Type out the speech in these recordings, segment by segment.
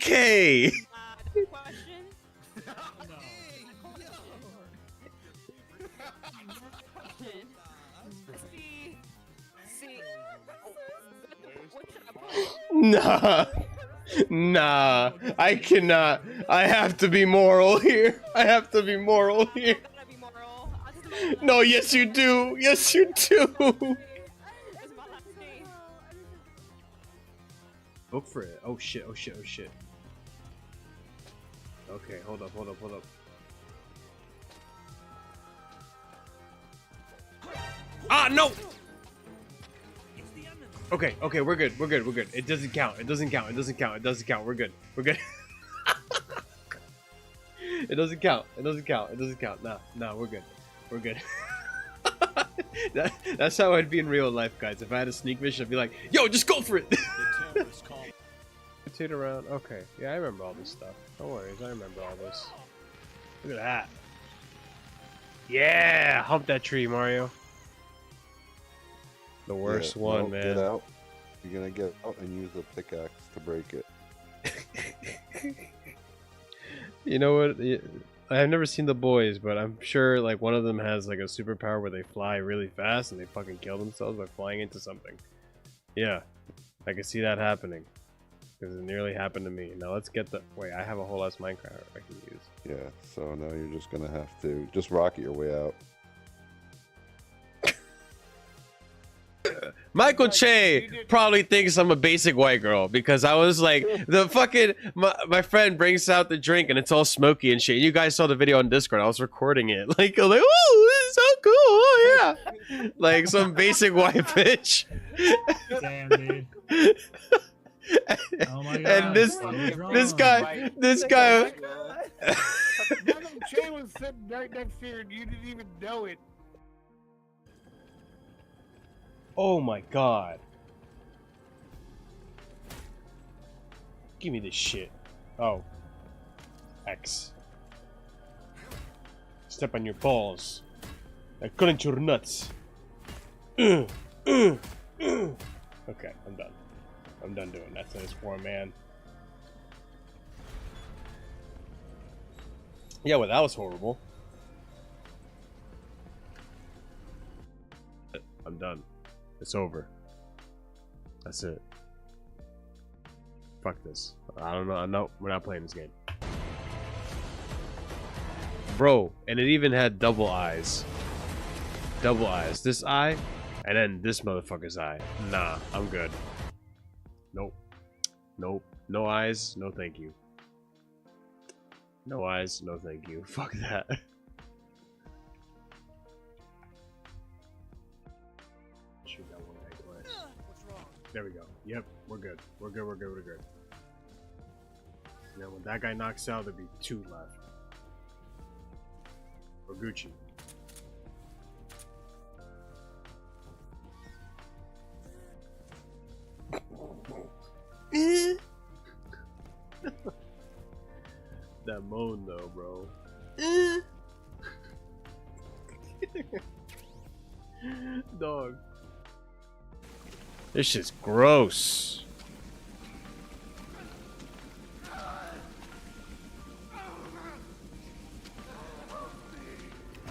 Okay. Question? See, what should I put? Nah. Nah. I cannot. I have to be moral here. I have to be moral here. I'm gonna be moral. I'll just imagine No, yes you do. Yes you do. It's my last name. Look for it. Oh shit, oh shit, oh shit. Okay, hold up, hold up, hold up. Ah, no! Okay, okay, we're good, we're good, we're good. It doesn't count, it doesn't count, it doesn't count, it doesn't count. We're good, we're good. It doesn't count, it doesn't count, it doesn't count. Nah, nah, we're good. We're good. That's how I'd be in real life, guys. If I had a sneak mission, I'd be like, yo, just go for it! Rotate around. Okay, yeah, I remember all this stuff. No worries, I remember all this. Look at that. Yeah! Hump that tree, Mario. The worst one, no, man. Get out. You're gonna get out and use a pickaxe to break it. You know what? I've never seen The Boys, but I'm sure like one of them has like a superpower where they fly really fast and they fucking kill themselves by flying into something. Yeah, I can see that happening. Because it nearly happened to me. Now let's get the... Wait, I have a whole ass Minecraft I can use. Yeah, so now you're just gonna have to just rocket your way out. Michael Che probably thinks I'm a basic white girl because I was like, the fucking... My friend brings out the drink and it's all smoky and shit. You guys saw the video on Discord. I was recording it. Like, I'm like, oh, this is so cool. Oh, yeah. Like some basic white bitch. Damn, dude. Oh my God. And this guy... Michael Che was sitting right next to you and you didn't even know it. Oh my god. Give me this shit. Oh. X. Step on your balls. I crunch your nuts. Okay, I'm done. I'm done doing that to this poor man. Yeah, well, that was horrible. I'm done. It's over. That's it. Fuck this. I don't know. No, we're not playing this game. Bro, and it even had double eyes. Double eyes. This eye, and then this motherfucker's eye. Nah, I'm good. Nope. Nope. No eyes, no thank you. No eyes, no thank you. Fuck that. Shoot that one right away. What's wrong? There we go. Yep, we're good. We're good, we're good, we're good. Now when that guy knocks out, there'll be 2 left. We're Gucci. That moan though, bro. Dog. This shit's gross.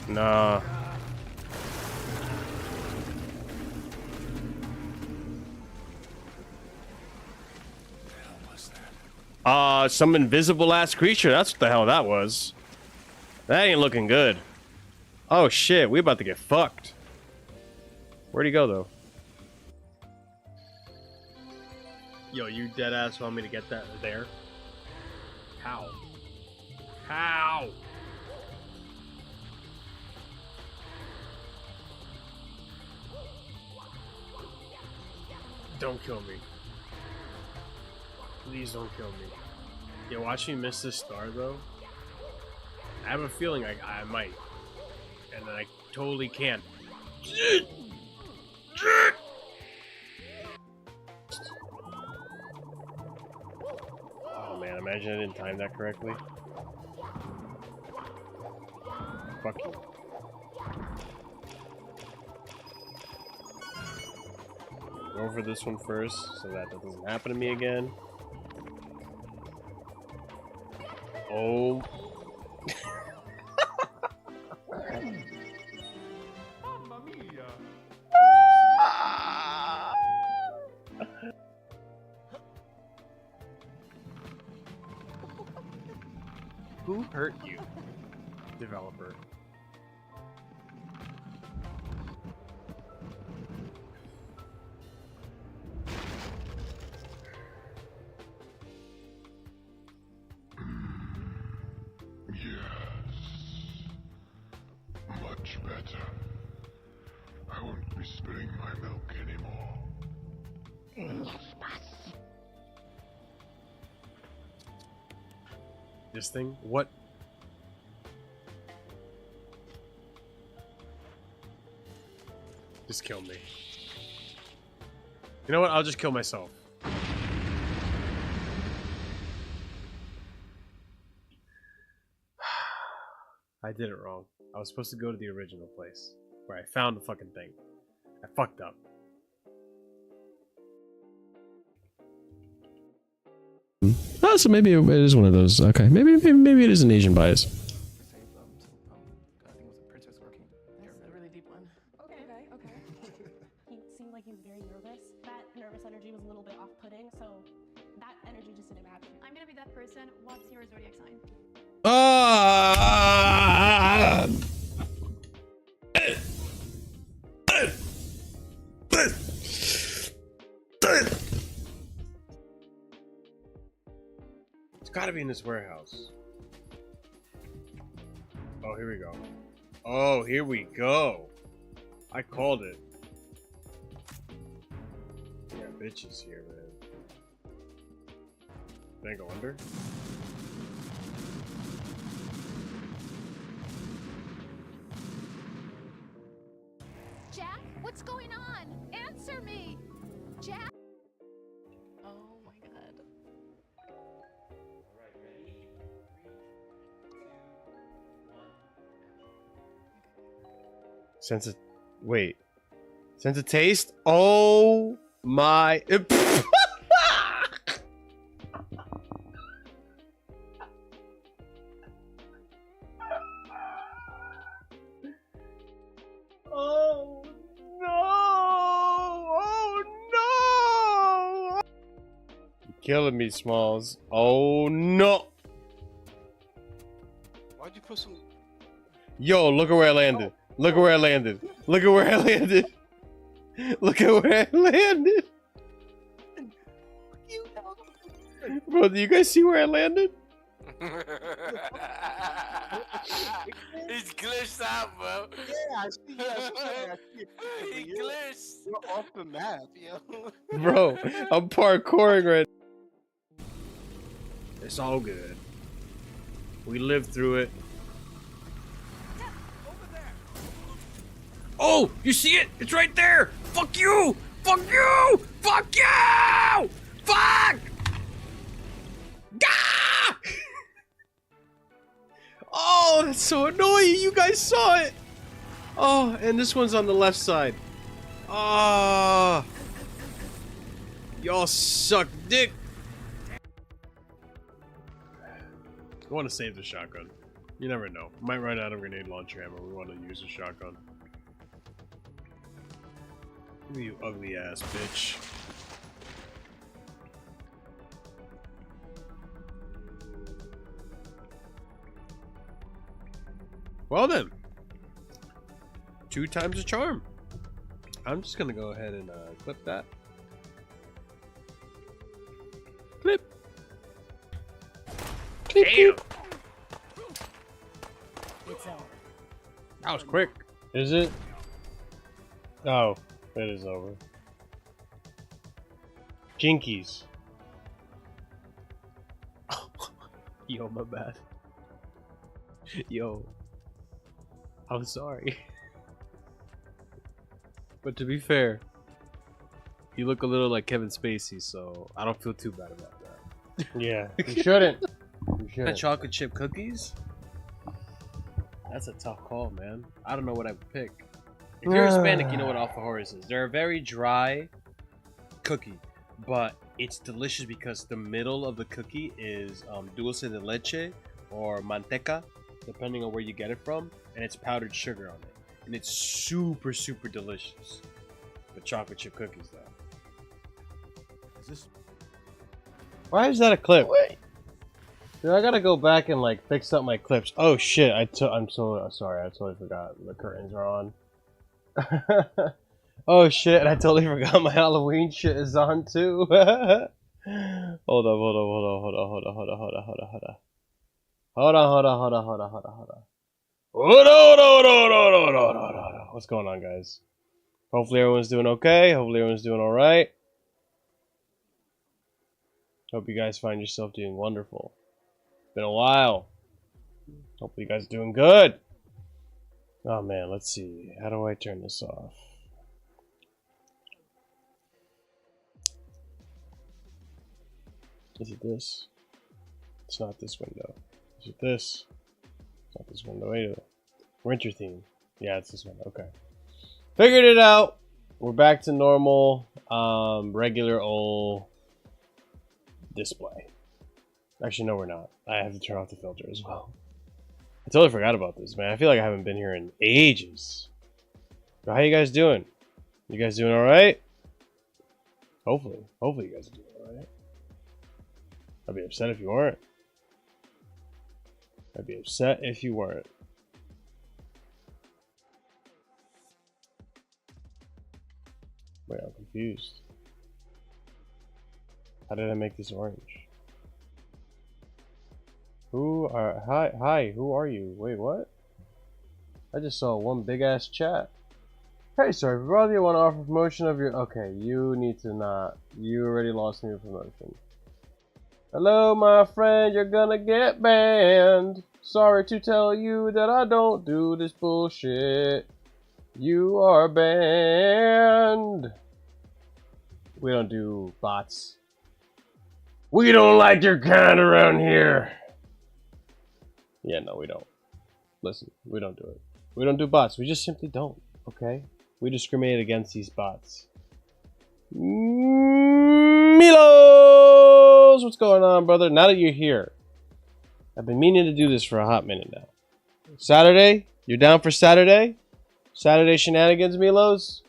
Nah. Some invisible ass creature. That's what the hell that was. That ain't looking good. Oh shit, we about to get fucked. Where'd he go though? Yo, you dead ass want me to get that there? How? How? Don't kill me. Please don't kill me. Yeah, watch me miss this star though. I have a feeling I might. And then I totally can't. Oh man, imagine I didn't time that correctly. Fuck you. Go for this one first, so that doesn't happen to me again. Oh. Mamma mia. Who hurt you, developer? Much better. I won't be spilling my milk anymore. This thing? What? Just kill me. You know what? I'll just kill myself. I did it wrong. I was supposed to go to the original place where I found the fucking thing. I fucked up. Oh, so maybe it is one of those. Okay, maybe it is an Asian bias. I think it was a princess working. That's a really deep one. Okay. He seemed like he was very nervous. That nervous energy was a little bit off-putting, so that energy just didn't match. I'm gonna be that person. What's your zodiac sign? It's gotta be in this warehouse. Oh, here we go. Oh, here we go. I called it. Yeah, bitches here, man. Can I go under? Jack, what's going on? Answer me! Jack? Oh my god. Sense of... Wait. Sense of taste? Oh my... Oh no! Oh no! You're killing me, Smalls. Oh no! Why'd you put some? Yo, look at where I landed. Look at where I landed. Look at where I landed. Look at where I landed. Bro, do you guys see where I landed? He's glitched out, bro. Yeah, I see. I see. He glitched. You're off the map, yo. Bro, I'm parkouring right now. It's all good. We lived through it. Oh, you see it? It's right there. Fuck you. Fuck you. Fuck you. Fuck. Gah! Oh, that's so annoying. You guys saw it. Oh, and this one's on the left side. Ah. Y'all suck dick. I want to save the shotgun. You never know. Might run out of grenade launcher ammo. We want to use a shotgun. You ugly ass bitch. Well then. 2 times the charm. I'm just gonna go ahead and clip that. Clip. Clip. Damn. It's over. That was quick. Is it? Oh, it is over. Jinkies. Yo, my bad. Yo. I'm sorry. But to be fair, you look a little like Kevin Spacey, so I don't feel too bad about that. Yeah, you shouldn't. You shouldn't. Chocolate chip cookies? That's a tough call, man. I don't know what I would pick. If you're Hispanic, you know what alfajores is. They're a very dry cookie, but it's delicious because the middle of the cookie is dulce de leche or manteca, depending on where you get it from, and it's powdered sugar on it, and it's super delicious. But chocolate chip cookies though. Is this? Why is that a clip? Dude, I gotta go back and like fix up my clips. Oh shit! I'm so sorry. I totally forgot the curtains are on. Oh shit! I totally forgot my Halloween shit is on too. Hold on. Hold on. What's going on, guys? Hopefully everyone's doing okay. Hopefully everyone's doing all right. Hope you guys find yourself doing wonderful. Been a while. Hopefully you guys are doing good. Oh man, let's see. How do I turn this off? Is it this? It's not this window. Is it this? It's not this window either. Winter theme. Yeah, it's this one. Okay. Figured it out. We're back to normal, regular old display. Actually, no, we're not. I have to turn off the filter as well. I totally forgot about this, man. I feel like I haven't been here in ages. But how you guys doing? You guys doing all right? Hopefully you guys are doing all right. I'd be upset if you weren't. I'd be upset if you weren't. Wait, I'm confused. How did I make this orange? Hi, who are you? Wait, what? I just saw one big ass chat. Hey, sorry, brother, you want to offer promotion of your... Okay, you need to not. You already lost me a promotion. Hello, my friend, you're gonna get banned. Sorry to tell you that I don't do this bullshit. You are banned. We don't do bots. We don't like your kind around here. Yeah, no, we don't. Listen, we don't do it. We don't do bots. We just simply don't, okay? We discriminate against these bots. Milos! What's going on, brother? Now that you're here, I've been meaning to do this for a hot minute now. Saturday? You're down for Saturday? Saturday shenanigans, Milos?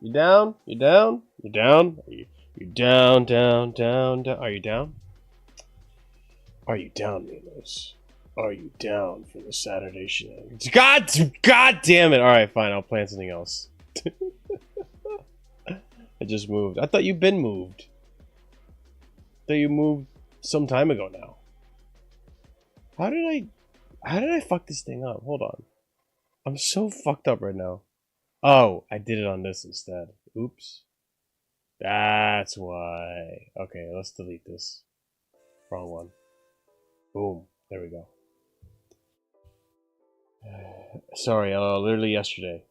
You down? You down? You down? You down, down, down, down? Are you down? Are you down, Milos? Are you down for the Saturday shenanigans? God damn it! Alright, fine, I'll plan something else. I just moved. I thought you'd been moved. I thought you moved some time ago now. How did I fuck this thing up? Hold on. I'm so fucked up right now. Oh, I did it on this instead. Oops. That's why. Okay, let's delete this. Wrong one. Boom. There we go. Sorry, literally yesterday.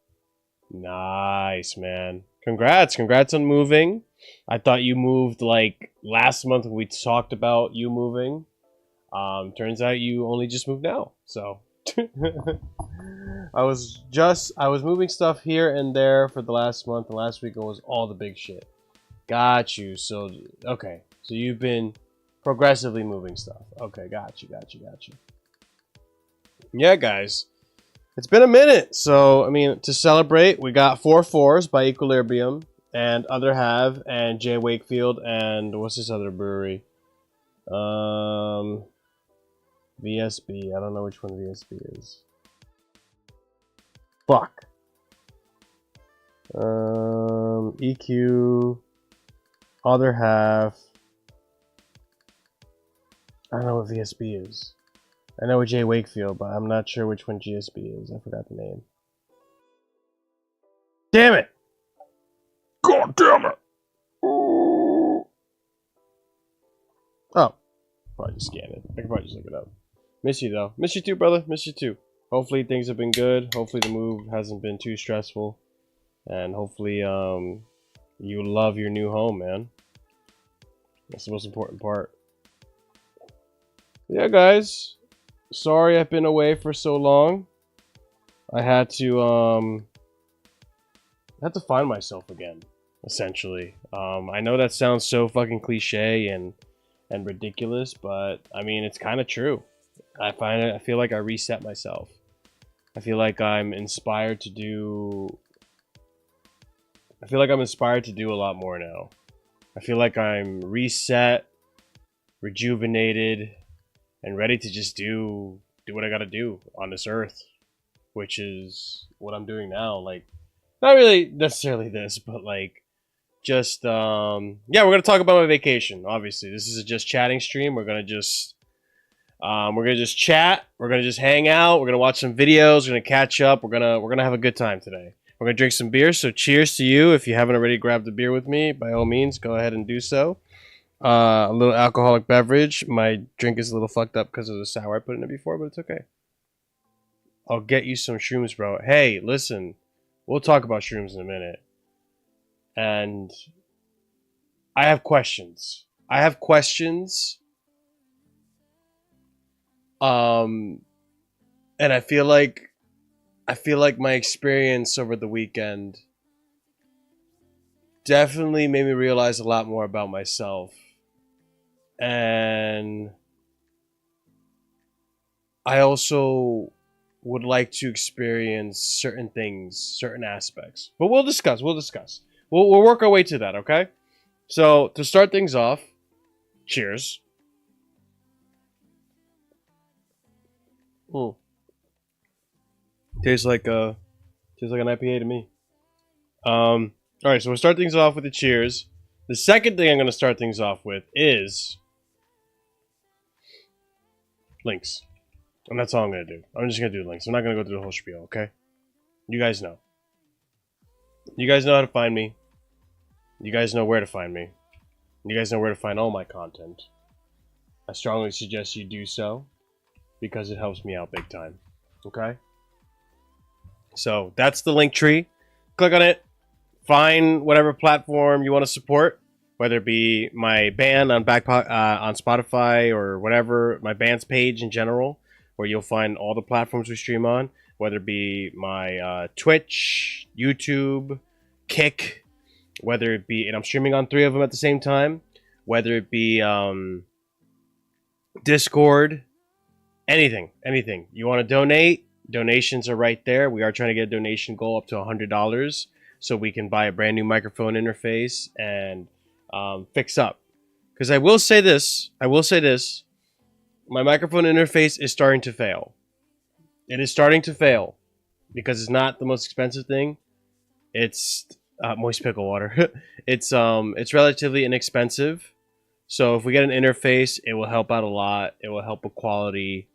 Nice, man. Congrats on moving. I thought you moved like last month when we talked about you moving. Turns out you only just moved now. So I was moving stuff here and there for the last month, and last week it was all the big shit. Got you. So okay. So you've been progressively moving stuff. Okay, got you. Yeah, guys. It's been a minute, so, I mean, to celebrate, we got 4 4s by Equilibrium, and Other Have, and J. Wakefield, and what's this other brewery? VSB, I don't know which one VSB is. Fuck. EQ, Other Half. I don't know what VSB is. I know J. Wakefield, but I'm not sure which one GSB is. I forgot the name. Damn it! God damn it! Oh, probably just scan it. I can probably just look it up. Miss you though. Miss you too, brother. Miss you too. Hopefully things have been good. Hopefully the move hasn't been too stressful, and hopefully you love your new home, man. That's the most important part. Yeah, guys. Sorry I've been away for so long. I had to find myself again, essentially. I know that sounds so fucking cliche and ridiculous, but I mean it's kind of true. I feel like I reset myself. I feel like I'm inspired to do a lot more now. I feel like I'm reset, rejuvenated, and ready to just do what I gotta do on this earth, which is what I'm doing now. Like, not really necessarily this, but like, just yeah, we're gonna talk about my vacation. Obviously, this is a just chatting stream. We're gonna just chat. We're gonna just hang out. We're gonna watch some videos. We're gonna catch up. We're gonna have a good time today. We're gonna drink some beer. So cheers to you. If you haven't already grabbed a beer with me, by all means, go ahead and do so. A little alcoholic beverage. My drink is a little fucked up because of the sour I put in it before, but it's okay. I'll get you some shrooms, bro. Hey, listen, we'll talk about shrooms in a minute. And I have questions. And I feel like my experience over the weekend definitely made me realize a lot more about myself. And I also would like to experience certain things, certain aspects. But we'll discuss. We'll work our way to that, okay? So, to start things off, cheers. Tastes like an IPA to me. Alright, so we'll start things off with the cheers. The second thing I'm going to start things off with is links. And that's all I'm going to do. I'm just going to do links. I'm not going to go through the whole spiel, okay? You guys know. You guys know how to find me. You guys know where to find me. You guys know where to find all my content. I strongly suggest you do so because it helps me out big time. Okay? So, that's the link tree. Click on it. Find whatever platform you want to support, whether it be my band on on Spotify or whatever, my band's page in general, where you'll find all the platforms we stream on, whether it be my Twitch, YouTube, Kick, whether it be, and I'm streaming on 3 of them at the same time, whether it be Discord, anything. You want to donate? Donations are right there. We are trying to get a donation goal up to $100 so we can buy a brand new microphone interface and fix up. Because I will say this, my microphone interface is starting to fail. It is starting to fail because it's not the most expensive thing. It's moist pickle water. It's relatively inexpensive. So if we get an interface, it will help out a lot. It will help with quality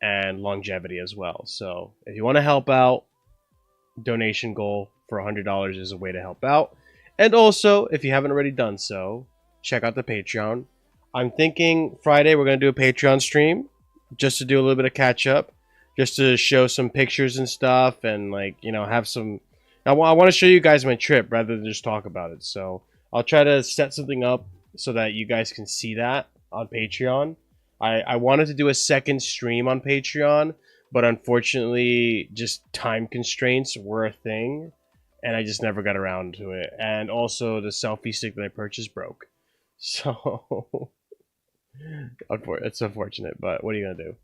and longevity as well. So if you want to help out, donation goal for $100 is a way to help out. And also, if you haven't already done so, check out the Patreon. I'm thinking Friday we're going to do a Patreon stream just to do a little bit of catch up, just to show some pictures and stuff and, like, you know, have some... I want to show you guys my trip rather than just talk about it. So I'll try to set something up so that you guys can see that on Patreon. I wanted to do a second stream on Patreon, but unfortunately just time constraints were a thing and I just never got around to it. And also the selfie stick that I purchased broke. So it's unfortunate, but what are you going to do?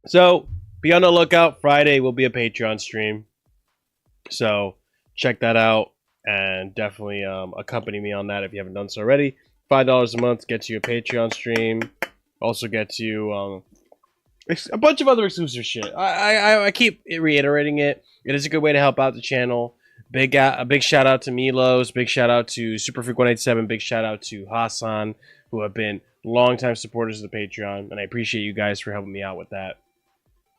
So be on the lookout. Friday will be a Patreon stream. So check that out and definitely accompany me on that if you haven't done so already. $5 a month gets you a Patreon stream. Also gets you a bunch of other exclusive shit. I keep reiterating it. It is a good way to help out the channel. A big shout out to Milos. Big shout out to Superfreak187. Big shout out to Hassan, who have been longtime supporters of the Patreon. And I appreciate you guys for helping me out with that.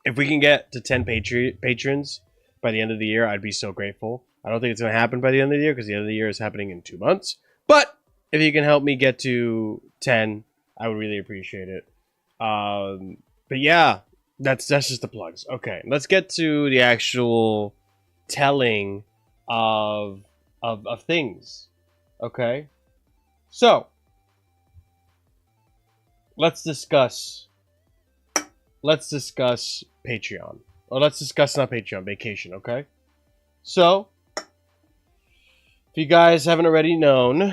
If we can get to 10 patrons by the end of the year, I'd be so grateful. I don't think it's going to happen by the end of the year because the end of the year is happening in 2 months. But if you can help me get to 10, I would really appreciate it. But yeah, that's just the plugs. Okay, let's get to the actual telling of things. Okay, so let's discuss Patreon. Or let's discuss not Patreon, vacation. Okay, so if you guys haven't already known,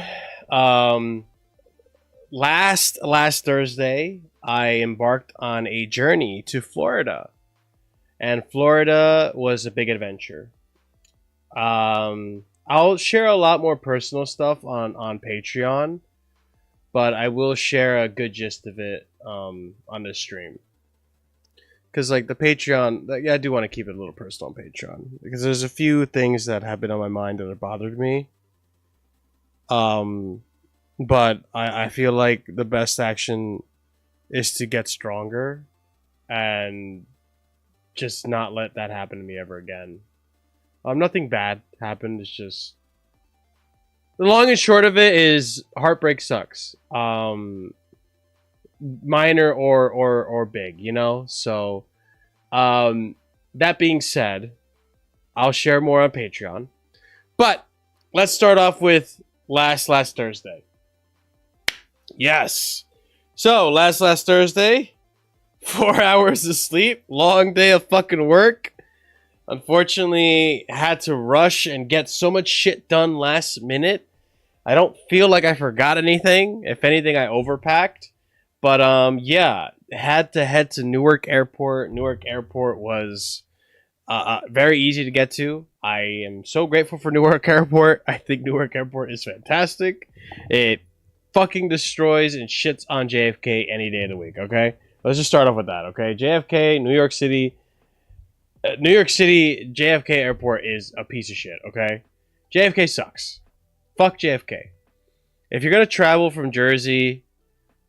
last Thursday, I embarked on a journey to Florida, and Florida was a big adventure. I'll share a lot more personal stuff on Patreon, but I will share a good gist of it on this stream. Because like the Patreon, I do want to keep it a little personal on Patreon because there's a few things that have been on my mind that have bothered me. But I feel like the best action is to get stronger and just not let that happen to me ever again. Nothing bad happened. It's just the long and short of it is heartbreak sucks. Minor or big, you know. So, that being said, I'll share more on Patreon. But let's start off with last Thursday. Yes. So last Thursday, 4 hours of sleep, long day of fucking work. Unfortunately, had to rush and get so much shit done last minute. I don't feel like I forgot anything. If anything, I overpacked. But yeah, had to head to Newark Airport. Newark Airport was very easy to get to. I am so grateful for Newark Airport. I think Newark Airport is fantastic. It fucking destroys and shits on JFK any day of the week, okay? Let's just start off with that, okay? JFK, New York City, JFK Airport is a piece of shit, okay? JFK sucks. Fuck JFK. If you're going to travel from Jersey,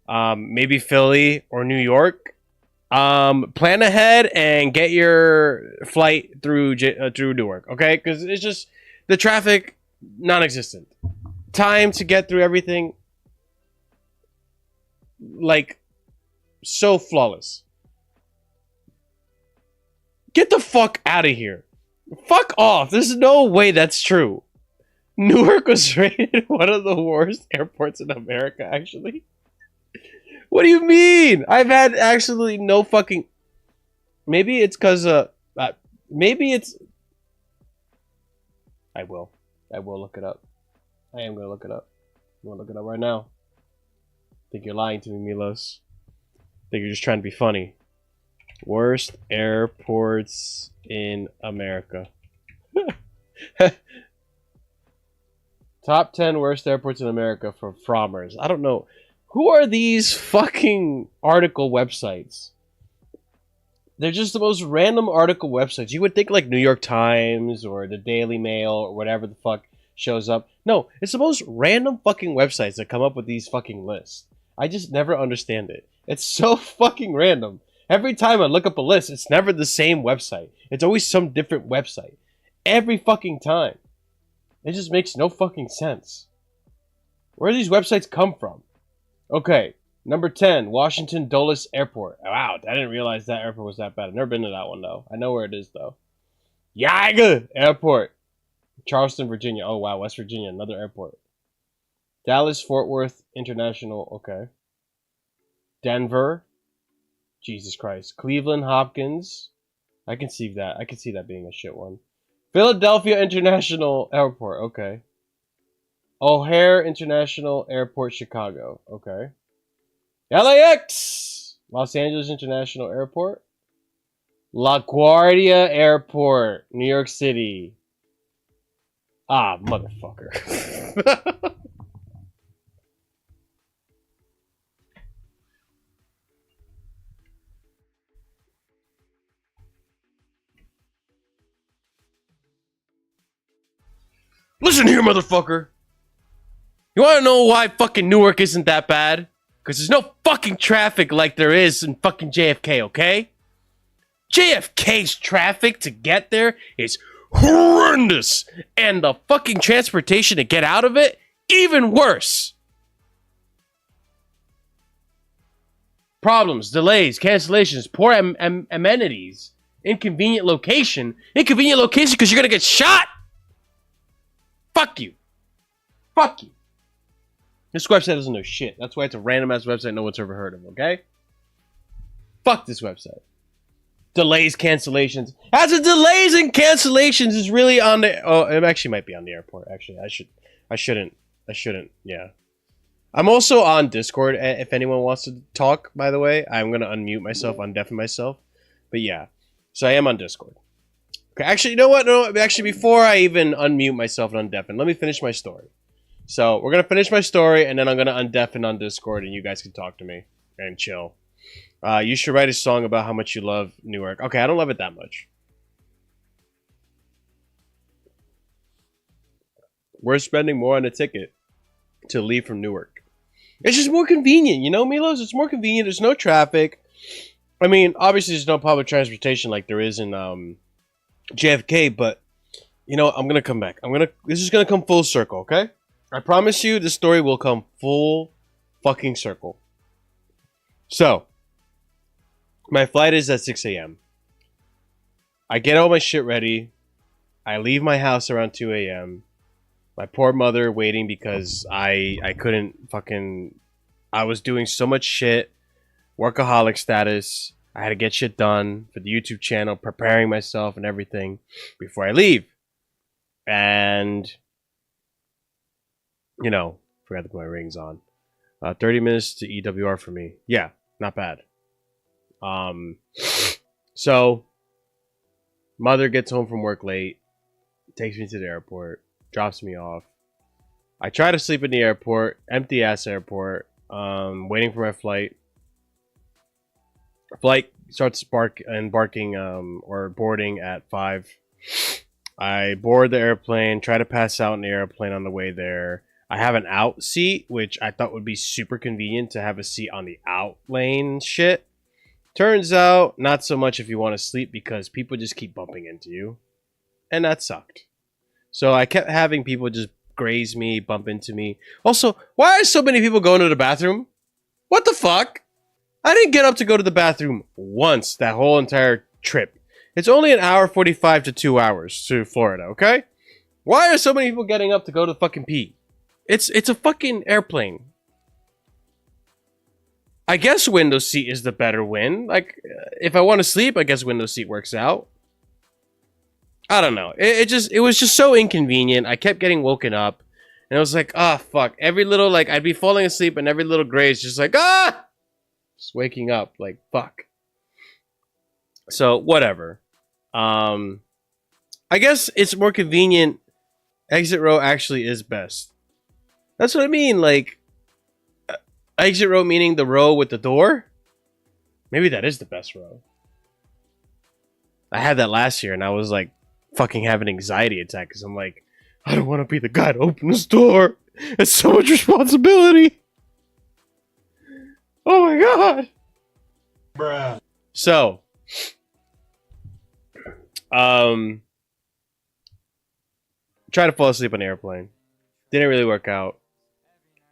maybe Philly or New York, plan ahead and get your flight through Newark, okay? Because it's just the traffic non-existent. Time to get through everything, like, so flawless. Get the fuck out of here. Fuck off. There's no way that's true. Newark was rated one of the worst airports in America, actually. What do you mean? I've had actually no fucking... Maybe it's because... maybe it's... I will look it up. I am going to look it up. I'm going to look it up right now. Think you're lying to me, Milos. Think you're just trying to be funny. Worst airports in America. Top 10 worst airports in America for Frommers. I don't know. Who are these fucking article websites? They're just the most random article websites. You would think like New York Times or the Daily Mail or whatever the fuck shows up. No, it's the most random fucking websites that come up with these fucking lists. I just never understand it. It's so fucking random. Every time I look up a list, it's never the same website. It's always some different website. Every fucking time. It just makes no fucking sense. Where do these websites come from? Okay, number 10, Washington Dulles Airport. Wow, I didn't realize that airport was that bad. I've never been to that one, though. I know where it is, though. Yaga Airport. Charleston, Virginia. Oh, wow, West Virginia, another airport. Dallas Fort Worth International. Okay. Denver. Jesus Christ. Cleveland Hopkins. I can see that. I can see that being a shit one. Philadelphia International Airport. Okay. O'Hare International Airport, Chicago. Okay. LAX! Los Angeles International Airport. LaGuardia Airport, New York City. Ah, motherfucker. Listen here, motherfucker. You want to know why fucking Newark isn't that bad? Because there's no fucking traffic like there is in fucking JFK, okay? JFK's traffic to get there is horrendous. And the fucking transportation to get out of it, even worse. Problems, delays, cancellations, poor amenities, inconvenient location. Inconvenient location because you're going to get shot. Fuck you. Fuck you. This website doesn't know shit. That's why it's a random ass website no one's ever heard of, okay? Fuck this website. Delays, cancellations. As a delays and cancellations is really on the... Oh, it actually might be on the airport, actually. I shouldn't. Yeah. I'm also on Discord if anyone wants to talk, by the way. I'm going to unmute myself, undeafen myself. But yeah, so I am on Discord. Okay, actually, you know what? No, actually, before I even unmute myself and undeafen, let me finish my story. So we're going to finish my story, and then I'm going to undeafen on Discord, and you guys can talk to me and chill. You should write a song about how much you love Newark. Okay, I don't love it that much. We're spending more on a ticket to leave from Newark. It's just more convenient, you know, Milos? It's more convenient. There's no traffic. I mean, obviously there's no public transportation like there is in JFK, but you know, I'm gonna come back. This is gonna come full circle, okay? I promise you this story will come full fucking circle. So, my flight is at 6 a.m. I get all my shit ready. I leave my house around 2 a.m. My poor mother waiting because I couldn't fucking... I was doing so much shit. Workaholic status. I had to get shit done for the YouTube channel, preparing myself and everything before I leave. And, you know, forgot to put my rings on. 30 minutes to EWR for me. Yeah, not bad. So, mother gets home from work late, takes me to the airport, drops me off. I try to sleep in the airport, empty ass airport, waiting for my flight. Flight starts embarking or boarding at 5. I board the airplane, try to pass out in the airplane on the way there. I have an out seat, which I thought would be super convenient to have a seat on the out lane shit. Turns out, not so much if you want to sleep because people just keep bumping into you. And that sucked. So I kept having people just graze me, bump into me. Also, why are so many people going to the bathroom? What the fuck? I didn't get up to go to the bathroom once that whole entire trip. It's only an hour 45 to 2 hours to Florida, okay? Why are so many people getting up to go to fucking pee? It's a fucking airplane. I guess window seat is the better win. Like, if I want to sleep, I guess window seat works out. I don't know. It was just so inconvenient. I kept getting woken up. And I was like, ah, fuck. Every little, like, I'd be falling asleep and every little graze just like, ah! Just waking up. Like, fuck. So, whatever. I guess it's more convenient. Exit row actually is best. That's what I mean. Like, exit row meaning the row with the door? Maybe that is the best row. I had that last year and I was like, fucking have an anxiety attack because I'm like, I don't want to be the guy to open this door. It's so much responsibility. Oh my god. Bruh. So, try to fall asleep on the airplane. Didn't really work out.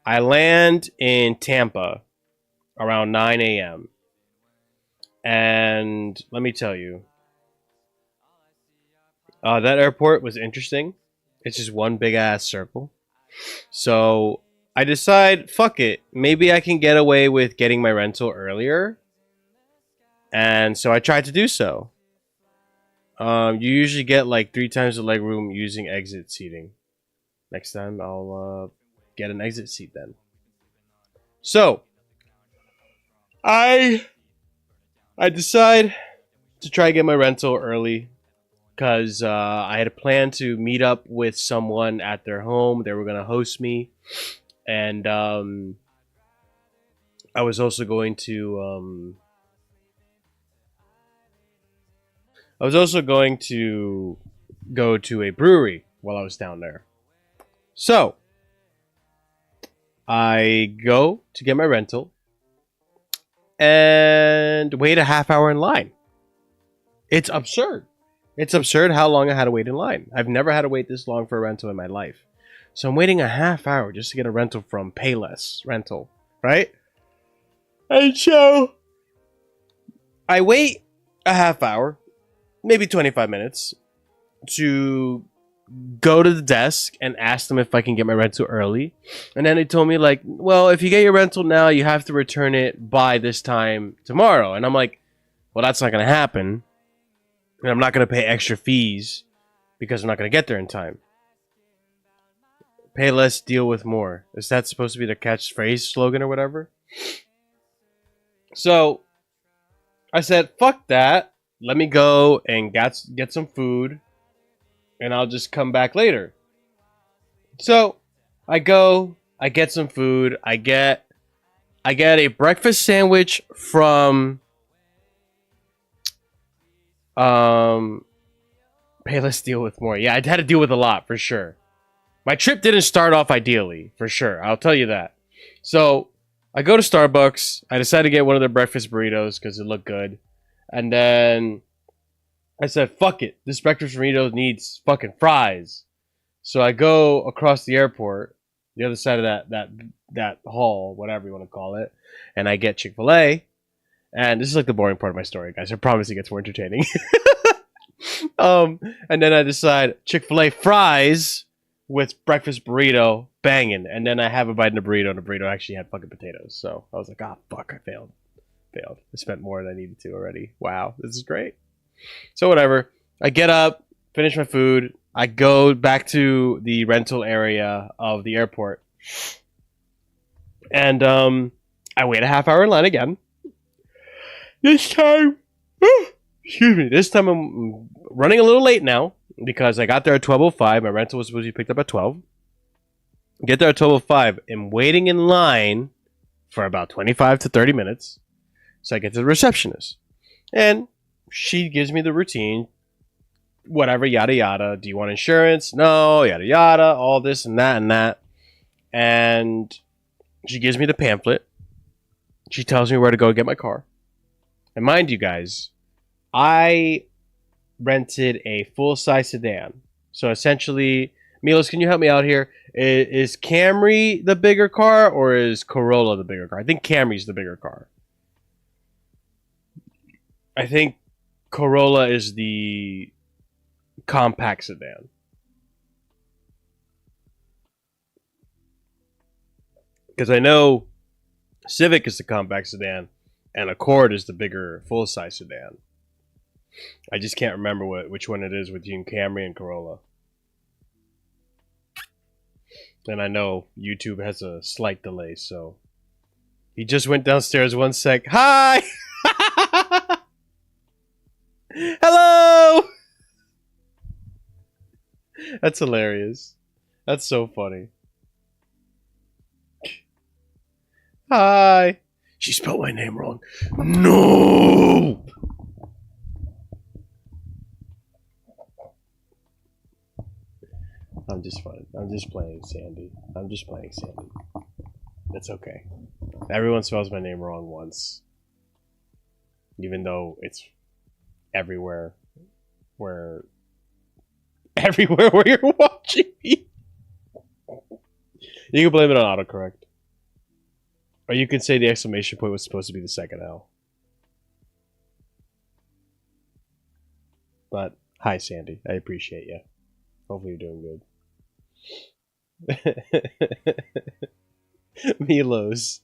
I land in Tampa around 9 a.m. And let me tell you, that airport was interesting. It's just one big ass circle. So I decide, fuck it. Maybe I can get away with getting my rental earlier. And so I tried to do so. You usually get like 3 times the legroom using exit seating. Next time I'll get an exit seat then. So I decide to try to get my rental early. Because I had a plan to meet up with someone at their home. They were going to host me. And I was also going to... go to a brewery while I was down there. So, I go to get my rental. And wait a half hour in line. It's absurd. It's absurd how long I had to wait in line. I've never had to wait this long for a rental in my life. So I'm waiting a half hour just to get a rental from Payless Rental, right? And so I wait a half hour, maybe 25 minutes, to go to the desk and ask them if I can get my rental early. And then they told me, like, well, if you get your rental now, you have to return it by this time tomorrow. And I'm like, well, that's not going to happen. And I'm not going to pay extra fees because I'm not going to get there in time. Pay less, deal with more. Is that supposed to be the catchphrase slogan or whatever? So I said, fuck that. Let me go and get some food, and I'll just come back later. So I go, I get some food, I get a breakfast sandwich from Pay less, deal with more. Yeah, I had to deal with a lot for sure. My trip didn't start off ideally, for sure. I'll tell you that. So I go to Starbucks. I decide to get one of their breakfast burritos because it looked good. And then I said, fuck it. This breakfast burrito needs fucking fries. So I go across the airport, the other side of that hall, whatever you want to call it, and I get Chick-fil-A. And this is like the boring part of my story, guys. I promise it gets more entertaining. And then I decide Chick-fil-A fries with breakfast burrito, banging. And then I have a bite in the burrito, and the burrito actually had fucking potatoes. So I was like, ah, fuck, I failed. I spent more than I needed to already. Wow, this is great. So whatever. I get up, finish my food. I go back to the rental area of the airport. And I wait a half hour in line again. This time, excuse me, this time I'm running a little late now because I got there at 12:05. My rental was supposed to be picked up at 12. Get there at 12:05. I'm waiting in line for about 25 to 30 minutes. So I get to the receptionist. And she gives me the routine. Whatever, yada yada. Do you want insurance? No, yada yada. All this and that and that. And she gives me the pamphlet. She tells me where to go get my car. And mind you guys, I rented a full-size sedan. So essentially, Milos, can you help me out here? Is Camry the bigger car or is Corolla the bigger car? I think Camry's the bigger car. I think Corolla is the compact sedan. Because I know Civic is the compact sedan and Accord is the bigger full-size sedan. I just can't remember which one it is between Camry and Corolla. And I know YouTube has a slight delay, so he just went downstairs 1 sec. Hi! Hello! That's hilarious. That's so funny. Hi. She spelled my name wrong. No! I'm just fun. I'm just playing Sandy. I'm just playing Sandy. It's okay. Everyone spells my name wrong once. Even though it's everywhere where you're watching me. You can blame it on autocorrect. Or you can say the exclamation point was supposed to be the second L. But, hi Sandy. I appreciate you. Hopefully you're doing good. Milos.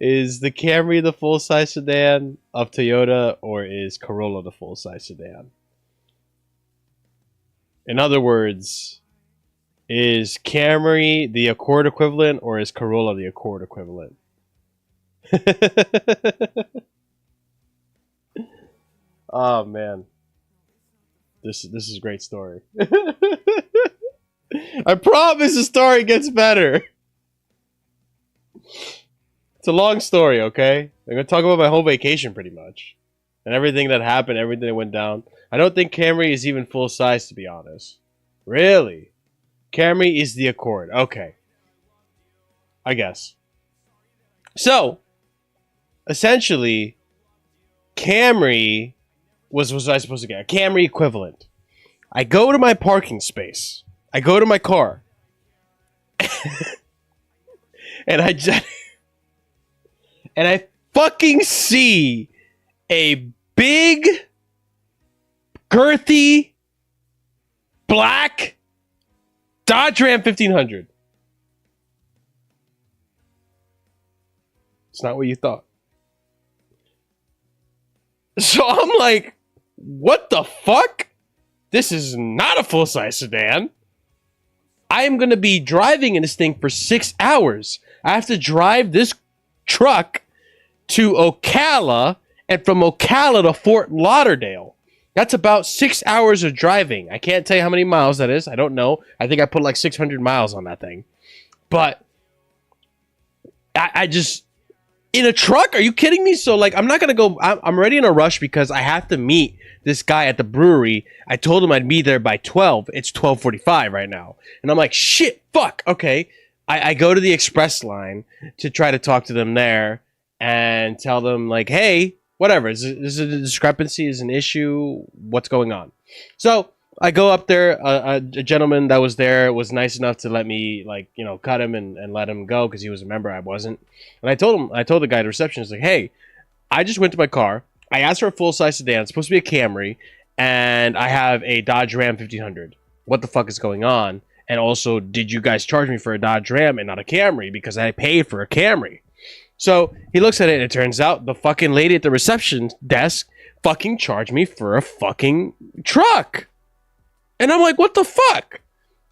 Is the Camry the full-size sedan of Toyota, or is Corolla the full-size sedan? In other words, is Camry the Accord equivalent, or is Corolla the Accord equivalent? Oh man, this is a great story. I promise the story gets better. It's a long story, okay? I'm gonna talk about my whole vacation pretty much, and everything that happened, everything that went down. I don't think Camry is even full size, to be honest. Really? Camry is the Accord. Okay. I guess. So, essentially, Camry was I supposed to get? A Camry equivalent. I go to my parking space. I go to my car. And I fucking see a big, girthy, black Dodge Ram 1500. It's not what you thought. So I'm like, what the fuck? This is not a full-size sedan. I am going to be driving in this thing for 6 hours. I have to drive this truck to Ocala and from Ocala to Fort Lauderdale. That's about 6 hours of driving. I can't tell you how many miles that is. I don't know. I think I put like 600 miles on that thing. But I just... In a truck? Are you kidding me? So, like, I'm not going to go... I'm already in a rush because I have to meet this guy at the brewery. I told him I'd be there by 12. It's 12:45 right now. And I'm like, shit, fuck. Okay. I go to the express line to try to talk to them there and tell them, like, hey, whatever. This is a discrepancy, is an issue. What's going on? So I go up there. A gentleman that was there was nice enough to let me, like, you know, cut him and let him go because he was a member. I wasn't. And I told the guy at the receptionist, like, hey, I just went to my car. I asked for a full-size sedan. It's supposed to be a Camry, and I have a Dodge Ram 1500. What the fuck is going on? And also, did you guys charge me for a Dodge Ram and not a Camry? Because I paid for a Camry. So he looks at it, and it turns out the fucking lady at the reception desk fucking charged me for a fucking truck. And I'm like, what the fuck?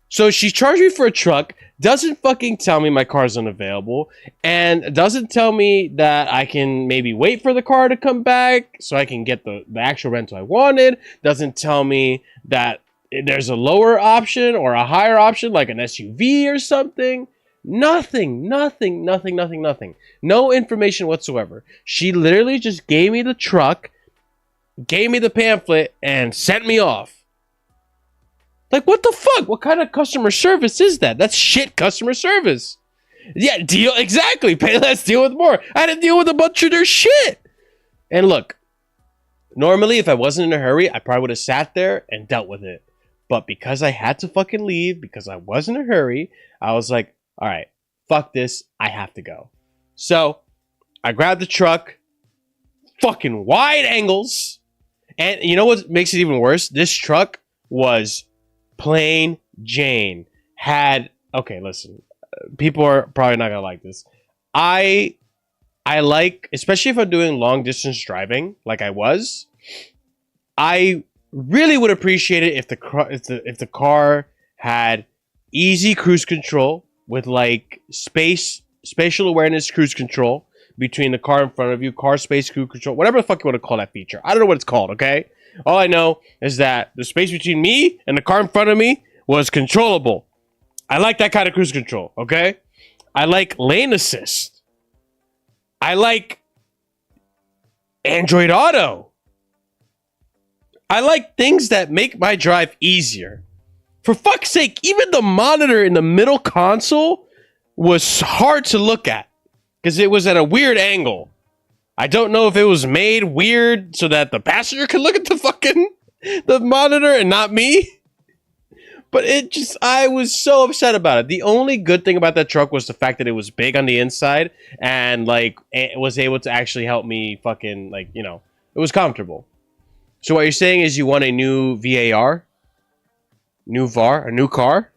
So she charged me for a truck, doesn't fucking tell me my car's unavailable, and doesn't tell me that I can maybe wait for the car to come back so I can get the actual rental I wanted. Doesn't tell me that there's a lower option or a higher option like an SUV or something. Nothing. No information whatsoever. She literally just gave me the truck, gave me the pamphlet, and sent me off. Like, what the fuck? What kind of customer service is that? That's shit customer service. Yeah, deal. Exactly. Pay less, deal with more. I had to deal with a bunch of their shit. And look, normally if I wasn't in a hurry, I probably would have sat there and dealt with it. But because I had to fucking leave, because I was in a hurry, I was like, all right, fuck this. I have to go. So I grabbed the truck, fucking wide angles. And you know what makes it even worse? This truck was plain Jane. Okay, listen, people are probably not gonna like this. I like, especially if I'm doing long distance driving like I was, I really would appreciate it if the car had easy cruise control with like spatial awareness cruise control between the car in front of you, car space cruise control, whatever the fuck you want to call that feature. I don't know what it's called, okay? All I know is that the space between me and the car in front of me was controllable. I like that kind of cruise control, okay? I like lane assist. I like Android Auto. I like things that make my drive easier. For fuck's sake, even the monitor in the middle console was hard to look at because it was at a weird angle. I don't know if it was made weird so that the passenger could look at the monitor and not me. But I was so upset about it. The only good thing about that truck was the fact that it was big on the inside and like it was able to actually help me fucking, like, you know, it was comfortable. So what you're saying is you want a new VAR? New VAR? A new car?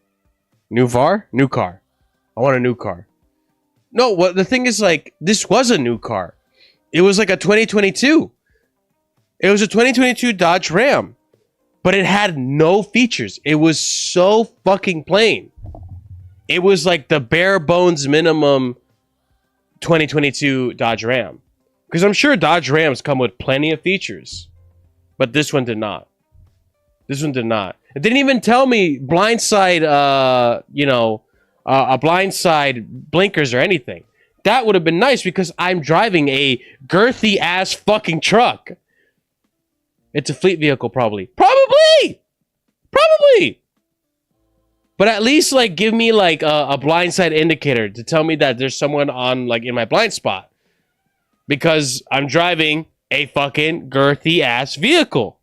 New VAR? New car. I want a new car. No, what the thing is, like, this was a new car. It was like a 2022. It was a 2022 Dodge Ram. But it had no features. It was so fucking plain. It was like the bare bones minimum 2022 Dodge Ram. Because I'm sure Dodge Rams come with plenty of features. But this one did not. This one did not. It didn't even tell me blindside, a blindside blinkers or anything. That would have been nice because I'm driving a girthy ass fucking truck. It's a fleet vehicle, probably. Probably! But at least, like, give me, like, a blindside indicator to tell me that there's someone on, like, in my blind spot. Because I'm driving a fucking girthy-ass vehicle.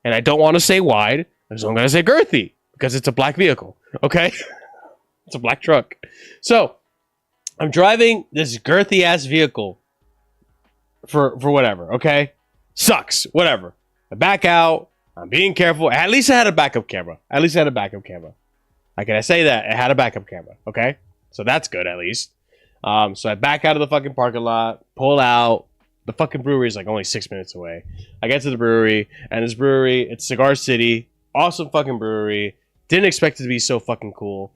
And I don't want to say wide, so I'm going to say girthy. Because it's a black vehicle, okay? It's a black truck. So, I'm driving this girthy-ass vehicle for whatever, okay? Sucks, whatever. I back out. I'm being careful. At least I had a backup camera. How can I say that? It had a backup camera, okay? So that's good, at least. So I back out of the fucking parking lot, pull out. The fucking brewery is like only 6 minutes away. I get to the brewery, and this brewery, it's Cigar City. Awesome fucking brewery. Didn't expect it to be so fucking cool.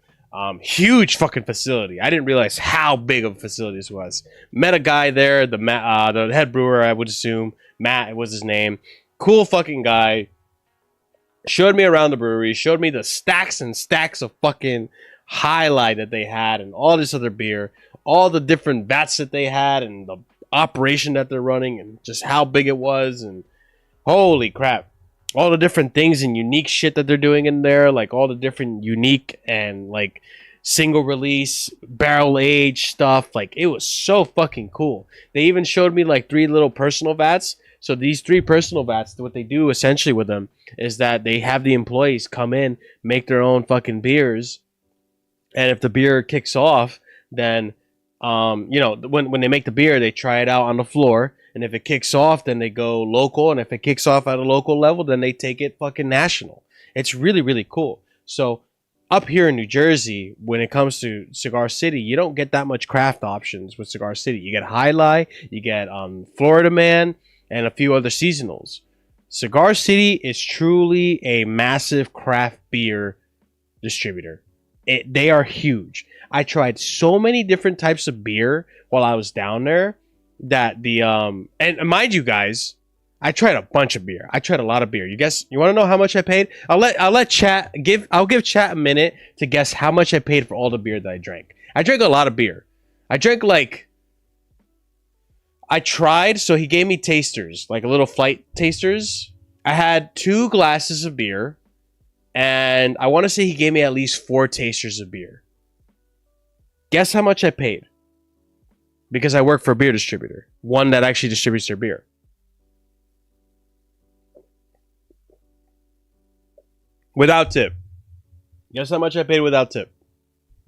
Huge fucking facility. I didn't realize how big of a facility this was. Met a guy there, the head brewer, I would assume. Matt was his name. Cool fucking guy. Showed me around the brewery. Showed me the stacks and stacks of fucking highlight that they had and all this other beer. All the different vats that they had and the operation that they're running and just how big it was. And holy crap. All the different things and unique shit that they're doing in there. Like all the different unique and like single release, barrel age stuff. Like it was so fucking cool. They even showed me like 3 little personal vats. So these 3 personal vats, what they do essentially with them is that they have the employees come in, make their own fucking beers. And if the beer kicks off, then, you know, when they make the beer, they try it out on the floor. And if it kicks off, then they go local. And if it kicks off at a local level, then they take it fucking national. It's really, really cool. So up here in New Jersey, when it comes to Cigar City, you don't get that much craft options with Cigar City. You get High Life, you get Florida Man, and a few other seasonals. Cigar City is truly a massive craft beer distributor. They are huge. I tried so many different types of beer while I was down there that and mind you guys, I tried a bunch of beer. I tried a lot of beer. You guess you want to know how much I paid? I'll give chat a minute to guess how much I paid for all the beer that I drank. I drank a lot of beer. So he gave me tasters, like a little flight tasters. I had 2 glasses of beer, and I want to say he gave me at least 4 tasters of beer. Guess how much I paid? Because I work for a beer distributor. One that actually distributes their beer. Without tip. Guess how much I paid without tip?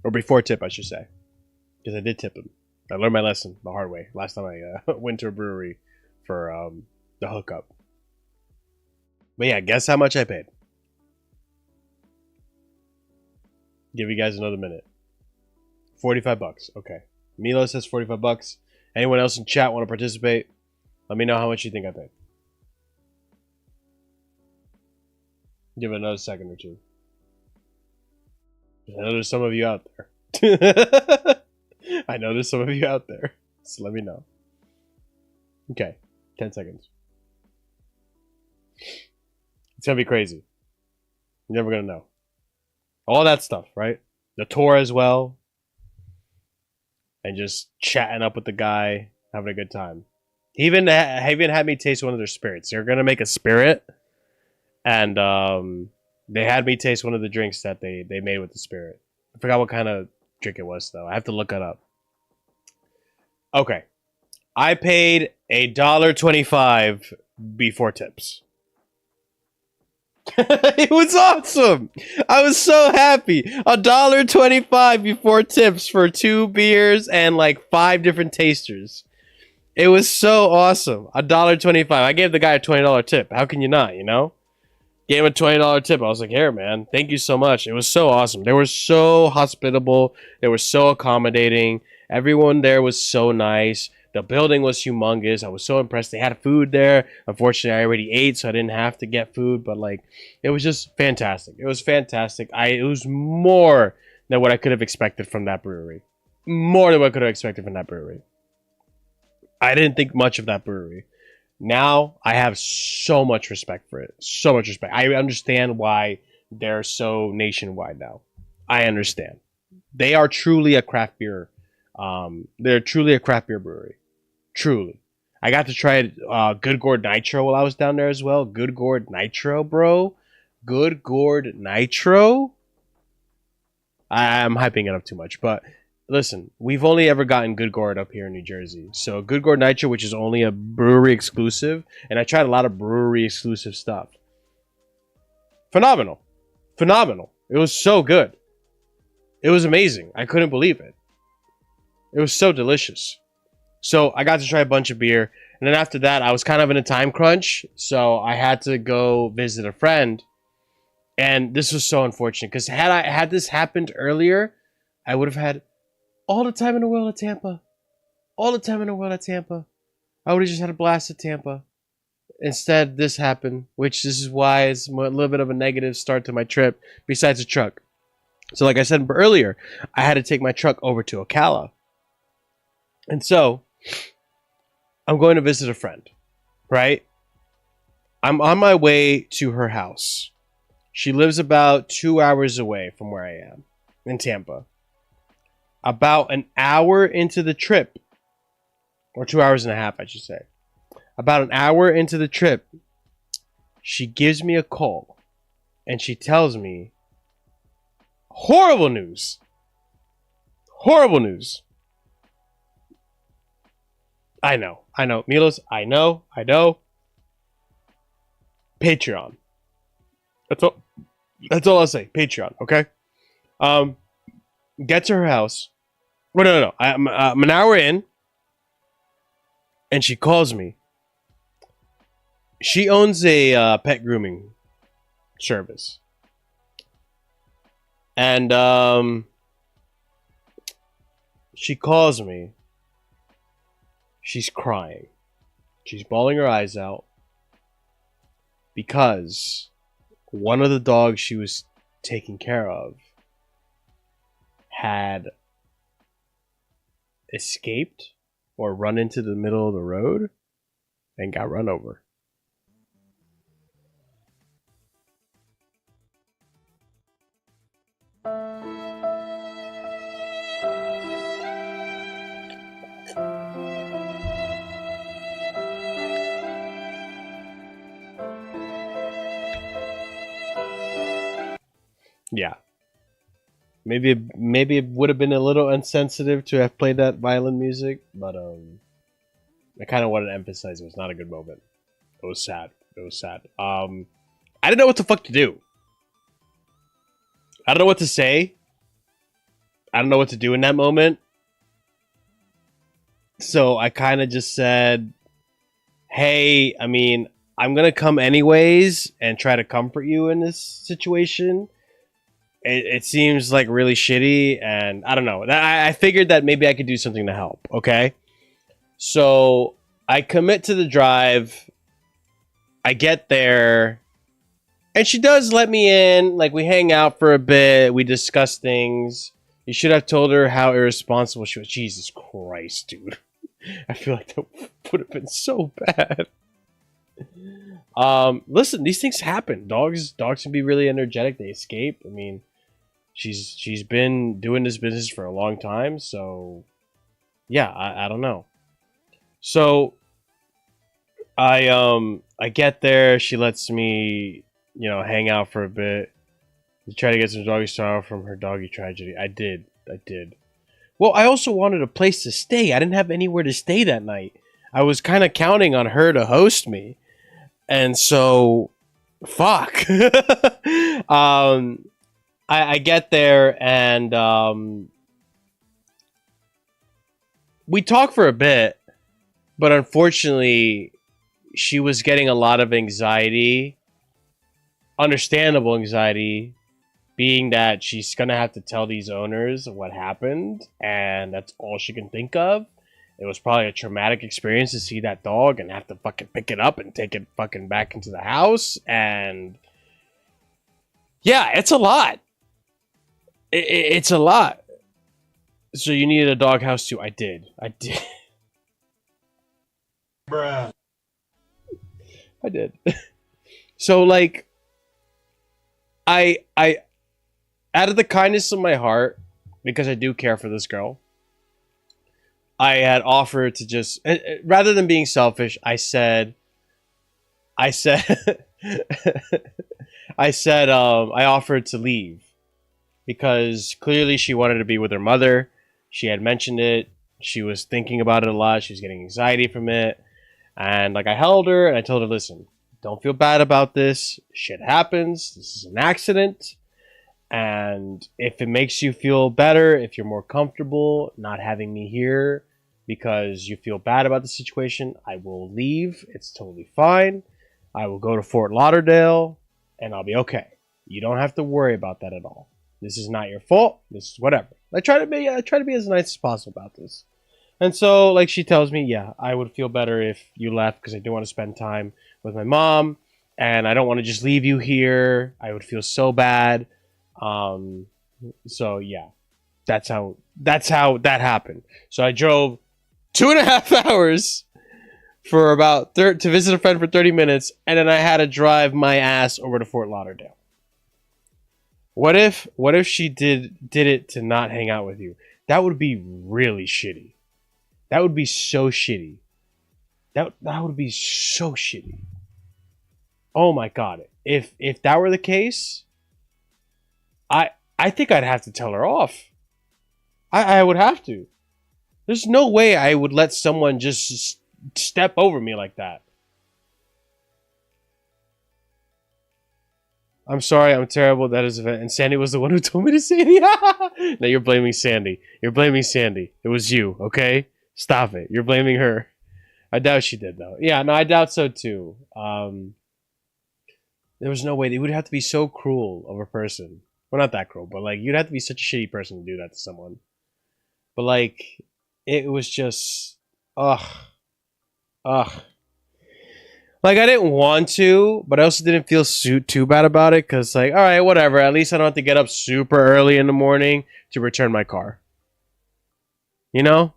Or before tip, I should say. Because I did tip him. I learned my lesson the hard way. Last time I went to a brewery for the hookup. But yeah, guess how much I paid? Give you guys another minute. $45. Okay. Milo says $45. Anyone else in chat want to participate? Let me know how much you think I paid. Give it another second or two. I know there's some of you out there. I know there's some of you out there. So let me know. Okay. 10 seconds. It's going to be crazy. You're never going to know. All that stuff, right? The tour as well. And just chatting up with the guy, having a good time. He even had me taste one of their spirits. They're gonna make a spirit, and they had me taste one of the drinks that they made with the spirit. I forgot what kind of drink it was though. I have to look it up. Okay, I paid $1.25 before tips. It was awesome. I was so happy. $1.25 before tips for 2 beers and like 5 different tasters. It was so awesome. $1.25. I gave the guy a $20 tip. How can you not, you know? Gave him a $20 tip. I was like, here, man. Thank you so much. It was so awesome. They were so hospitable. They were so accommodating. Everyone there was so nice. The building was humongous. I was so impressed. They had food there. Unfortunately, I already ate, so I didn't have to get food. But like, it was just fantastic. It was fantastic. It was more than what I could have expected from that brewery. More than what I could have expected from that brewery. I didn't think much of that brewery. Now I have so much respect for it. So much respect. I understand why they're so nationwide now. I understand. They are truly a craft beer. They're truly a craft beer brewery. Truly. I got to try Good Gourd Nitro while I was down there as well. Good Gourd Nitro, bro. Good Gourd Nitro. I'm hyping it up too much, but listen, we've only ever gotten Good Gourd up here in New Jersey. So Good Gourd Nitro, which is only a brewery exclusive, and I tried a lot of brewery exclusive stuff. Phenomenal. Phenomenal. It was so good. It was amazing. I couldn't believe it. It was so delicious. So I got to try a bunch of beer. And then after that, I was kind of in a time crunch. So I had to go visit a friend. And this was so unfortunate. Because had this happened earlier, I would have had all the time in the world at Tampa. All the time in the world at Tampa. I would have just had a blast at Tampa. Instead, this happened. Which this is why it's a little bit of a negative start to my trip. Besides the truck. So like I said earlier, I had to take my truck over to Ocala. And so I'm going to visit a friend, right? I'm on my way to her house. She lives about 2 hours away from where I am in Tampa. About an hour into the trip, or 2 hours and a half, I should say. About an hour into the trip, she gives me a call and she tells me horrible news. Horrible news. I know. Milos, I know. Patreon. That's all I'll say. Patreon, okay? Get to her house. Well, no. I'm an hour in, and she calls me. She owns a pet grooming service. And she calls me. She's crying. She's bawling her eyes out because one of the dogs she was taking care of had escaped or run into the middle of the road and got run over. Yeah. Maybe it would have been a little insensitive to have played that violin music, but I kind of wanted to emphasize it was not a good moment. It was sad. I didn't know what the fuck to do. I don't know what to say. I don't know what to do in that moment. So I kind of just said, hey, I mean, I'm going to come anyways and try to comfort you in this situation. It seems like really shitty, and I don't know. I figured that maybe I could do something to help, okay? So I commit to the drive. I get there, and she does let me in. Like, we hang out for a bit. We discuss things. You should have told her how irresponsible she was. Jesus Christ, dude. I feel like that would have been so bad. Listen, these things happen. Dogs can be really energetic. They escape. I mean, she's been doing this business for a long time, so yeah, I don't know. So I get there. She lets me, hang out for a bit. To try to get some doggy style from her doggy tragedy. I did. Well, I also wanted a place to stay. I didn't have anywhere to stay that night. I was kind of counting on her to host me. And so, fuck. I get there and we talk for a bit, but unfortunately, she was getting a lot of anxiety, understandable anxiety, being that she's gonna have to tell these owners what happened, and that's all she can think of. It was probably a traumatic experience to see that dog and have to fucking pick it up and take it fucking back into the house. And yeah, it's a lot. It's a lot. So you needed a doghouse too. I did. Bruh. I did. So like, I out of the kindness of my heart, because I do care for this girl, I had offered to just, rather than being selfish, I said, I offered to leave because clearly she wanted to be with her mother. She had mentioned it. She was thinking about it a lot. She was getting anxiety from it. And like, I held her and I told her, listen, don't feel bad about this. Shit happens. This is an accident. And if it makes you feel better, if you're more comfortable not having me here because you feel bad about the situation, I will leave. It's totally fine. I will go to Fort Lauderdale and I'll be okay. You don't have to worry about that at all. This is not your fault. This is whatever. I try to be as nice as possible about this. And so, like, she tells me, yeah, I would feel better if you left because I do want to spend time with my mom and I don't want to just leave you here. I would feel so bad. So yeah, that's how that happened. So I drove 2.5 hours for about to visit a friend for 30 minutes, and then I had to drive my ass over to Fort Lauderdale. What if she did it to not hang out with you? That would be really shitty. That would be so shitty. That would be so shitty. Oh my god. If that were the case, I think I'd have to tell her off. I would have to. There's no way I would let someone just step over me like that. I'm sorry, I'm terrible. That is event. And Sandy was the one who told me to say it. No, you're blaming Sandy. You're blaming Sandy. It was you, okay? Stop it. You're blaming her. I doubt she did, though. Yeah, no, I doubt so, too. There was no way. It would have to be so cruel of a person. Well, not that cruel, but, like, you'd have to be such a shitty person to do that to someone. But, like, it was just... Ugh. Like, I didn't want to, but I also didn't feel too bad about it, because, like, alright, whatever. At least I don't have to get up super early in the morning to return my car. You know?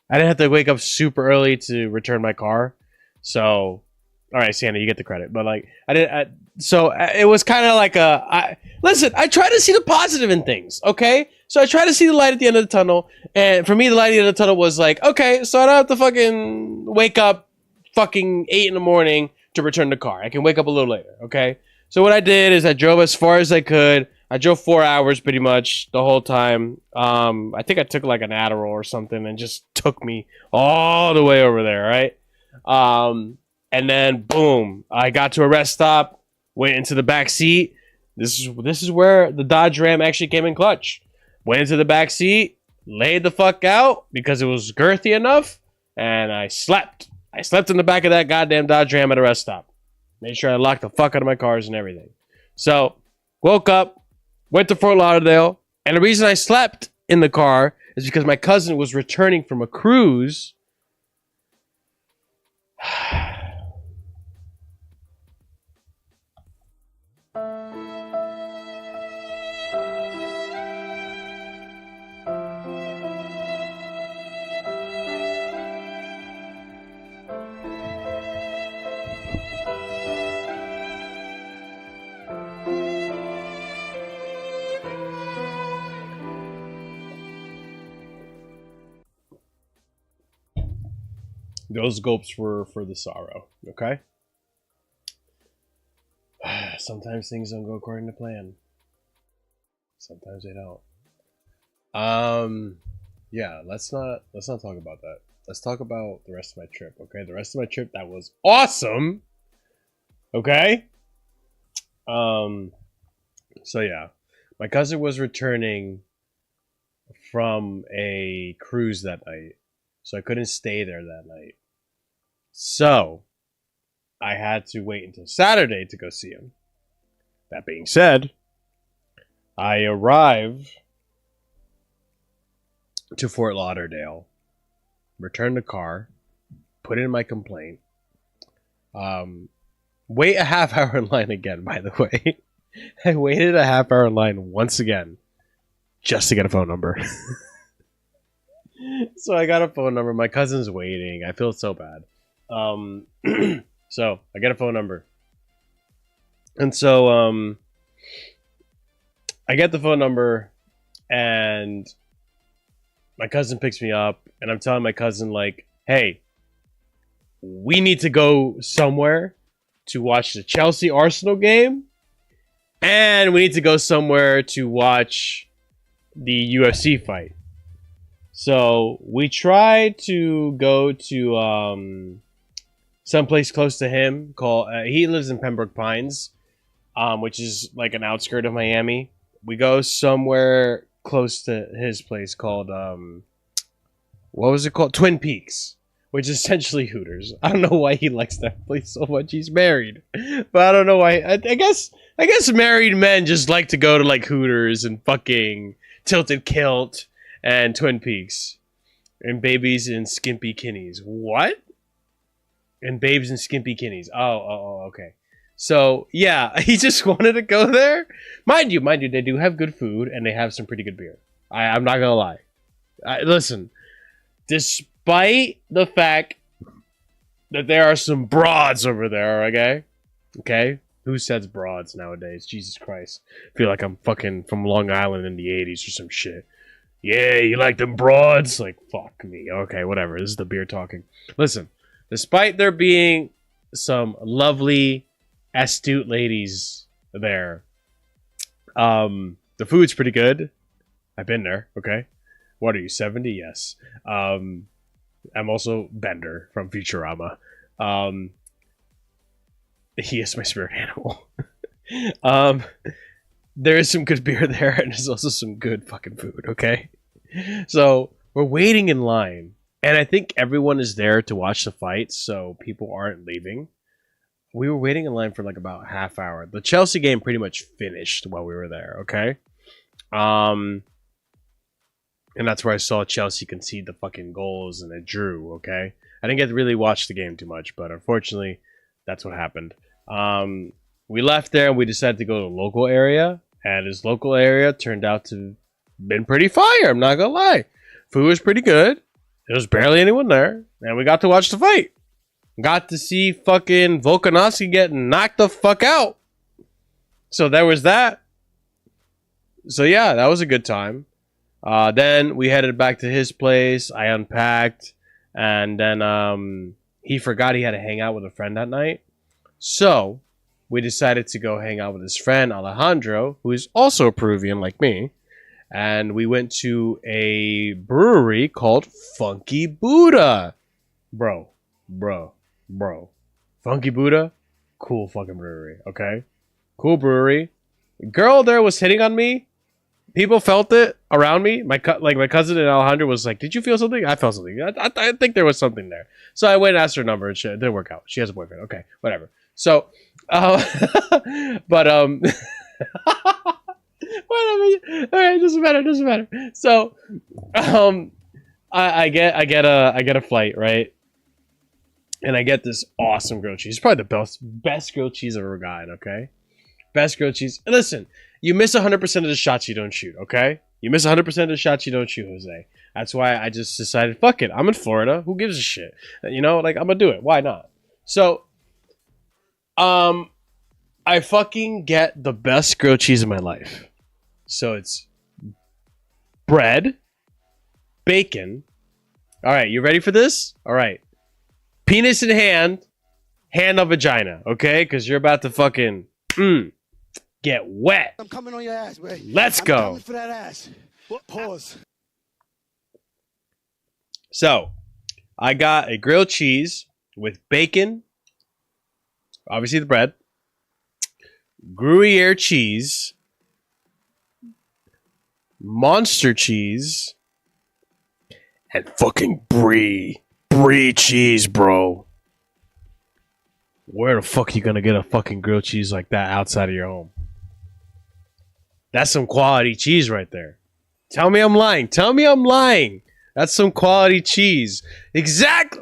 I didn't have to wake up super early to return my car. So, alright, Sandy, you get the credit. But, like, so, it was kind of like listen, I try to see the positive in things, okay? So, I try to see the light at the end of the tunnel, and for me, the light at the end of the tunnel was like, okay, so I don't have to fucking wake up fucking 8 in the morning to return the car. I can wake up a little later, okay? So what I did is I drove as far as I could. I drove 4 hours pretty much the whole time. I think I took like an Adderall or something and just took me all the way over there, right? And then boom, I got to a rest stop, went into the back seat. This is where the Dodge Ram actually came in clutch. Went into the back seat, laid the fuck out because it was girthy enough, and I slept. I slept in the back of that goddamn Dodge Ram at a rest stop. Made sure I locked the fuck out of my cars and everything. So, woke up, went to Fort Lauderdale, and the reason I slept in the car is because my cousin was returning from a cruise. Those gulps were for the sorrow, okay? Sometimes things don't go according to plan. Sometimes they don't. Yeah, let's not talk about that. Let's talk about the rest of my trip, okay? The rest of my trip, that was awesome. Okay? So yeah. My cousin was returning from a cruise that night. So I couldn't stay there that night. So I had to wait until Saturday to go see him. That being said, I arrive to Fort Lauderdale, return the car, put in my complaint, wait a half hour in line again, by the way. I waited a half hour in line once again just to get a phone number. So I got a phone number. My cousin's waiting. I feel so bad. So I get a phone number. And so I get the phone number and my cousin picks me up and I'm telling my cousin like, hey, we need to go somewhere to watch the Chelsea Arsenal game and we need to go somewhere to watch the UFC fight. So we tried to go to someplace close to him called he lives in Pembroke Pines, which is like an outskirt of Miami. We go somewhere close to his place called what was it called? Twin Peaks, which is essentially Hooters. I don't know why he likes that place so much. He's married, but I don't know why. I guess married men just like to go to like Hooters and fucking Tilted Kilt and Twin Peaks and babies in skimpy kinnies. What? And babes in skimpy kinnies. Oh, okay. So yeah, he just wanted to go there. Mind you, they do have good food and they have some pretty good beer. I'm not gonna lie. Listen, despite the fact that there are some broads over there, okay, who says broads nowadays? Jesus Christ, I feel like I'm fucking from Long Island in the '80s or some shit. Yeah, you like them broads? Like, fuck me. Okay, whatever. This is the beer talking. Listen, despite there being some lovely, astute ladies there, the food's pretty good. I've been there, okay? What are you, 70? Yes. I'm also Bender from Futurama. He is my spirit animal. There is some good beer there, and there's also some good fucking food, okay? So, we're waiting in line, and I think everyone is there to watch the fight, so people aren't leaving. We were waiting in line for like about half hour. The Chelsea game pretty much finished while we were there, okay? And that's where I saw Chelsea concede the fucking goals, and it drew, okay? I didn't get to really watch the game too much, but unfortunately, that's what happened. We left there, and we decided to go to a local area. And his local area turned out to been pretty fire, I'm not gonna lie. Food was pretty good. There was barely anyone there. And we got to watch the fight. Got to see fucking Volkanovski getting knocked the fuck out. So there was that. So yeah, that was a good time. Then we headed back to his place. I unpacked. And then he forgot he had to hang out with a friend that night. So we decided to go hang out with his friend Alejandro, who is also a Peruvian like me. And we went to a brewery called Funky Buddha. Bro. Funky Buddha, cool fucking brewery, okay? Cool brewery. Girl there was hitting on me. People felt it around me. My cousin and Alejandro was like, "Did you feel something?" I felt something. I think there was something there. So I went and asked her number, and shit. It didn't work out. She has a boyfriend. Okay, whatever. So, but whatever. All right, doesn't matter. So, I get a flight, right? And I get this awesome grilled cheese. It's probably the best grilled cheese I've ever gotten, okay? Best grilled cheese. And listen, you miss 100% of the shots you don't shoot, okay? You miss 100% of the shots you don't shoot, Jose. That's why I just decided, fuck it. I'm in Florida. Who gives a shit? You know, like, I'm gonna do it. Why not? So, I fucking get the best grilled cheese in my life. So it's bread, bacon. All right, you ready for this? All right. Penis in hand, hand on vagina, okay? Because you're about to fucking get wet. I'm coming on your ass, man. Let's go. I'm coming for that ass. Pause. So, I got a grilled cheese with bacon, obviously the bread, Gruyere cheese, monster cheese, and fucking brie cheese, bro. Where the fuck are you gonna get a fucking grilled cheese like that outside of your home? That's some quality cheese right there. Tell me I'm lying. That's some quality cheese.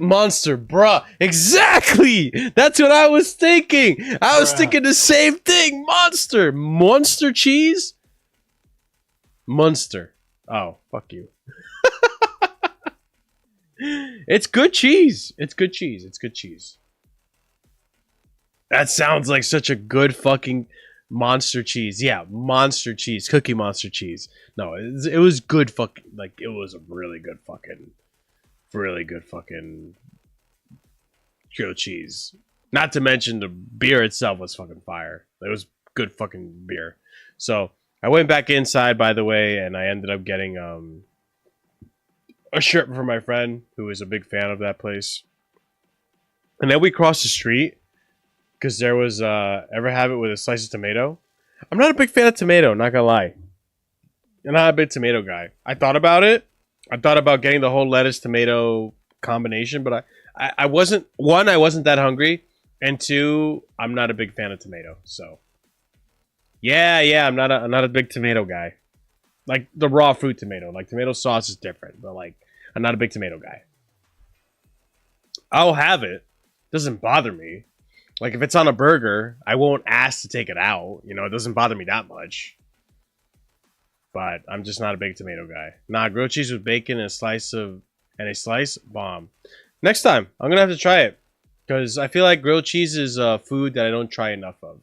Monster, bruh. Exactly. That's what I was thinking. I was thinking the same thing. Monster cheese. Munster. Oh, fuck you. It's good cheese. That sounds like such a good fucking monster cheese. Yeah, monster cheese. Cookie Monster cheese. No, it was good fucking, like, it was a really good fucking grilled cheese. Not to mention the beer itself was fucking fire. It was good fucking beer. So, I went back inside, by the way, and I ended up getting a shirt for my friend who is a big fan of that place. And then we crossed the street because there was ever have it with a slice of tomato. I'm not a big fan of tomato, not gonna lie. I'm not a big tomato guy. I thought about it. I thought about getting the whole lettuce tomato combination, but I wasn't, one, I wasn't that hungry, and two, I'm not a big fan of tomato. So yeah, I'm not a big tomato guy. Like the raw fruit tomato. Like tomato sauce is different, but like I'm not a big tomato guy. I'll have it. Doesn't bother me. Like if it's on a burger, I won't ask to take it out. You know, it doesn't bother me that much. But I'm just not a big tomato guy. Nah, grilled cheese with bacon and a slice bomb. Next time, I'm gonna have to try it because I feel like grilled cheese is food that I don't try enough of.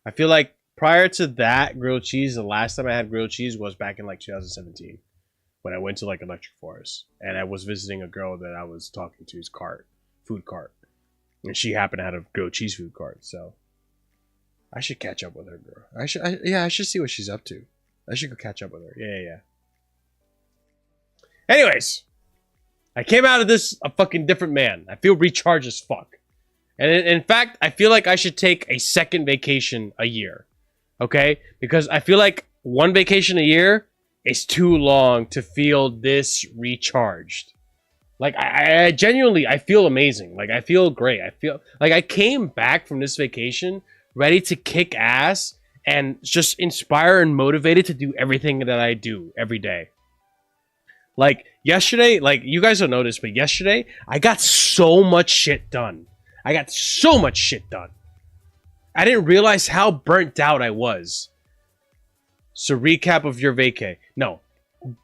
I feel like prior to that grilled cheese, the last time I had grilled cheese was back in like 2017 when I went to like Electric Forest and I was visiting a girl that I was talking to's food cart, and she happened to have a grilled cheese food cart. So I should catch up with her, girl. I should see what she's up to. I should go catch up with her. Yeah. Anyways, I came out of this a fucking different man. I feel recharged as fuck. And in fact, I feel like I should take a second vacation a year. Okay? Because I feel like one vacation a year is too long to feel this recharged. Like, I genuinely, I feel amazing. Like, I feel great. I feel like I came back from this vacation ready to kick ass and just inspire and motivated to do everything that I do every day. Like yesterday, like you guys don't notice, but yesterday I got so much shit done. I didn't realize how burnt out I was. So recap of your vacay. No,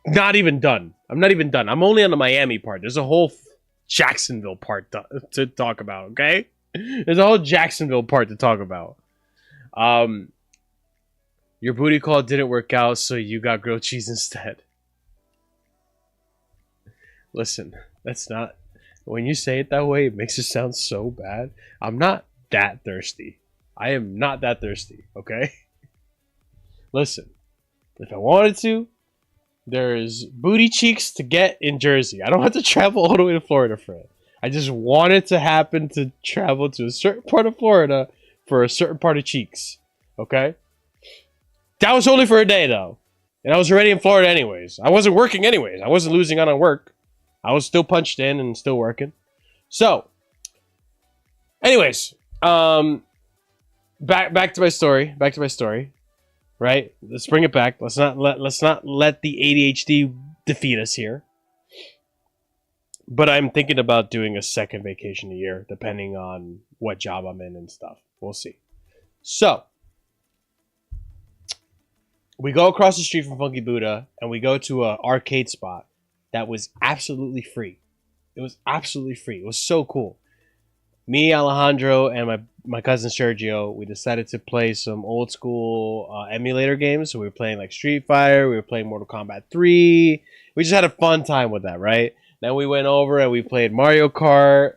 not even done. I'm not even done. I'm only on the Miami part. There's a whole Jacksonville part to talk about, okay? There's a whole Jacksonville part to talk about. Your booty call didn't work out, so you got grilled cheese instead. Listen, that's not... When you say it that way, it makes it sound so bad. I'm not that thirsty. I am not that thirsty, okay? Listen, if I wanted to, there's booty cheeks to get in Jersey. I don't have to travel all the way to Florida for it. I just wanted to happen to travel to a certain part of Florida for a certain part of cheeks, okay? That was only for a day, though. And I was already in Florida anyways. I wasn't working anyways. I wasn't losing out on work. I was still punched in and still working. So, anyways, back to my story. Right? Let's bring it back. Let's not let the ADHD defeat us here. But I'm thinking about doing a second vacation a year, depending on what job I'm in and stuff. We'll see. So, we go across the street from Funky Buddha, and we go to an arcade spot that was absolutely free. It was absolutely free. It was so cool. Me, Alejandro, and my cousin Sergio, we decided to play some old school emulator games. So we were playing like Street Fighter. We were playing Mortal Kombat 3. We just had a fun time with that, right? Then we went over and we played Mario Kart.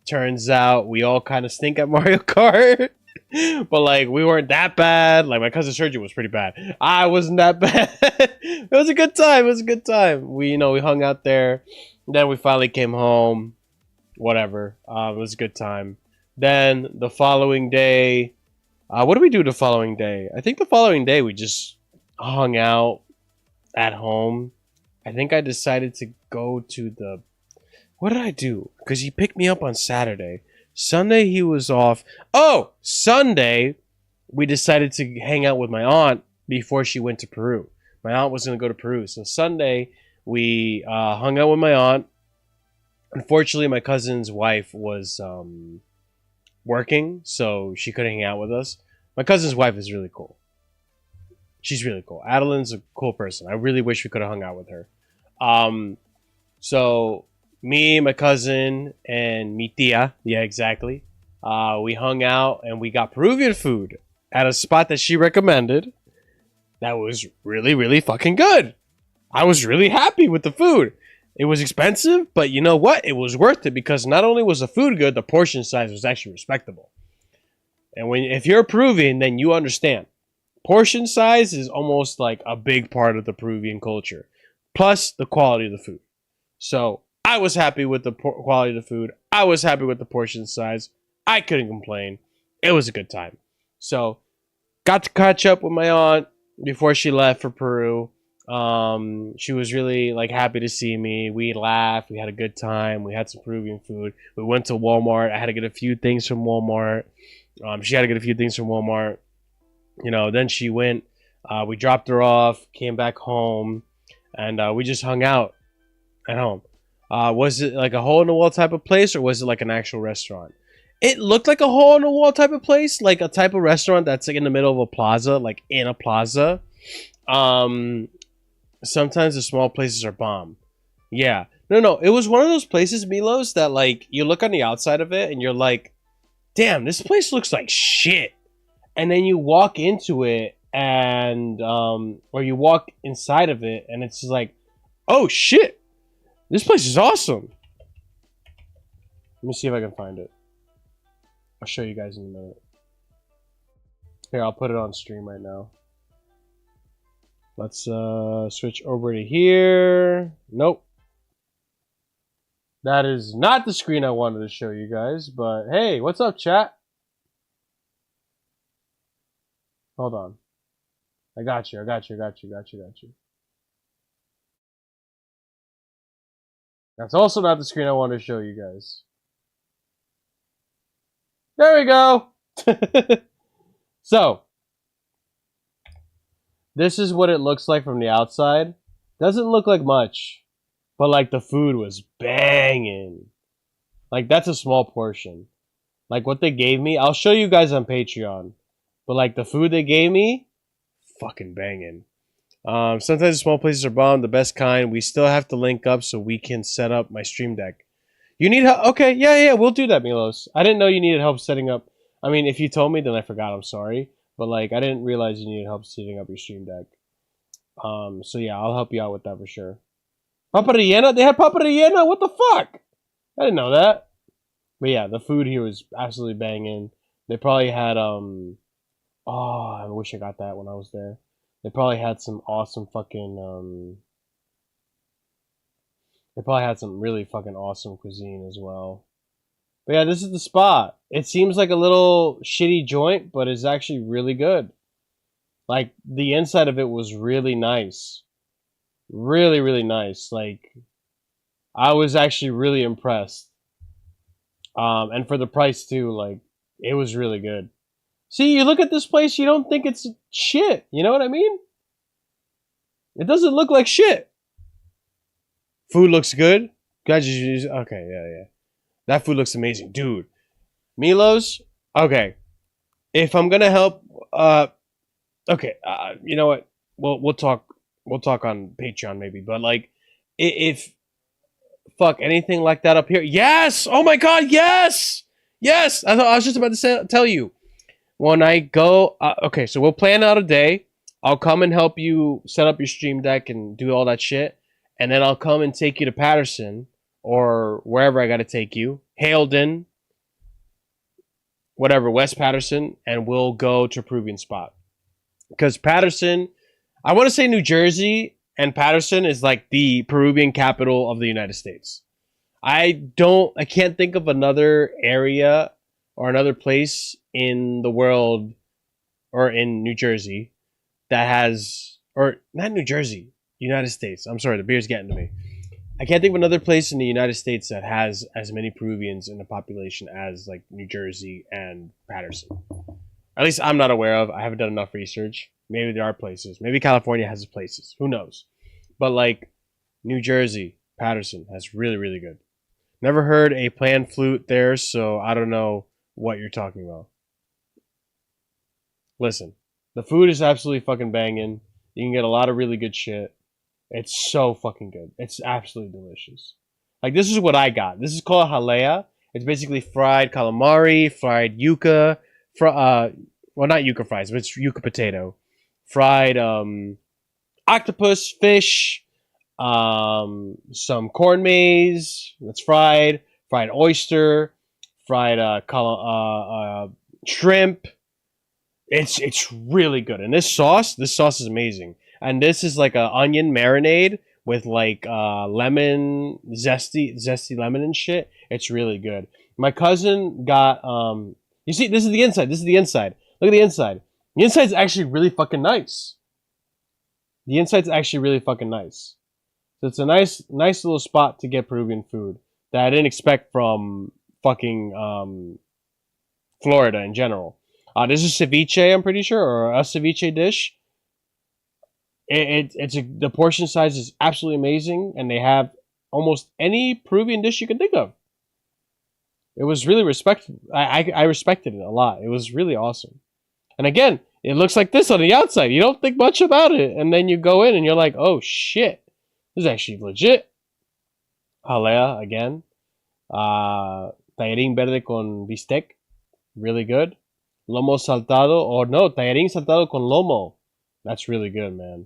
Turns out we all kind of stink at Mario Kart. But like we weren't that bad. Like my cousin Sergio was pretty bad. I wasn't that bad. It was a good time. We hung out there. Then we finally came home. Whatever. It was a good time. Then the following day, what did we do the following day? I think the following day we just hung out at home. I think I decided to go to the... What did I do? Because he picked me up on Saturday. Sunday he was off. Oh, Sunday we decided to hang out with my aunt before she went to Peru. My aunt was going to go to Peru. So Sunday we hung out with my aunt. Unfortunately, my cousin's wife was working, so she couldn't hang out with us. My cousin's wife is really cool. She's really cool. Adeline's a cool person. I really wish we could have hung out with her. So me, my cousin, and mi tia, yeah, exactly. We hung out and we got Peruvian food at a spot that she recommended. That was really, really fucking good. I was really happy with the food. It was expensive, but you know what? It was worth it because not only was the food good, the portion size was actually respectable. And if you're Peruvian, then you understand. Portion size is almost like a big part of the Peruvian culture. Plus the quality of the food. So I was happy with the quality of the food. I was happy with the portion size. I couldn't complain. It was a good time. So got to catch up with my aunt before she left for Peru. She was really like happy to see me. We laughed. We had a good time. We had some Peruvian food. We went to Walmart. I had to get a few things from Walmart. She had to get a few things from Walmart. Then she went. We dropped her off. Came back home, and we just hung out at home. Was it like a hole in the wall type of place, or was it like an actual restaurant? It looked like a hole in the wall type of place, like a type of restaurant that's like in the middle of a plaza, like in a plaza. Sometimes the small places are bomb. Yeah. No. It was one of those places, Milos, that like you look on the outside of it and you're like, damn, this place looks like shit. And then you walk into it and or you walk inside of it and it's like, oh shit, this place is awesome. Let me see if I can find it. I'll show you guys in a minute. Here, I'll put it on stream right now. Let's switch over to here. Nope. That is not the screen I wanted to show you guys, but hey, what's up, chat? Hold on. I got you. That's also not the screen I wanted to show you guys. There we go. So, this is what it looks like from the outside. Doesn't look like much, but like the food was banging. Like that's a small portion. Like what they gave me, I'll show you guys on Patreon. But like the food they gave me, fucking banging. Sometimes the small places are bomb, the best kind. We still have to link up so we can set up my stream deck. You need help? Okay, yeah, we'll do that, Milos. I didn't know you needed help setting up. I mean, if you told me, then I forgot. I'm sorry, but like I didn't realize you needed help setting up your stream deck. So yeah, I'll help you out with that for sure. Papa Rellena? They had Papa Rellena? What the fuck? I didn't know that. But yeah, the food here was absolutely banging. They probably had oh, I wish I got that when I was there. They probably had some awesome fucking they probably had some really fucking awesome cuisine as well. But yeah, this is the spot. It seems like a little shitty joint, but it's actually really good. Like, the inside of it was really nice. Really, really nice. Like, I was actually really impressed. And for the price too, like, it was really good. See, you look at this place, you don't think it's shit. You know what I mean? It doesn't look like shit. Food looks good. Okay, yeah. That food looks amazing. Dude. Milos? Okay. If I'm gonna help, okay, you know what? We'll talk on Patreon maybe, but like, if fuck anything like that up here, yes! Oh my god, yes! Yes! I was just about to tell you. When I go, okay, so we'll plan out a day. I'll come and help you set up your stream deck and do all that shit. And then I'll come and take you to Patterson or wherever I got to take you. Haledon, whatever, West Patterson, and we'll go to Peruvian spot. Because Patterson, I want to say New Jersey and Patterson is like the Peruvian capital of the United States. I can't think of another area or another place in the world or in New Jersey that has, or not New Jersey, United States. I'm sorry, the beer's getting to me. I can't think of another place in the United States that has as many Peruvians in the population as like New Jersey and Patterson. At least I'm not aware of. I haven't done enough research. Maybe there are places. Maybe California has places. Who knows? But like New Jersey, Patterson has really, really good. Never heard a pan flute there, so I don't know what you're talking about. Listen, the food is absolutely fucking banging. You can get a lot of really good shit. It's so fucking good. It's absolutely delicious. Like, this is what I got. This is called jalea. It's basically fried calamari, fried yuca, well, not yuca fries, but it's yuca potato. Fried octopus, fish, some corn maze that's fried, fried oyster, fried shrimp. It's really good. And this sauce is amazing. And this is like a onion marinade with like lemon, zesty lemon and shit. It's really good. My cousin got you see, this is the inside. This is the inside. Look at the inside. The inside's actually really fucking nice. The inside's actually really fucking nice. So it's a nice little spot to get Peruvian food that I didn't expect from fucking Florida in general. This is ceviche, I'm pretty sure, or a ceviche dish. The portion size is absolutely amazing, and they have almost any Peruvian dish you can think of. It was really respectful. I respected it a lot. It was really awesome. And again, it looks like this on the outside. You don't think much about it, and then you go in and you're like, oh shit, this is actually legit. Jalea again. Tallarín verde con bistec, really good. Lomo saltado, or no, tallarín saltado con lomo. That's really good, man.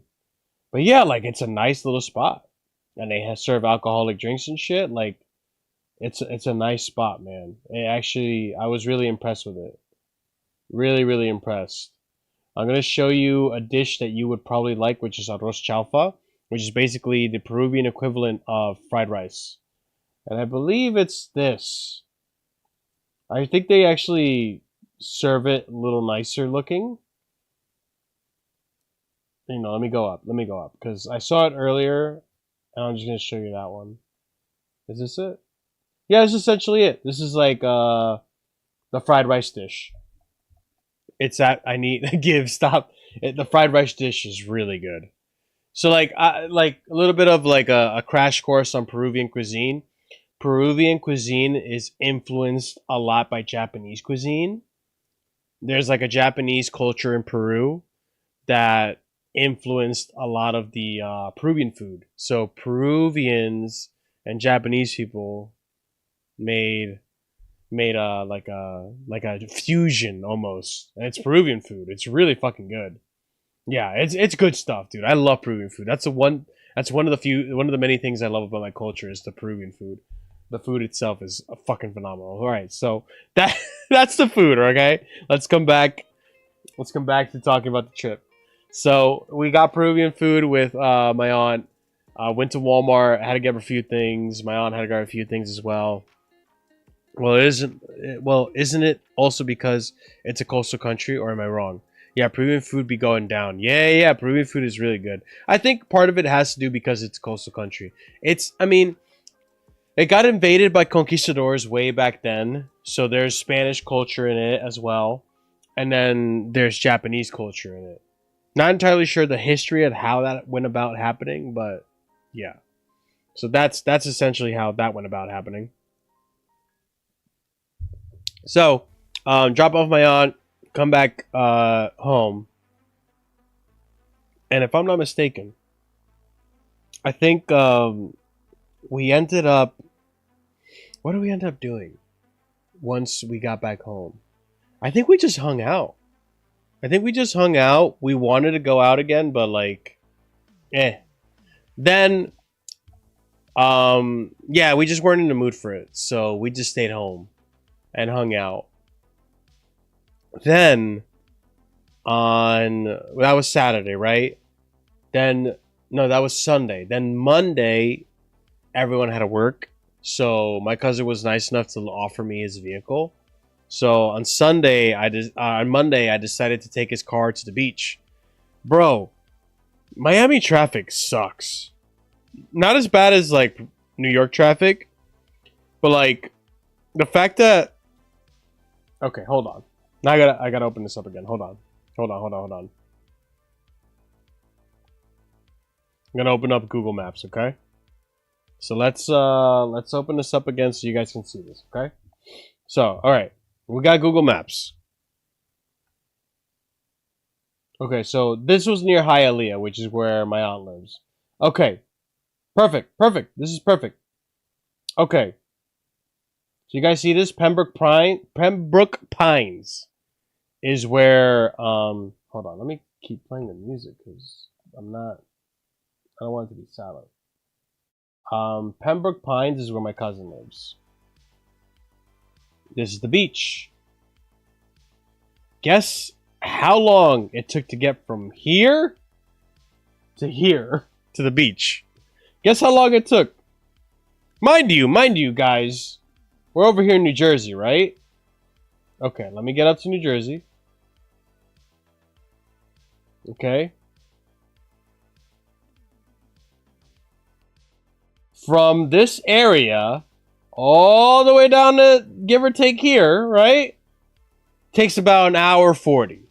But yeah, like, it's a nice little spot, and they serve alcoholic drinks and shit. Like, it's a nice spot, man. It actually, I was really impressed with it. Really, really impressed. I'm gonna show you a dish that you would probably like, which is arroz chaufa, which is basically the Peruvian equivalent of fried rice. And I believe it's this. I think they actually serve it a little nicer looking. You know, let me go up, because I saw it earlier, and I'm just gonna show you that one. Is this it? Yeah, it's essentially it. This is like the fried rice dish. It's that I need to give. Stop. The fried rice dish is really good. So like a little bit of like a crash course on Peruvian cuisine. Peruvian cuisine is influenced a lot by Japanese cuisine. There's like a Japanese culture in Peru that influenced a lot of the Peruvian food. So Peruvians and Japanese people made like a fusion almost, and it's Peruvian food. It's really fucking good. Yeah, it's good stuff, dude. I love Peruvian food. That's one of the many things I love about my culture is the Peruvian food. The food itself is fucking phenomenal. All right, so that's the food. Okay, let's come back to talking about the trip. So we got Peruvian food with my aunt. Went to Walmart. Had to get a few things. My aunt had to get a few things as well. Well, isn't it also because it's a coastal country, or am I wrong? Yeah, Peruvian food be going down. Yeah, Peruvian food is really good. I think part of it has to do because it's a coastal country. It got invaded by conquistadors way back then, so there's Spanish culture in it as well, and then there's Japanese culture in it. Not entirely sure the history of how that went about happening, but yeah. So that's essentially how that went about happening. So, drop off my aunt, come back home, and if I'm not mistaken, I think we ended up... What did we end up doing once we got back home? I think we just hung out. We wanted to go out again, but like, Then, yeah, we just weren't in the mood for it, so we just stayed home and hung out. Then, that was Saturday, right? Then, no, that was Sunday. Then Monday, everyone had to work. So my cousin was nice enough to offer me his vehicle. So on Monday, I decided to take his car to the beach. Bro, Miami traffic sucks. Not as bad as like New York traffic, but like the fact that... Okay, hold on. Now I gotta open this up again. Hold on. I'm gonna open up Google Maps, okay? So let's open this up again so you guys can see this, okay? So, all right, we got Google Maps. Okay, so this was near Hialeah, which is where my aunt lives. Okay, perfect. This is perfect. Okay, so you guys see this? Pembroke Pines is where. Hold on, let me keep playing the music because I don't want it to be silent. Pembroke Pines is where my cousin lives. This is the beach. Guess how long it took to get from here to the beach. Guess how long it took. Mind you, guys, we're over here in New Jersey, right? Okay, let me get up to New Jersey. Okay. From this area all the way down to give or take here, right? Takes about an hour 40.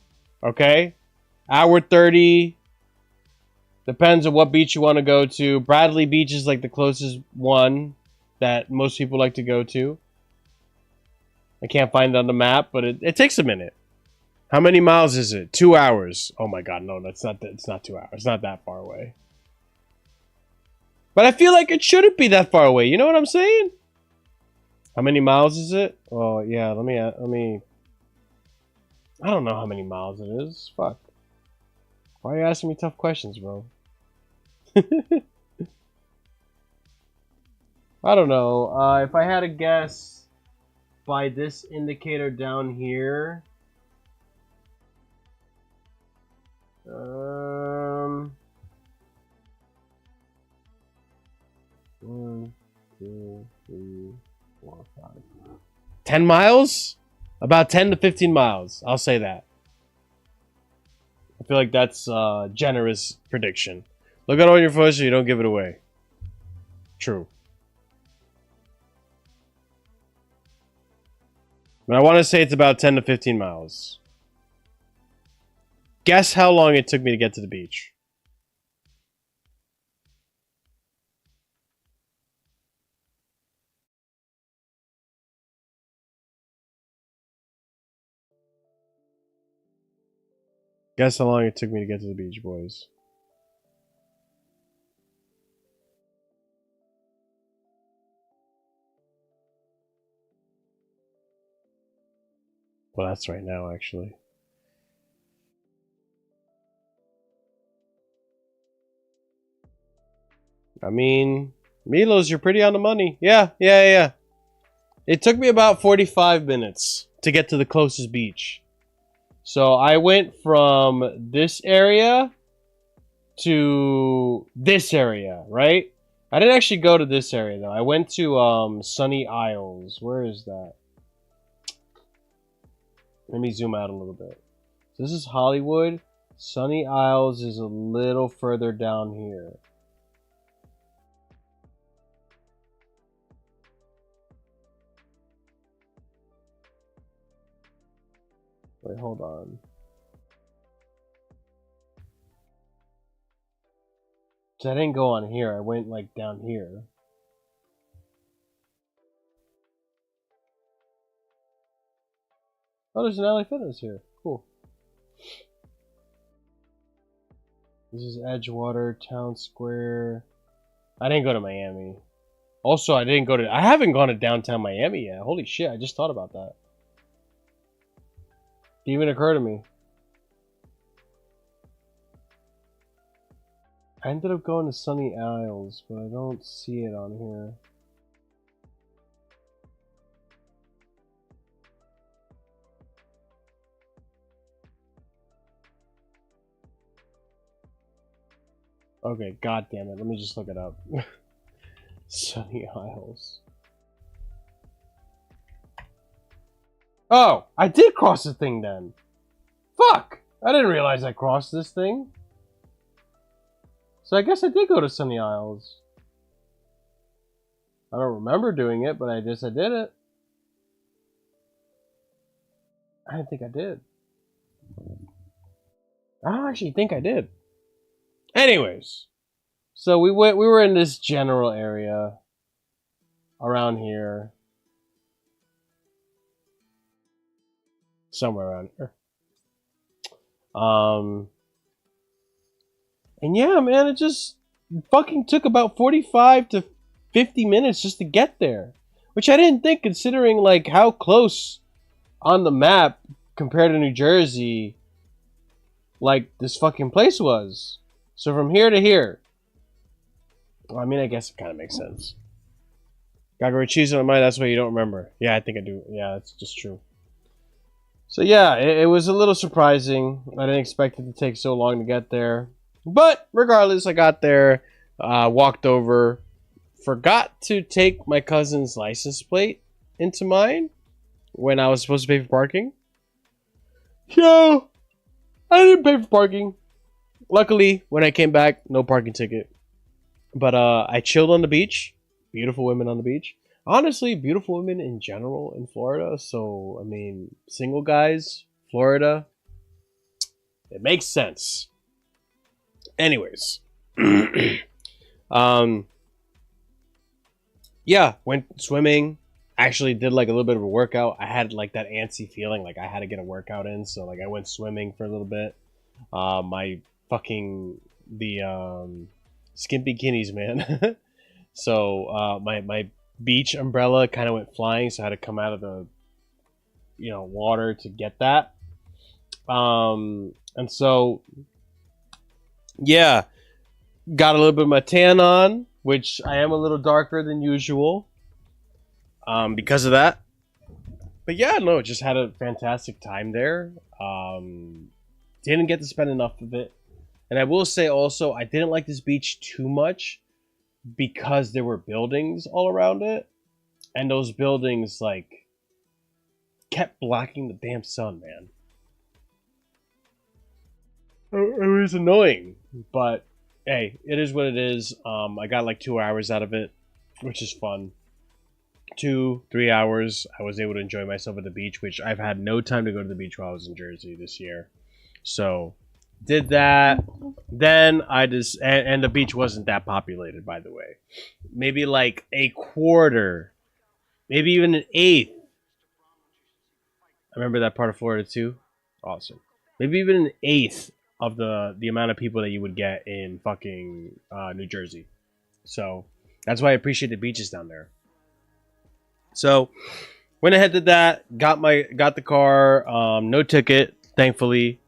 Okay? Hour 30. Depends on what beach you want to go to. Bradley Beach is like the closest one that most people like to go to. I can't find it on the map, but it takes a minute. How many miles is it? 2 hours. Oh my god, no, that's not. It's not 2 hours. It's not that far away. But I feel like it shouldn't be that far away. You know what I'm saying? How many miles is it? Oh yeah, let me. I don't know how many miles it is. Fuck. Why are you asking me tough questions, bro? I don't know. If I had a guess by this indicator down here. 1, 2, 3, 4, 5. 10 miles? About 10 to 15 miles. I'll say that. I feel like that's a generous prediction. Look at all your photos so you don't give it away. True. But I want to say it's about 10 to 15 miles. Guess how long it took me to get to the beach. Guess how long it took me to get to the beach, boys. Well, that's right now, actually. I mean, Milos, you're pretty on the money. Yeah. It took me about 45 minutes to get to the closest beach. So I went from this area to this area, right? I didn't actually go to this area, though. I went to Sunny Isles. Where is that? Let me zoom out a little bit. So this is Hollywood. Sunny Isles is a little further down here. Wait, hold on. So I didn't go on here. I went like down here. Oh, there's an LA Fitness here. Cool. This is Edgewater, Town Square. I didn't go to Miami. Also, I haven't gone to downtown Miami yet. Holy shit, I just thought about that. Didn't even occur to me. I ended up going to Sunny Isles, but I don't see it on here. Okay, god damn it. Let me just look it up. Sunny Isles. Oh, I did cross the thing then. Fuck! I didn't realize I crossed this thing. So I guess I did go to Sunny Isles. I don't remember doing it, but I guess I did it. I didn't think I did. I don't actually think I did. Anyways, so we were in this general area around here. Somewhere around here. And yeah, man, it just fucking took about 45 to 50 minutes just to get there. Which I didn't think, considering like how close on the map compared to New Jersey like this fucking place was. So from here to here. Well, I mean, I guess it kind of makes sense. Gotta go cheese on my mind, that's why you don't remember. Yeah, I think I do. Yeah, that's just true. So yeah, it was a little surprising. I didn't expect it to take so long to get there. But regardless, I got there, walked over, forgot to take my cousin's license plate into mine when I was supposed to pay for parking. So, I didn't pay for parking. Luckily, when I came back, no parking ticket. But I chilled on the beach. Beautiful women on the beach. Honestly, beautiful women in general in Florida. So, I mean, single guys, Florida. It makes sense. Anyways. Yeah, went swimming. actually did like a little bit of a workout. I had like that antsy feeling, like I had to get a workout in, so like I went swimming for a little bit. My fucking skin bikinis, man. So my beach umbrella kind of went flying, so I had to come out of the water to get that. And so yeah, got a little bit of my tan on, which I am a little darker than usual because of that. But yeah, no, just had a fantastic time there. Didn't get to spend enough of it. And I will say also, I didn't like this beach too much because there were buildings all around it. And those buildings, like, kept blocking the damn sun, man. It was annoying. But, hey, it is what it is. I got like 2 hours out of it, which is fun. 2-3 hours, I was able to enjoy myself at the beach, which I've had no time to go to the beach while I was in Jersey this year. So, did that. Then I just... And the beach wasn't that populated, by the way. Maybe like a quarter. Maybe even an eighth. I remember that part of Florida too. Awesome. Maybe even an eighth of the amount of people that you would get in fucking New Jersey. So, that's why I appreciate the beaches down there. So, went ahead, did that. Got the car. No ticket, thankfully.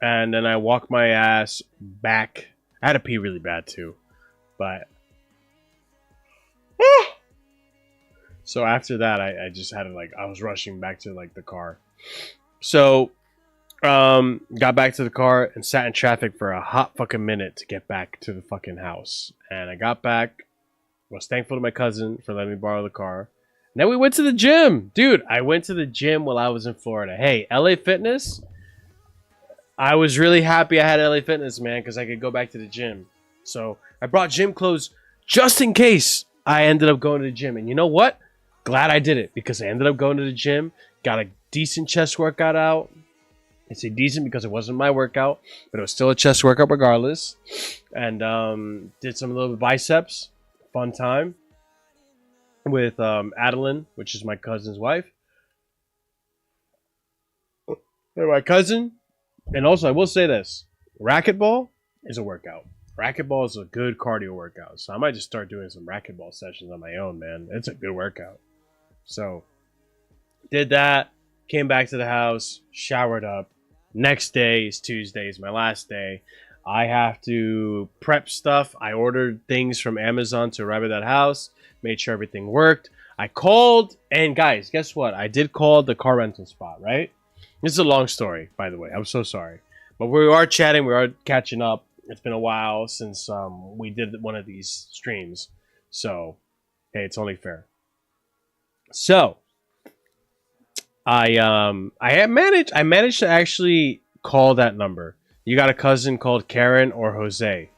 And then I walked my ass back. I had to pee really bad too, but so after that, I just had to I was rushing back to the car. So, got back to the car and sat in traffic for a hot fucking minute to get back to the fucking house. And I got back. Was thankful to my cousin for letting me borrow the car. And then we went to the gym, dude. I went to the gym while I was in Florida. Hey, LA Fitness. I was really happy I had LA Fitness, man, because I could go back to the gym. So I brought gym clothes just in case I ended up going to the gym. And you know what? Glad I did it, because I ended up going to the gym, got a decent chest workout out. I say decent because it wasn't my workout, but it was still a chest workout regardless. And did some little biceps. Fun time with Adeline, which is my cousin's wife. And my cousin. And also, I will say this. Racquetball is a workout. Racquetball is a good cardio workout. So I might just start doing some racquetball sessions on my own, man. It's a good workout. So, did that. Came back to the house. Showered up. Next day is Tuesday. Is my last day. I have to prep stuff. I ordered things from Amazon to arrive at that house. Made sure everything worked. I called. And guys, guess what? I did call the car rental spot, right? This is a long story, by the way. I'm so sorry. But we are chatting. We are catching up. It's been a while since we did one of these streams. So, hey, it's only fair. So, I managed to actually call that number. You got a cousin called Karen or Jose?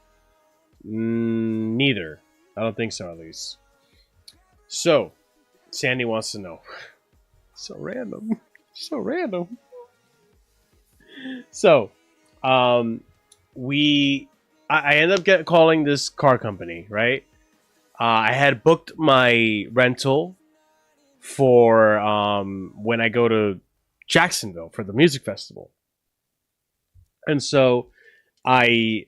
Neither. I don't think so, at least. So, Sandy wants to know. So random. So random. So, I ended up calling this car company, right? I had booked my rental for when I go to Jacksonville for the music festival. And so I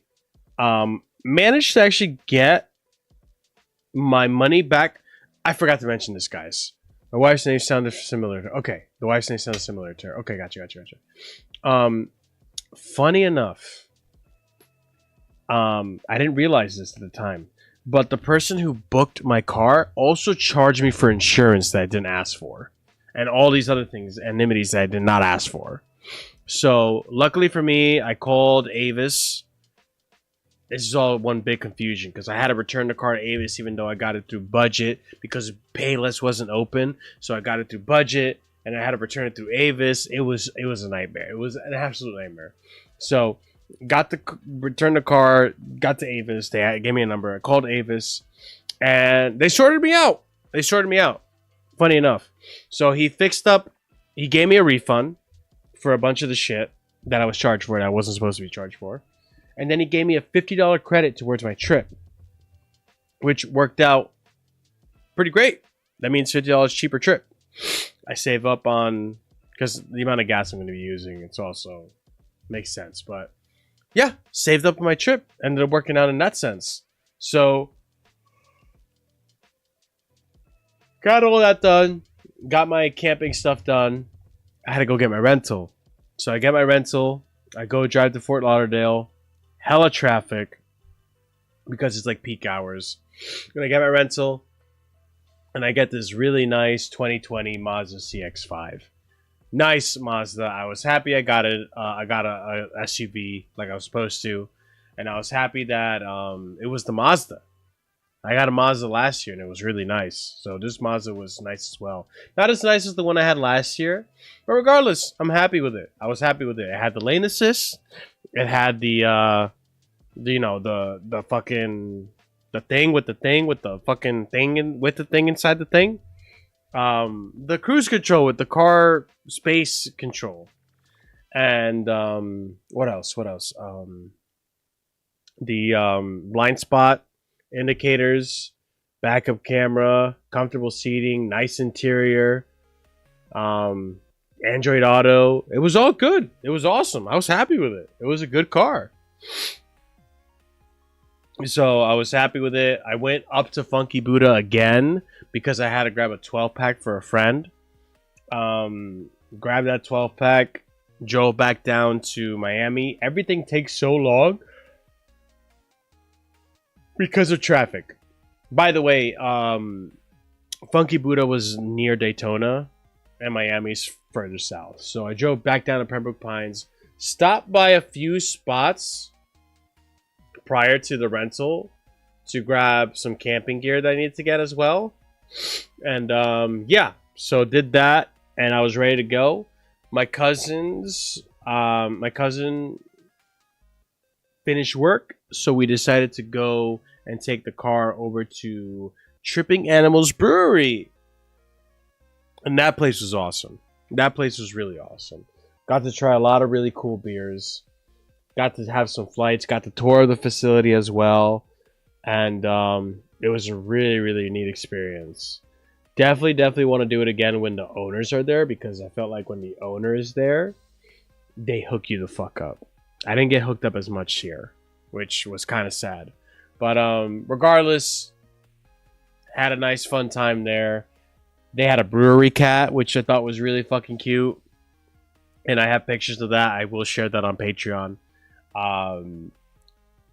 managed to actually get my money back. I forgot to mention this, guys. My wife's name sounded similar. Okay, the wife's name sounded similar to her. Okay, gotcha. Funny enough, I didn't realize this at the time, but the person who booked my car also charged me for insurance that I didn't ask for, and all these other things, anonymity that I did not ask for. So, luckily for me, I called Avis. This is all one big confusion because I had to return the car to Avis even though I got it through budget because Payless wasn't open. So I got it through budget and I had to return it through Avis. It was a nightmare. It was an absolute nightmare. So returned the car, got to Avis. They gave me a number. I called Avis and they sorted me out. Funny enough. So he gave me a refund for a bunch of the shit that I was charged for that I wasn't supposed to be charged for. And then he gave me a $50 credit towards my trip, which worked out pretty great. that means $50 cheaper trip. I save up on, because the amount of gas I'm going to be using, it's also makes sense. But yeah, saved up on my trip, ended up working out in that sense. So got all that done, got my camping stuff done. I had to go get my rental. So I get my rental, I go drive to Fort Lauderdale, hella traffic because it's like peak hours. And I get my rental, and I get this really nice 2020 Mazda CX-5. Nice Mazda. I was happy I got it. I got a SUV like I was supposed to, and I was happy that it was the Mazda. I got a Mazda last year, and it was really nice. So this Mazda was nice as well. Not as nice as the one I had last year, but regardless, I'm happy with it. I was happy with it. It had the lane assist. It had the the fucking the thing with the fucking thing with the thing inside the thing. The cruise control with the car space control, and what else? The blind spot indicators, backup camera, comfortable seating, nice interior, Android Auto. It was all good. It was awesome. I was happy with it. It was a good car. So I was happy with it. I went up to Funky Buddha again because I had to grab a 12-pack for a friend. Grabbed that 12-pack, drove back down to Miami. Everything takes so long because of traffic. By the way, Funky Buddha was near Daytona, and Miami's further south. So I drove back down to Pembroke Pines, stopped by a few spots prior to the rental to grab some camping gear that I needed to get as well. And yeah, so did that, and I was ready to go. My cousin finished work, so we decided to go and take the car over to Tripping Animals Brewery. And that place was awesome. That place was really awesome. Got to try a lot of really cool beers. Got to have some flights. Got to tour the facility as well. And it was a really, really neat experience. Definitely want to do it again when the owners are there, because I felt like when the owner is there, they hook you the fuck up. I didn't get hooked up as much here, which was kind of sad. But regardless, had a nice fun time there. They had a brewery cat, which I thought was really fucking cute. And I have pictures of that. I will share that on Patreon.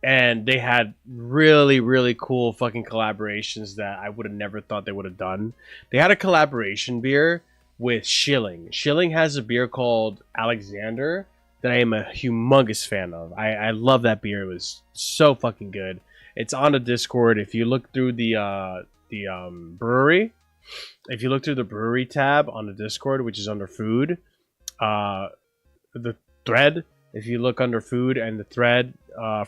And they had really, really cool fucking collaborations that I would have never thought they would have done. They had a collaboration beer with Schilling. Schilling has a beer called Alexander that I am a humongous fan of. I love that beer. It was so fucking good. It's on the Discord. If you look through the brewery, if you look through the brewery tab on the Discord, which is under food, the thread, if you look under food and the thread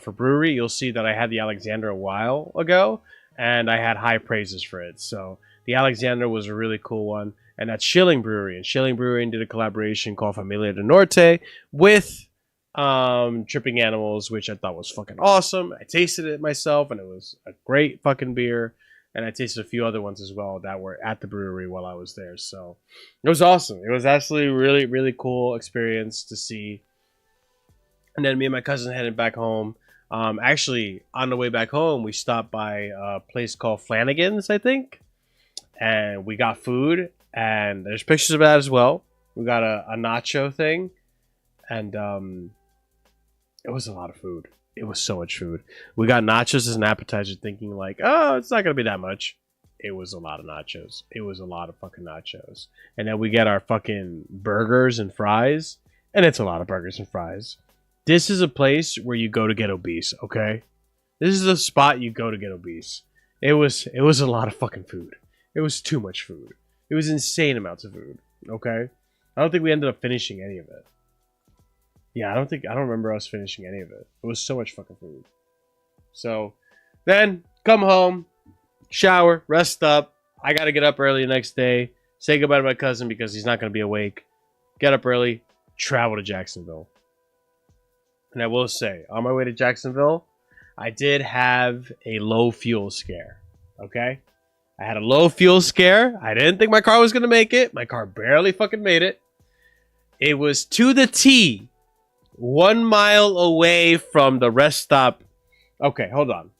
for brewery, you'll see that I had the Alexander a while ago, and I had high praises for it. So the Alexander was a really cool one, and that's Schilling Brewery. And Schilling Brewery did a collaboration called Familia del Norte with Tripping Animals, which I thought was fucking awesome. I tasted it myself, and it was a great fucking beer. And I tasted a few other ones as well that were at the brewery while I was there. So it was awesome. It was actually really, really cool experience to see. And then me and my cousin headed back home. Actually, on the way back home, we stopped by a place called Flanagan's, I think. And we got food. And there's pictures of that as well. We got a nacho thing. And it was a lot of food. It was so much food. We got nachos as an appetizer, thinking like, oh, it's not going to be that much. It was a lot of nachos. It was a lot of fucking nachos. And then we get our fucking burgers and fries. And it's a lot of burgers and fries. This is a place where you go to get obese, okay? This is a spot you go to get obese. It was a lot of fucking food. It was too much food. It was insane amounts of food, okay? I don't think we ended up finishing any of it. Yeah, I don't remember us finishing any of it. It was so much fucking food. So, then, come home, shower, rest up. I gotta get up early the next day, say goodbye to my cousin because he's not gonna be awake. Get up early, travel to Jacksonville. And I will say, on my way to Jacksonville, I did have a low fuel scare, okay? I had a low fuel scare. I didn't think my car was going to make it. My car barely fucking made it. It was to the T, 1 mile away from the rest stop. Okay, hold on.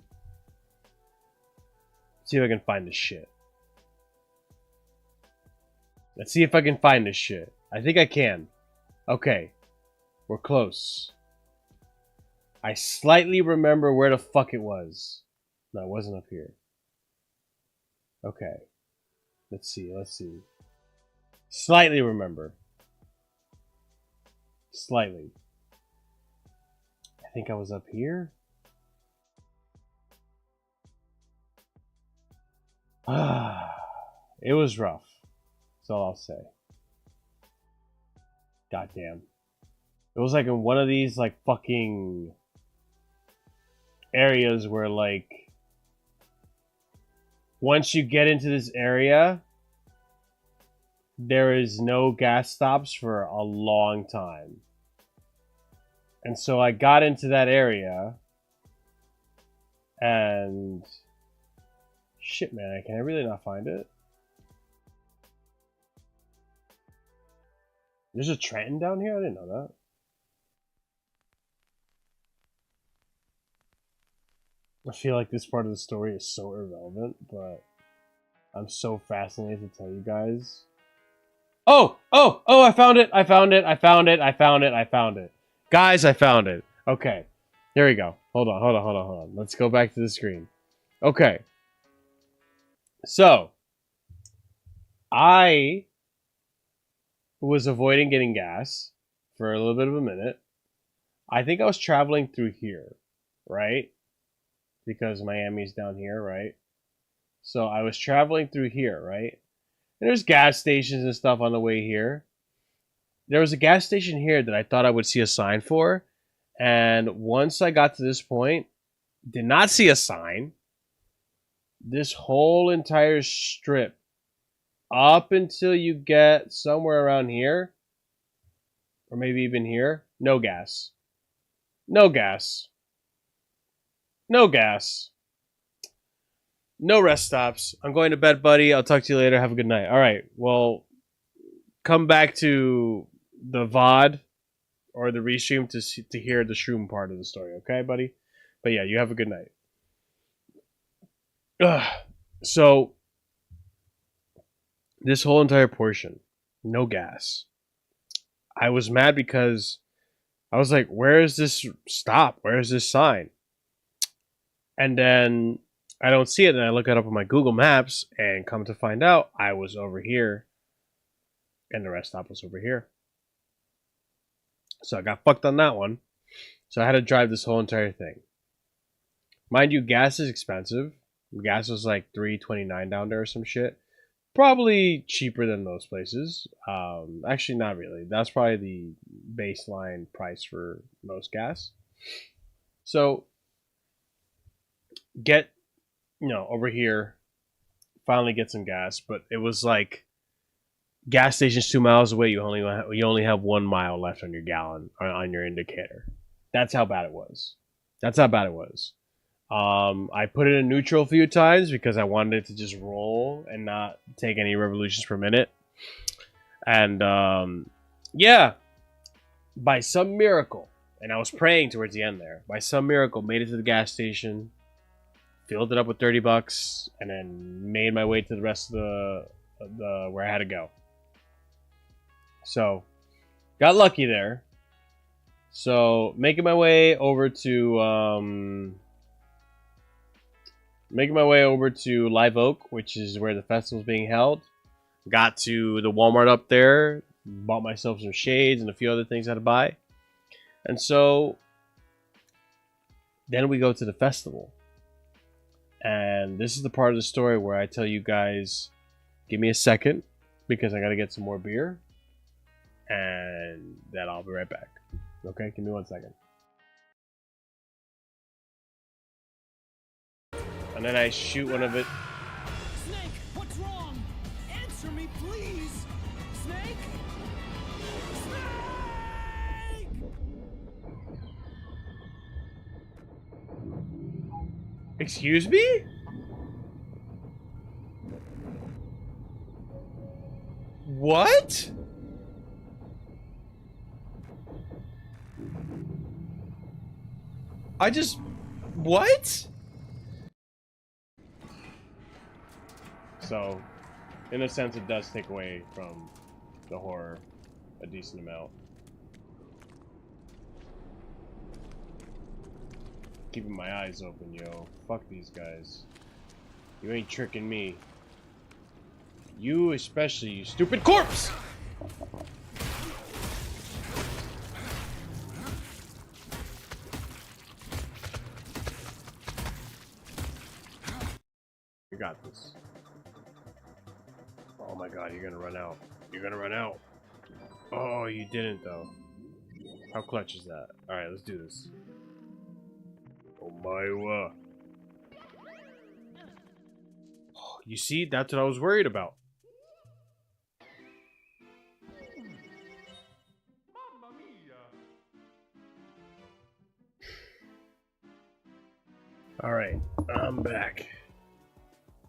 See if I can find this shit. Let's see if I can find this shit. I think I can. Okay. We're close. I slightly remember where the fuck it was. No, it wasn't up here. Okay. Let's see. Slightly remember. Slightly. I think I was up here. It was rough. That's all I'll say. Goddamn. It was like in one of these like fucking areas where like once you get into this area there is no gas stops for a long time. And so I got into that area and shit, man, can I really not find it? There's a Trenton down here? I didn't know that. I feel like this part of the story is so irrelevant, but I'm so fascinated to tell you guys. Oh, I found it. Guys, I found it. Okay. Here we go. Hold on. Let's go back to the screen. Okay. So, I was avoiding getting gas for a little bit of a minute. I think I was traveling through here, right? Because Miami's down here, right? So I was traveling through here, right? And there's gas stations and stuff on the way here. There was a gas station here that I thought I would see a sign for. And once I got to this point, did not see a sign. This whole entire strip, up until you get somewhere around here, or maybe even here, no gas. No gas. No gas. No rest stops. I'm going to bed, buddy. I'll talk to you later. Have a good night. All right. Well, come back to the VOD or the restream to hear the shroom part of the story. Okay, buddy? But yeah, you have a good night. So, this whole entire portion, no gas. I was mad because I was like, where is this stop? Where is this sign? And then I don't see it, and I look it up on my Google Maps, and come to find out, I was over here, and the rest stop was over here. So I got fucked on that one. So I had to drive this whole entire thing. Mind you, gas is expensive. Gas was like $3.29 down there or some shit. Probably cheaper than those places. Actually, not really. That's probably the baseline price for most gas. So get, over here, finally get some gas, but it was like gas station's 2 miles away. You only have 1 mile left on your gallon on your indicator. That's how bad it was. I put it in neutral a few times because I wanted it to just roll and not take any revolutions per minute. And yeah, by some miracle, and I was praying towards the end there, by some miracle, made it to the gas station, filled it up with $30, and then made my way to the rest of the where I had to go. So, got lucky there. So, making my way over to Live Oak, which is where the festival's being held. Got to the Walmart up there, bought myself some shades and a few other things I had to buy. And so, then we go to the festival. And this is the part of the story where I tell you guys, give me a second, because I gotta get some more beer. And then I'll be right back. Okay, give me 1 second. And then I shoot one of it. Snake, what's wrong? Answer me, please! Snake? Snake! Excuse me? What? I just... What? So, in a sense, it does take away from the horror a decent amount. Keeping my eyes open, yo. Fuck these guys. You ain't tricking me. You especially, you stupid corpse! You got this. Oh my god, you're gonna run out. You're gonna run out. Oh, you didn't though. How clutch is that? Alright, let's do this. Oh my You see, that's what I was worried about. Alright, I'm back.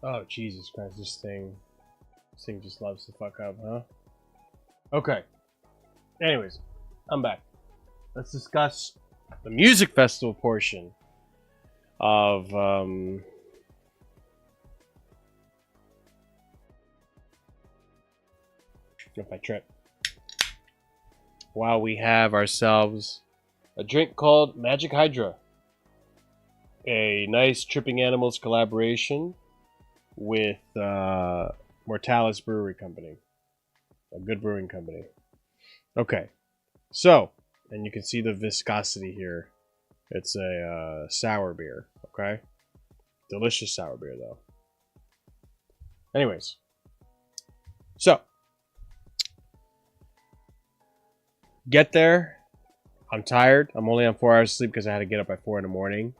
Oh, Jesus Christ, this thing just loves to fuck up, huh? Okay. Anyways, I'm back. Let's discuss the music festival portion of, if I trip. While we have ourselves a drink called Magic Hydra. A nice Tripping Animals collaboration with Mortalis Brewery Company. A good brewing company. Okay. So, and you can see the viscosity here. It's a sour beer, okay? Delicious sour beer, though. Anyways. So. Get there. I'm tired. I'm only on 4 hours of sleep because I had to get up at 4 in the morning.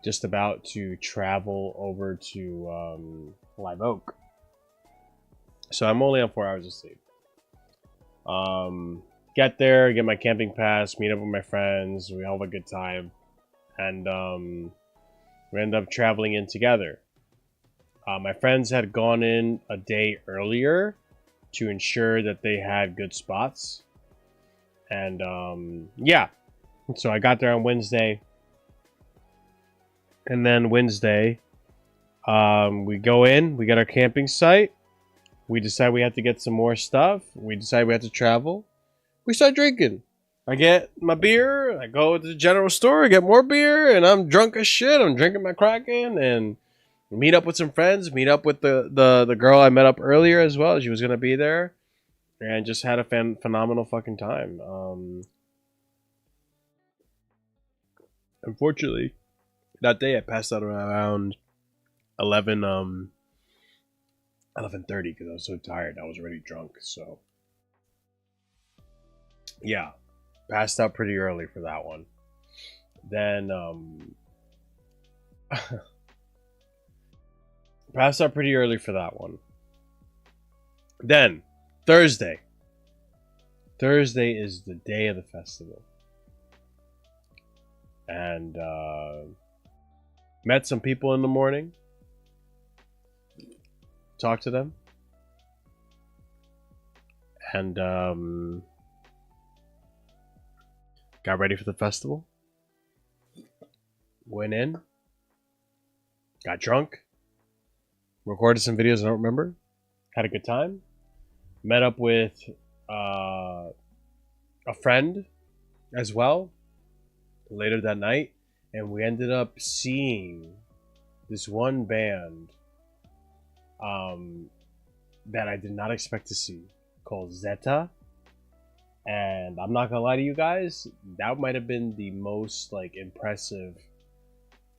Just about to travel over to Live Oak. So I'm only on 4 hours of sleep. Get there, get my camping pass, meet up with my friends, we all have a good time. And we end up traveling in together. My friends had gone in a day earlier to ensure that they had good spots. And yeah. So I got there on Wednesday. And then Wednesday, we go in, we get our camping site. We decide we have to get some more stuff. We decide we have to travel. We start drinking. I get my beer, I go to the general store, I get more beer, and I'm drunk as shit. I'm drinking my Kraken, and meet up with some friends, meet up with the girl I met up earlier as well. She was going to be there. And just had a phenomenal fucking time. Unfortunately, that day I passed out around 11:30 because I was so tired. I was already drunk, so yeah, passed out pretty early for that one. Then passed out pretty early for that one. Then Thursday is the day of the festival, and met some people in the morning. Talked to them. And got ready for the festival. Went in. Got drunk. Recorded some videos I don't remember. Had a good time. Met up with a friend as well later that night. And we ended up seeing this one band that I did not expect to see, called Zeta. And I'm not gonna lie to you guys, that might have been the most like impressive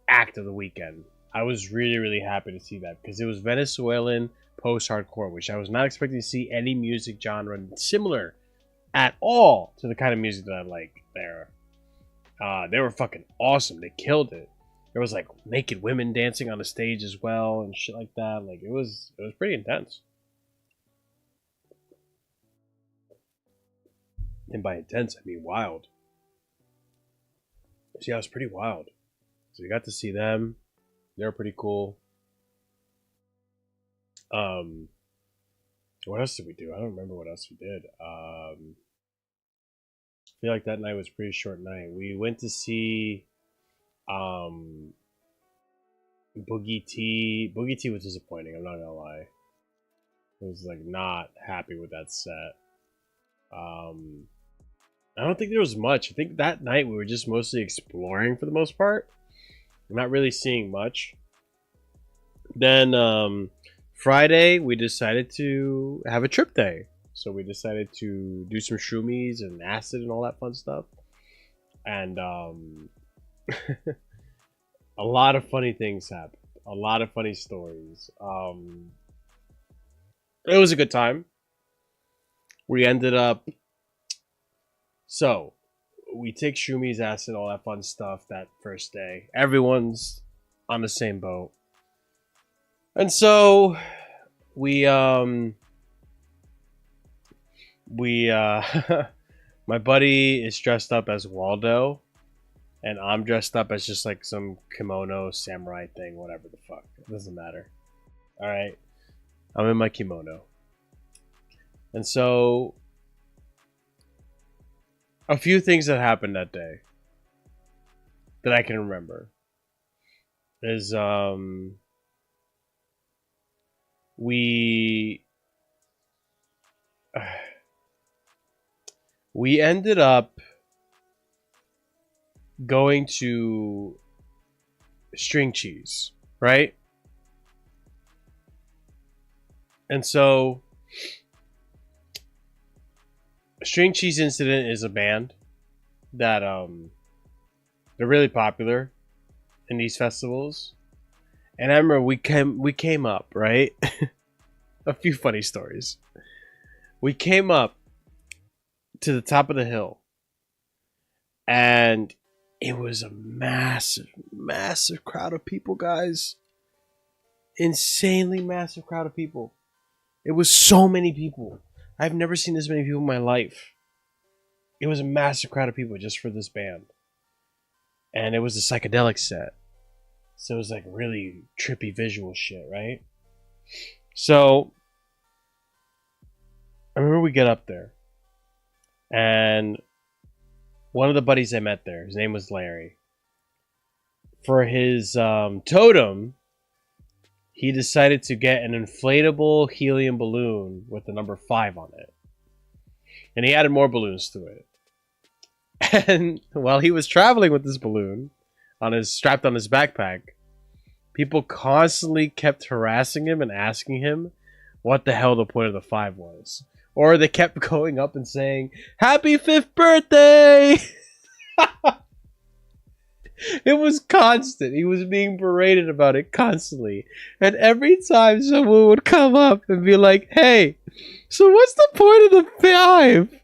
act of the weekend. I was really happy to see that because it was Venezuelan post-hardcore, which I was not expecting to see any music genre similar at all to the kind of music that I like there. They were fucking awesome. They killed it. There was like naked women dancing on the stage as well and shit like that. Like it was pretty intense. And by intense, I mean wild. So yeah, it was pretty wild. So we got to see them. They were pretty cool. What else did we do? I don't remember what else we did. I feel like that night was a pretty short night. We went to see Boogie T. Boogie T was disappointing, I'm not gonna lie. I was like not happy with that set. I don't think there was much. I think that night we were just mostly exploring for the most part. Not really seeing much. Then Friday we decided to have a trip day. So we decided to do some shroomies and acid and all that fun stuff. And a lot of funny things happened. A lot of funny stories. It was a good time. We ended up... So, we take shroomies, acid, all that fun stuff that first day. Everyone's on the same boat. And so, my buddy is dressed up as Waldo. And I'm dressed up as just like some kimono samurai thing, whatever the fuck. It doesn't matter. Alright. I'm in my kimono. And so, a few things that happened that day that I can remember is we ended up going to String Cheese, right? And so String Cheese Incident is a band that they're really popular in these festivals. And I remember we came up, right? A few funny stories. We came up to the top of the hill and it was a massive, massive crowd of people, guys. Insanely massive crowd of people. It was so many people. I've never seen this many people in my life. It was a massive crowd of people just for this band. And it was a psychedelic set. So it was like really trippy visual shit, right? So I remember we get up there. And one of the buddies I met there, his name was Larry. For his totem, he decided to get an inflatable helium balloon with the number 5 on it. And he added more balloons to it. And while he was traveling with this balloon strapped on his backpack, people constantly kept harassing him and asking him what the hell the point of the 5 was. Or they kept going up and saying, "Happy 5th birthday!" It was constant. He was being berated about it constantly. And every time someone would come up and be like, "Hey, so what's the point of the 5?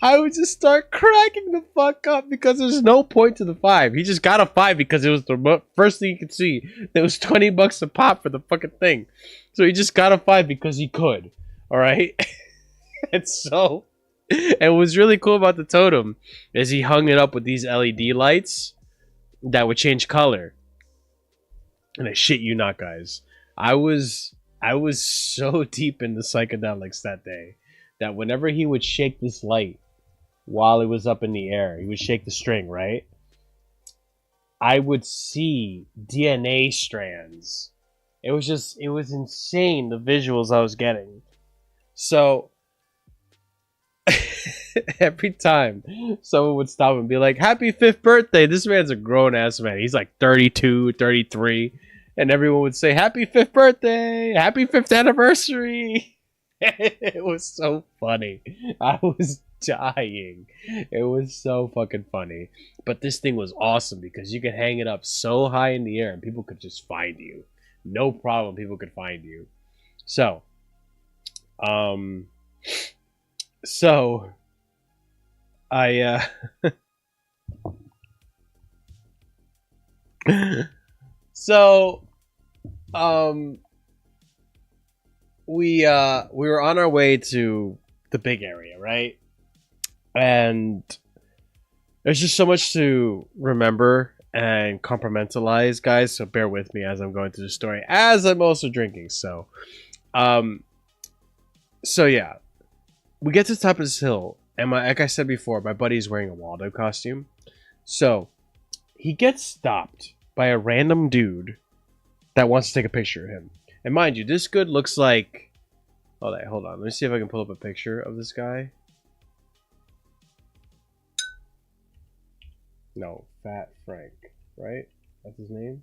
I would just start cracking the fuck up because there's no point to the 5. He just got a 5 because it was the first thing you could see. It was $20 a pop for the fucking thing. So he just got a 5 because he could. Alright? And so, and what was really cool about the totem is he hung it up with these LED lights that would change color. And I shit you not, guys. I was so deep in the psychedelics that day that whenever he would shake this light while it was up in the air, he would shake the string, right? I would see DNA strands. It was insane, the visuals I was getting. So every time someone would stop and be like, "Happy 5th birthday." This man's a grown-ass man. He's like 32, 33. And everyone would say, "Happy 5th birthday. Happy 5th anniversary." It was so funny. I was dying. It was so fucking funny. But this thing was awesome because you could hang it up so high in the air and people could just find you. No problem. People could find you. So, we were on our way to the big area, right? And there's just so much to remember and compartmentalize, guys, so bear with me as I'm going through the story, as I'm also drinking. So So yeah, we get to the top of this hill, and like I said before, my buddy's wearing a Waldo costume. So he gets stopped by a random dude that wants to take a picture of him. And mind you, this good looks like... Hold on. Let me see if I can pull up a picture of this guy. No, Fat Frank, right? That's his name?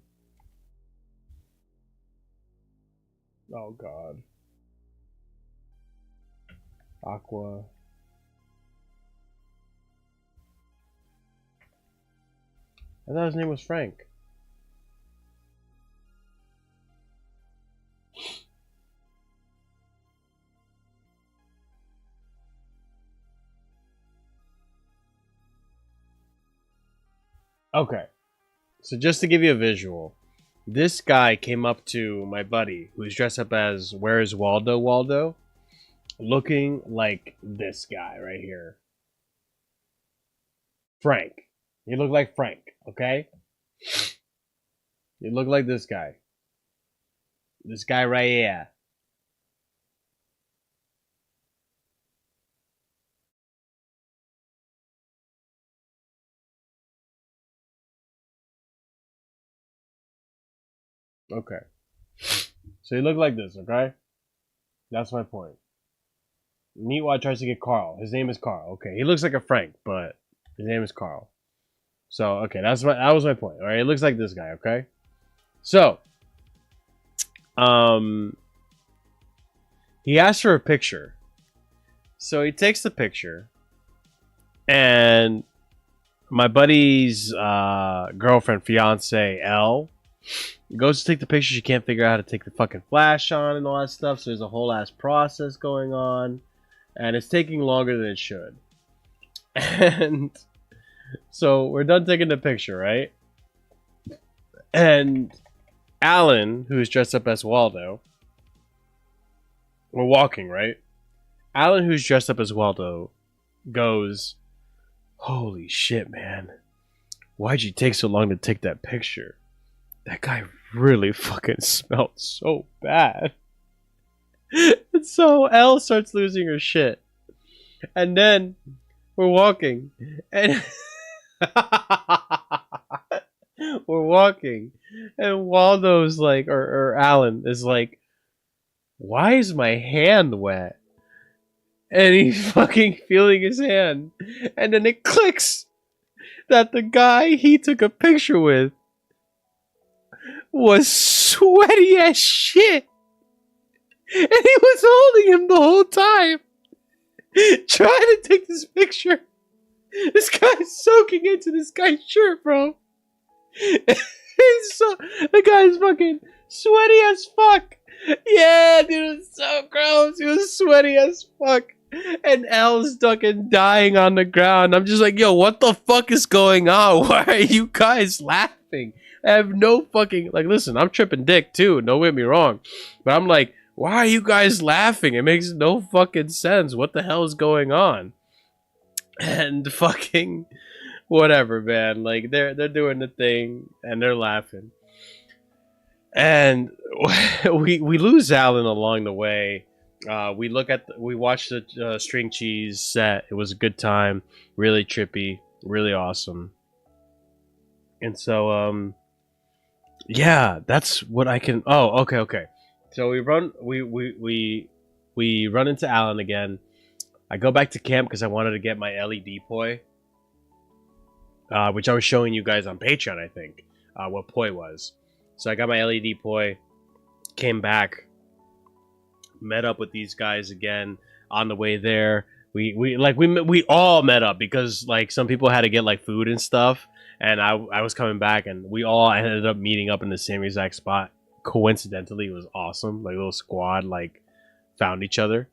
Oh, God. Aqua. I thought his name was Frank. Okay. So just to give you a visual, this guy came up to my buddy, who's dressed up as Where's Waldo, looking like this guy right here. Frank. He looked like Frank, okay? He looked like this guy. This guy right here. Okay. So he looked like this, okay? That's my point. Meatwad tries to get Carl. His name is Carl. Okay, he looks like a Frank, but his name is Carl. So, okay, that was my point. Alright, it looks like this guy, okay? So, he asked for a picture. So he takes the picture, and my buddy's girlfriend, fiance, Elle, goes to take the picture. She can't figure out how to take the fucking flash on and all that stuff. So there's a whole ass process going on, and it's taking longer than it should. And so we're done taking the picture, right? And Alan, who's dressed up as Waldo, we're walking, right? Alan, who's dressed up as Waldo, goes, "Holy shit, man. Why'd you take so long to take that picture? That guy really fucking smelled so bad." And so Elle starts losing her shit. And then we're walking. And we're walking. And Waldo's like, or Alan is like, "Why is my hand wet?" And he's fucking feeling his hand. And then it clicks that the guy he took a picture with was sweaty as shit. And he was holding him the whole time, trying to take this picture. This guy's soaking into this guy's shirt, bro. The guy's fucking sweaty as fuck. Yeah, dude, it was so gross. He was sweaty as fuck. And Elle's fucking dying on the ground. I'm just like, yo, what the fuck is going on? Why are you guys laughing? I have no fucking... Like, listen, I'm tripping dick, too. Don't get me wrong. But I'm like, why are you guys laughing? It makes no fucking sense. What the hell is going on? And fucking... Whatever, man. Like, they're doing the thing, and they're laughing. And we lose Alan along the way. We watched the string cheese set. It was a good time, really trippy, really awesome. And so yeah, that's what I can. Oh, okay. So we run into Alan again. I go back to camp because I wanted to get my LED poi, which I was showing you guys on Patreon, I think, what poi was. So I got my LED poi, came back, met up with these guys again on the way there. We all met up because like some people had to get like food and stuff, and I was coming back, and we all ended up meeting up in the same exact spot. Coincidentally, it was awesome. Like a little squad like found each other,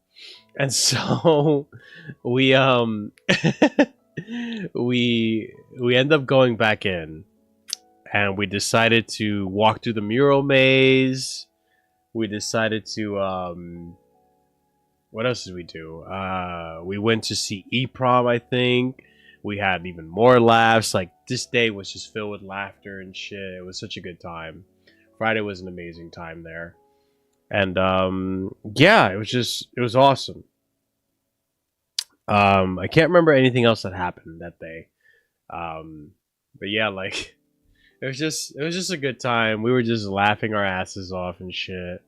and so we we end up going back in, and we decided to walk through the mural maze. We decided to what else did we do? We went to see E-Prom, I think. We had even more laughs. Like, this day was just filled with laughter and shit. It was such a good time. Friday was an amazing time there. And yeah, it was awesome. I can't remember anything else that happened that day. But yeah, like it was just a good time. We were just laughing our asses off and shit.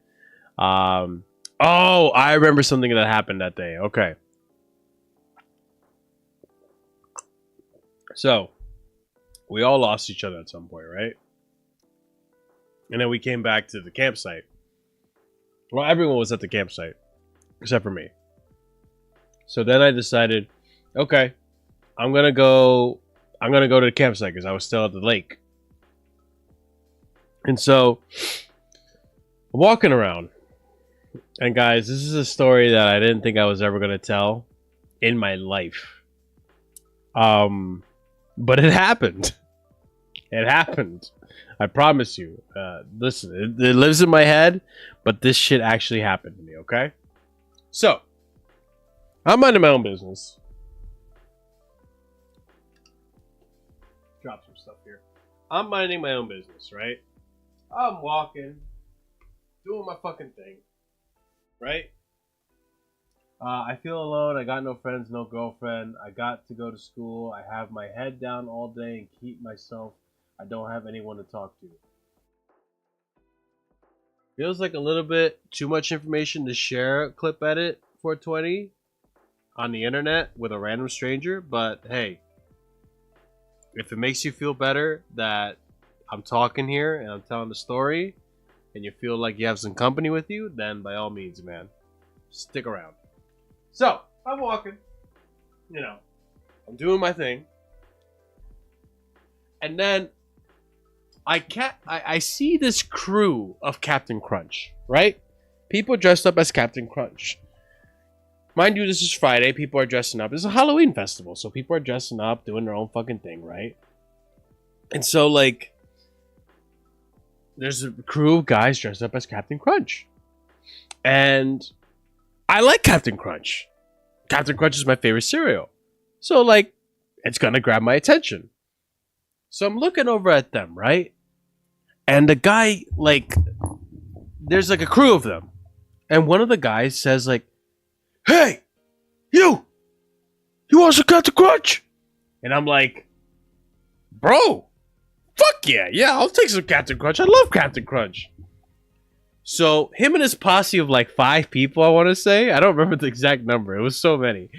Oh, I remember something that happened that day. Okay. So, we all lost each other at some point, right? And then we came back to the campsite. Well, everyone was at the campsite, except for me. So then I decided, okay, I'm gonna go to the campsite because I was still at the lake. And so, I'm walking around. And guys, this is a story that I didn't think I was ever gonna tell in my life. But it happened. It happened. I promise you. Listen, it lives in my head, but this shit actually happened to me, okay? So, I'm minding my own business. Drop some stuff here. I'm minding my own business, right? I'm walking, doing my fucking thing, right? I feel alone. I got no friends, no girlfriend. I got to go to school. I have my head down all day and keep myself. I don't have anyone to talk to. Feels like a little bit too much information to share a clip edit 420 on the internet with a random stranger, but hey, if it makes you feel better that I'm talking here and I'm telling the story and you feel like you have some company with you, then by all means, man, stick around. So, I'm walking, you know, I'm doing my thing, and then I see this crew of Captain Crunch, right? People dressed up as Captain Crunch. Mind you, this is Friday, people are dressing up. It's a Halloween festival, so people are dressing up, doing their own fucking thing, right? And so, like, there's a crew of guys dressed up as Captain Crunch. And I like Captain Crunch. Captain Crunch is my favorite cereal. So, like, it's gonna grab my attention. So I'm looking over at them, right? And the guy, like, there's like a crew of them. And one of the guys says, like, hey, you want some Captain Crunch? And I'm like, bro, fuck yeah, I'll take some Captain Crunch. I love Captain Crunch. So, him and his posse of like 5 people, I want to say. I don't remember the exact number. It was so many.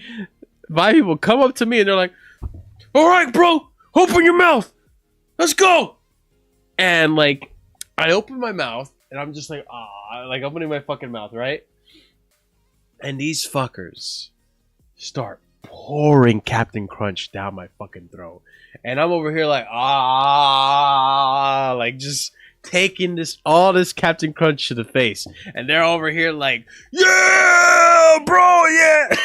5 people come up to me and they're like, all right, bro, open your mouth. Let's go. And like, I open my mouth and I'm just like, like opening my fucking mouth, right? And these fuckers start pouring Captain Crunch down my fucking throat. And I'm over here like, like just taking all this Captain Crunch to the face, and they're over here like, yeah, bro, yeah,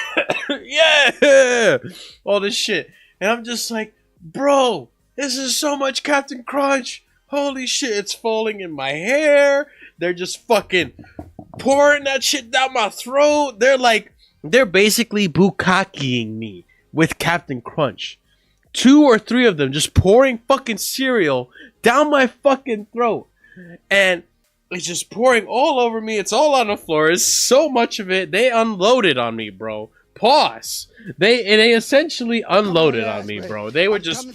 yeah, all this shit, and I'm just like, bro, this is so much Captain Crunch, holy shit, it's falling in my hair, they're just fucking pouring that shit down my throat, they're basically bukkakeing me with Captain Crunch. 2 or 3 of them just pouring fucking cereal down my fucking throat. And it's just pouring all over me. It's all on the floor. It's so much of it. They unloaded on me, bro. Pause. They essentially unloaded on me, bro. They were just,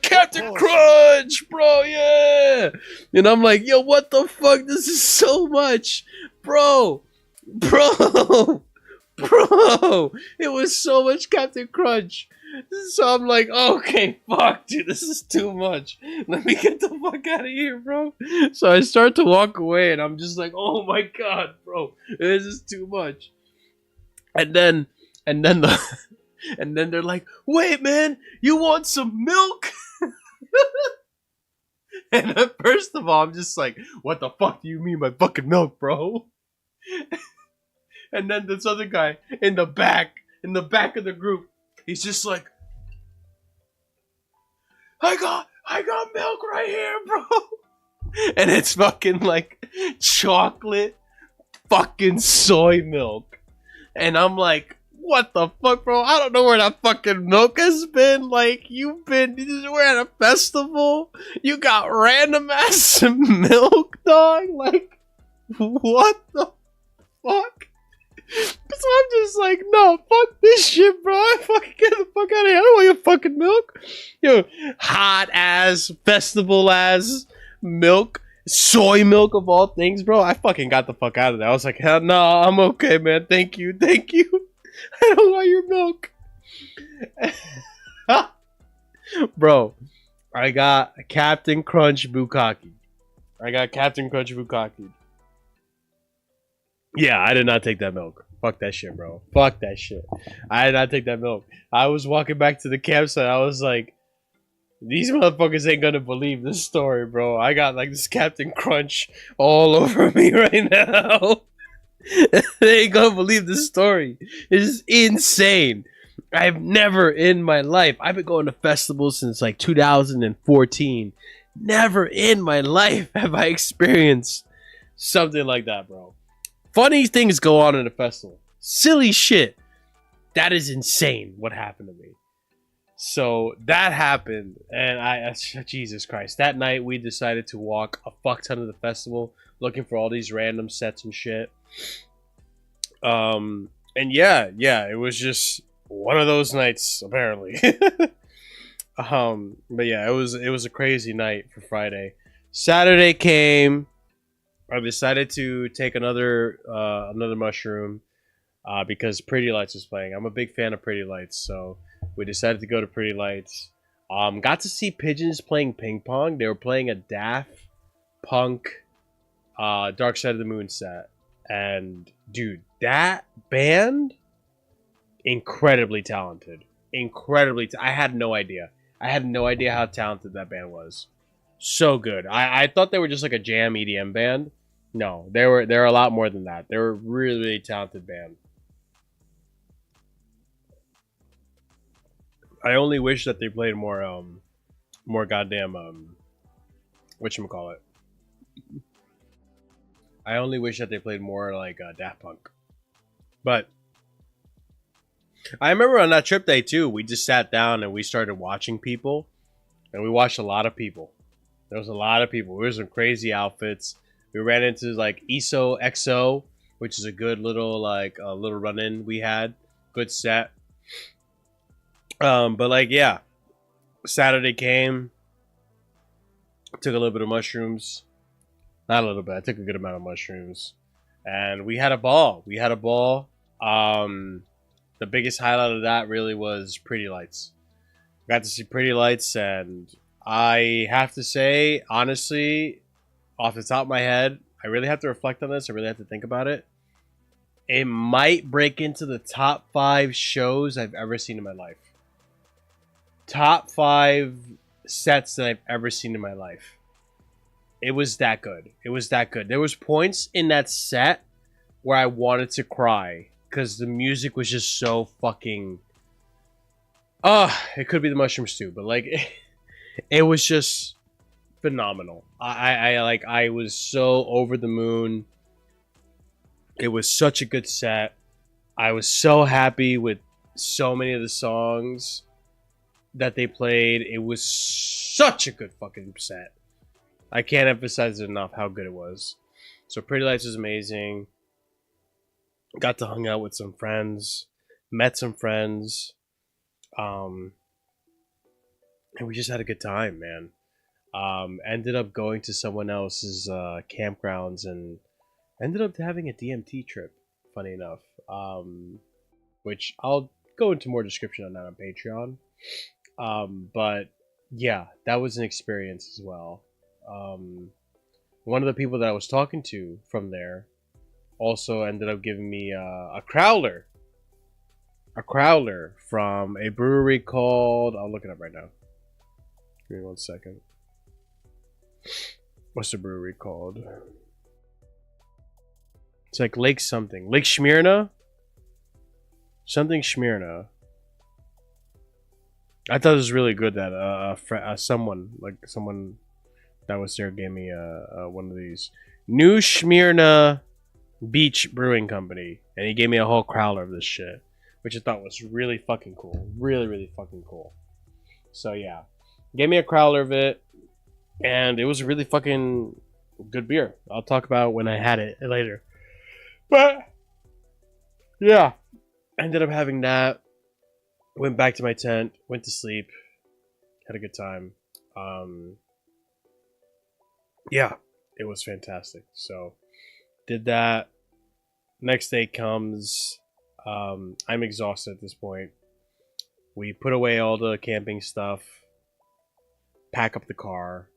Captain Crunch, bro, yeah. And I'm like, yo, what the fuck? This is so much. Bro. It was so much Captain Crunch. So I'm like, okay, fuck, dude, this is too much. Let me get the fuck out of here, bro. So I start to walk away, and I'm just like, oh my god, bro, this is too much. And then they're like, wait, man, you want some milk? And first of all, I'm just like, what the fuck do you mean by fucking milk, bro? And then this other guy in the back of the group, he's just like, I got milk right here, bro. And it's fucking like chocolate fucking soy milk. And I'm like, what the fuck, bro? I don't know where that fucking milk has been. Like, we're at a festival. You got random ass milk, dog. Like, What the fuck? So I'm just like, no, fuck this shit, bro. I fucking get the fuck out of here. I don't want your fucking milk. Yo, hot ass, festival ass milk, soy milk of all things, bro. I fucking got the fuck out of there. I was like, hell no, I'm okay, man. Thank you, thank you. I don't want your milk. Bro, I got Captain Crunch Bukkake. Yeah, I did not take that milk. Fuck that shit, bro. Fuck that shit. I did not take that milk. I was walking back to the campsite. I was like, these motherfuckers ain't gonna believe this story, bro. I got like this Captain Crunch all over me right now. They ain't gonna believe this story. It's insane. I've never in my life, I've been going to festivals since like 2014. Never in my life have I experienced something like that, bro. Funny things go on in a festival. Silly shit. That is insane what happened to me. So that happened, and Jesus Christ. That night we decided to walk a fuck ton of the festival looking for all these random sets and shit. And yeah, it was just one of those nights, apparently. But yeah, it was a crazy night for Friday. Saturday came. I decided to take another mushroom because Pretty Lights was playing. I'm a big fan of Pretty Lights, so we decided to go to Pretty Lights. Got to see Pigeons playing ping pong. They were playing a Daft Punk Dark Side of the Moon set. And dude, that band, incredibly talented. I had no idea. I had no idea how talented that band was. So good. I thought they were just like a jam EDM band. No, they're a lot more than that. They're a really, really talented band. I only wish that they played more goddamn whatchamacallit. I only wish that they played more like Daft Punk. But I remember on that trip day too, we just sat down and we started watching people, and we watched a lot of people. There was a lot of people. There were some crazy outfits. We ran into like ESO XO, which is a good little little run-in we had. Good set. But like yeah, Saturday came. Took a little bit of mushrooms. Not a little bit. I took a good amount of mushrooms, and we had a ball. The biggest highlight of that really was Pretty Lights. Got to see Pretty Lights, and I have to say, honestly, off the top of my head, I really have to reflect on this. I really have to think about it. It might break into the top 5 shows I've ever seen in my life. Top 5 sets that I've ever seen in my life. It was that good. There was points in that set where I wanted to cry because the music was just so fucking... it could be the mushrooms too, but like... It was just phenomenal. I was so over the moon. It was such a good set. I was so happy with so many of the songs that they played. It was such a good fucking set. I can't emphasize it enough how good it was. So Pretty Lights was amazing. Got to hang out with some friends. Met some friends. And we just had a good time, man. Ended up going to someone else's campgrounds and ended up having a DMT trip, funny enough. Which I'll go into more description on that on Patreon. But yeah, that was an experience as well. One of the people that I was talking to from there also ended up giving me a crowler. A crowler from a brewery called... I'll look it up right now. Give me 1 second. What's the brewery called? It's like Lake something. Lake Smyrna? Something Smyrna. I thought it was really good that someone that was there gave me one of these. New Smyrna Beach Brewing Company. And he gave me a whole crowler of this shit. Which I thought was really fucking cool. Really, really fucking cool. So yeah. Gave me a crowler of it. And it was really fucking Good beer. I'll talk about when I had it later. But yeah, ended up having that. Went back to my tent. Went to sleep. Had a good time. Yeah, it was fantastic. So did that. Next day comes. I'm exhausted at this point. We put away all the camping stuff. Pack up the car.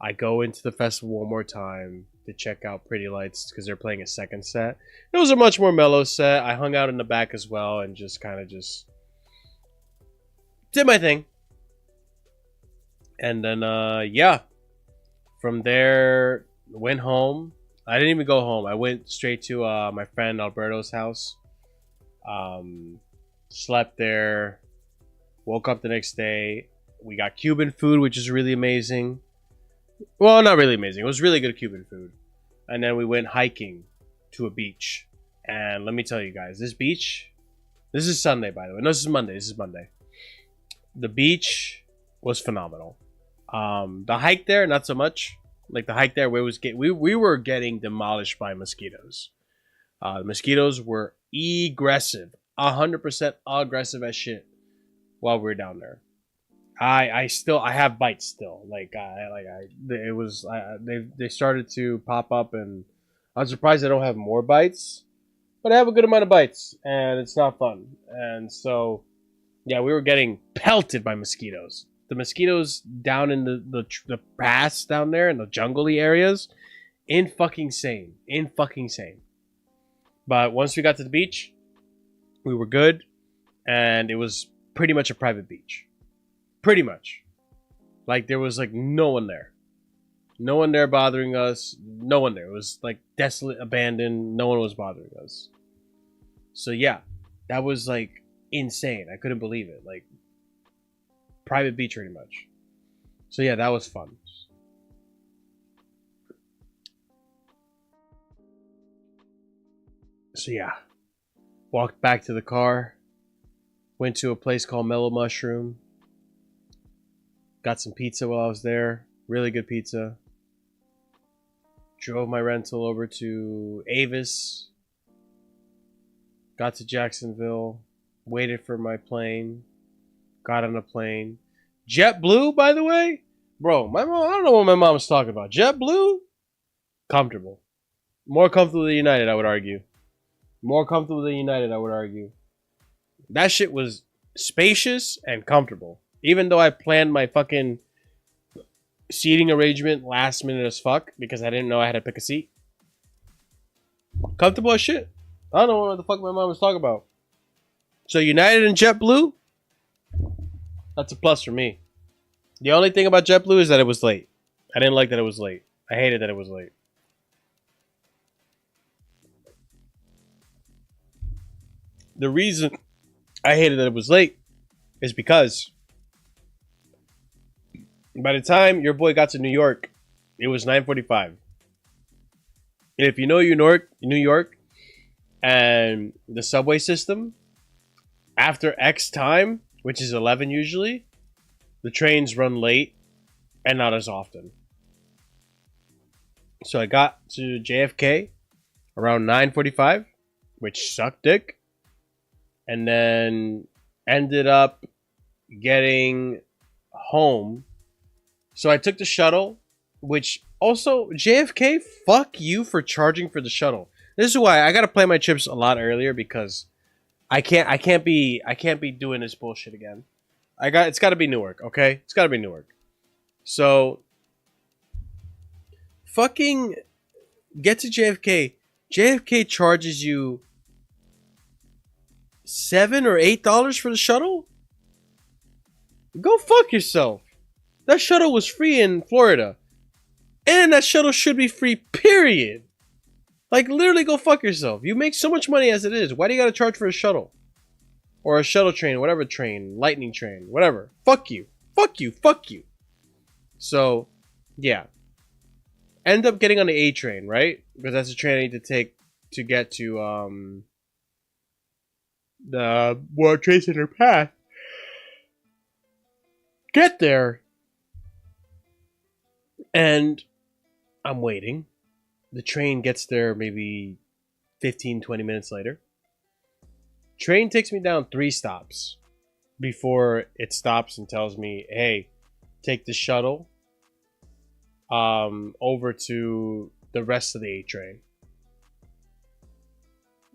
I go into the festival one more time to check out Pretty Lights because they're playing a second set. It was a much more mellow set. I hung out in the back as well and just kind of just did my thing. And then, yeah. From there, went home. I didn't even go home. I went straight to my friend Alberto's house. Slept there. Woke up the next day. We got Cuban food, which is really amazing. Well, not really amazing. It was really good Cuban food. And then we went hiking to a beach. And let me tell you guys, this beach... This is Sunday, by the way. No, this is Monday. This is Monday. The beach was phenomenal. The hike there, not so much. Like the hike there, we were getting demolished by mosquitoes. The mosquitoes were aggressive. 100% aggressive as shit while we were down there. I have bites still. They started to pop up, and I'm surprised I don't have more bites, but I have a good amount of bites, and it's not fun. And so, yeah, we were getting pelted by mosquitoes. The mosquitoes down in the pass down there in the jungly areas, fucking sane. But once we got to the beach, we were good, and it was pretty much a private beach. Pretty much. Like, there was, like, no one there. No one there bothering us. No one there. It was, like, desolate, abandoned. No one was bothering us. So, yeah. That was, like, insane. I couldn't believe it. Like, private beach, pretty much. So, yeah, that was fun. So, yeah. Walked back to the car. Went to a place called Mellow Mushroom. Got some pizza while I was there. Really good pizza. Drove my rental over to Avis. Got to Jacksonville. Waited for my plane. Got on a plane. JetBlue, by the way? Bro, my mom, I don't know what my mom was talking about. JetBlue? Comfortable. More comfortable than United, I would argue. More comfortable than United, I would argue. That shit was spacious and comfortable. Even though I planned my fucking seating arrangement last minute as fuck because I didn't know I had to pick a seat. Comfortable as shit. I don't know what the fuck my mom was talking about. So United and JetBlue, that's a plus for me. The only thing about JetBlue is that it was late. I didn't like that it was late. I hated that it was late. The reason I hated that it was late is because by the time your boy got to New York, it was 9:45. And if you know New York, and the subway system, after X time, which is 11 usually, the trains run late and not as often. So I got to JFK around 9:45, which sucked dick, and then ended up getting home. So I took the shuttle, which also JFK, fuck you for charging for the shuttle. This is why I gotta play my chips a lot earlier because I can't be doing this bullshit again. It's gotta be Newark, okay? It's gotta be Newark. So fucking get to JFK. JFK charges you $7 or $8 for the shuttle? Go fuck yourself. That shuttle was free in Florida. And that shuttle should be free, period. Like, literally go fuck yourself. You make so much money as it is. Why do you gotta charge for a shuttle? Or a shuttle train, whatever train, lightning train, whatever. Fuck you. Fuck you. Fuck you. So, yeah. End up getting on the A train, right? Because that's the train I need to take to get to, the World Trade Center path. Get there. And I'm waiting. The train gets there maybe 15, 20 minutes later. Train takes me down 3 stops before it stops and tells me, hey, take the shuttle over to the rest of the A train.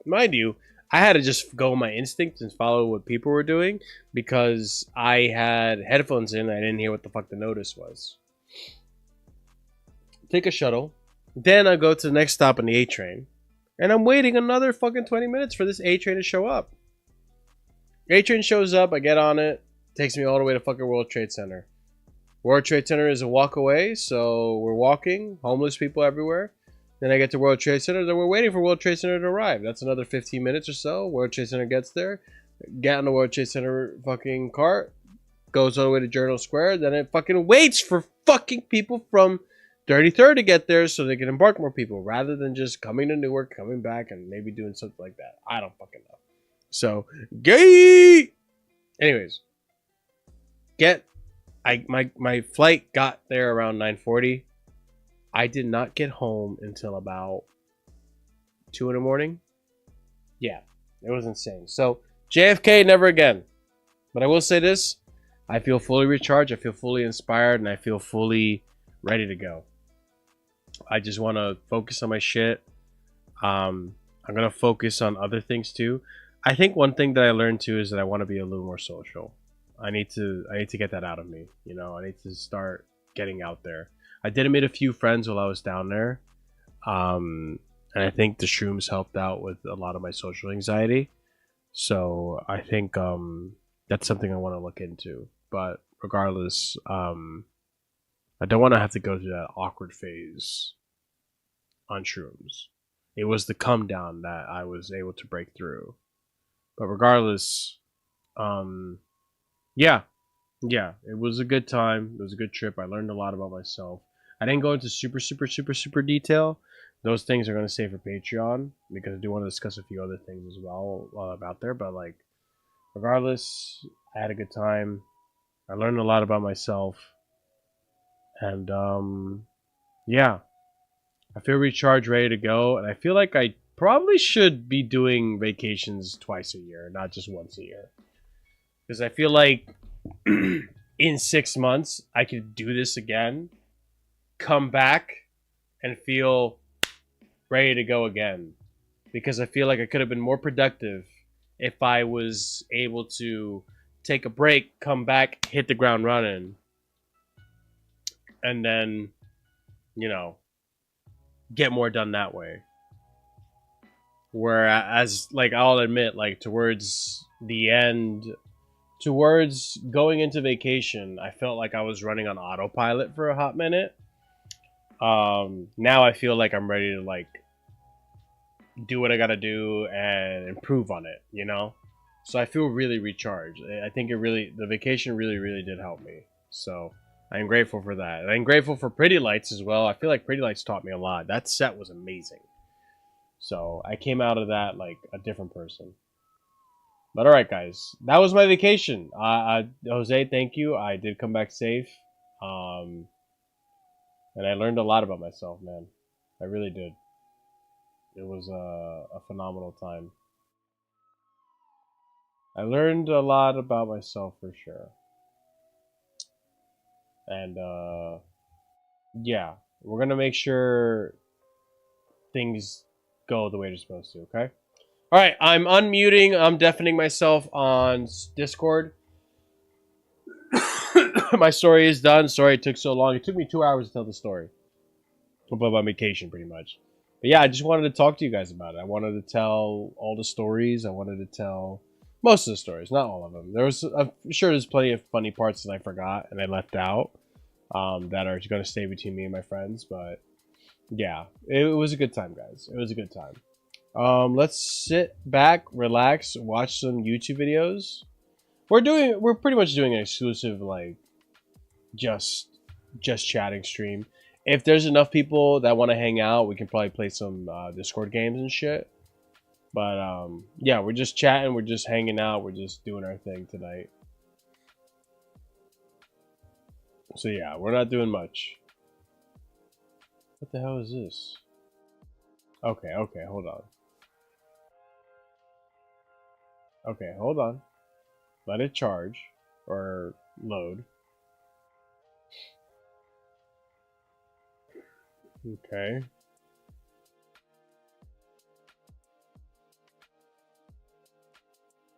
Mind you, I had to just go with my instincts and follow what people were doing because I had headphones in and I didn't hear what the fuck the notice was. Take a shuttle. Then I go to the next stop on the A train. And I'm waiting another fucking 20 minutes for this A train to show up. A train shows up, I get on it, takes me all the way to fucking World Trade Center. World Trade Center is a walk away, so we're walking, homeless people everywhere. Then I get to World Trade Center, then we're waiting for World Trade Center to arrive. That's another 15 minutes or so. World Trade Center gets there, get on the World Trade Center fucking cart, goes all the way to Journal Square, then it fucking waits for fucking people from 33rd to get there so they can embark more people, rather than just coming to Newark, coming back, and maybe doing something like that. I don't fucking know. So, gay! Anyways, my flight got there around 9:40. I did not get home until about 2 in the morning. Yeah, it was insane. So, JFK, never again. But I will say this. I feel fully recharged. I feel fully inspired. And I feel fully ready to go. I just want to focus on my shit. I'm going to focus on other things too. I think one thing that I learned too is that I want to be a little more social. I need to get that out of me. You know, I need to start getting out there. I did meet a few friends while I was down there. And I think the shrooms helped out with a lot of my social anxiety. So I think that's something I want to look into. But regardless, I don't want to have to go through that awkward phase on shrooms. It was the come down that I was able to break through. But regardless, yeah, it was a good time. It was a good trip. I learned a lot about myself. I didn't go into super detail. Those things are going to stay for Patreon because I do want to discuss a few other things as well while I'm out there. But like, regardless, I had a good time. I learned a lot about myself. And yeah, I feel recharged, ready to go. And I feel like I probably should be doing vacations twice a year, not just once a year. Because I feel like in 6 months, I could do this again, come back, and feel ready to go again. Because I feel like I could have been more productive if I was able to take a break, come back, hit the ground running. And then, you know, get more done that way. Whereas, like, I'll admit, like, towards the end, towards going into vacation, I felt like I was running on autopilot for a hot minute. Now I feel like I'm ready to, like, do what I gotta do and improve on it, you know? So I feel really recharged. I think the vacation really did help me. So I'm grateful for that. And I'm grateful for Pretty Lights as well. I feel like Pretty Lights taught me a lot. That set was amazing. So I came out of that like a different person. But alright guys, that was my vacation. Jose, thank you. I did come back safe. And I learned a lot about myself, man. I really did. It was a phenomenal time. I learned a lot about myself for sure. And yeah, we're gonna make sure things go the way they're supposed to, okay? Alright, I'm unmuting, I'm deafening myself on Discord. My story is done. Sorry it took so long. It took me 2 hours to tell the story. About my vacation, pretty much. But yeah, I just wanted to talk to you guys about it. I wanted to tell all the stories. I wanted to tell most of the stories, not all of them. I'm sure there's plenty of funny parts that I forgot and I left out that are going to stay between me and my friends. But yeah, it was a good time, guys. It was a good time. Let's sit back, relax, watch some YouTube videos. We're pretty much doing an exclusive like just chatting stream. If there's enough people that want to hang out, we can probably play some Discord games and shit. But yeah, we're just chatting, we're just hanging out, we're just doing our thing tonight. So yeah, we're not doing much. What the hell is this? Okay, okay, hold on. Okay, hold on. Let it charge or load. Okay.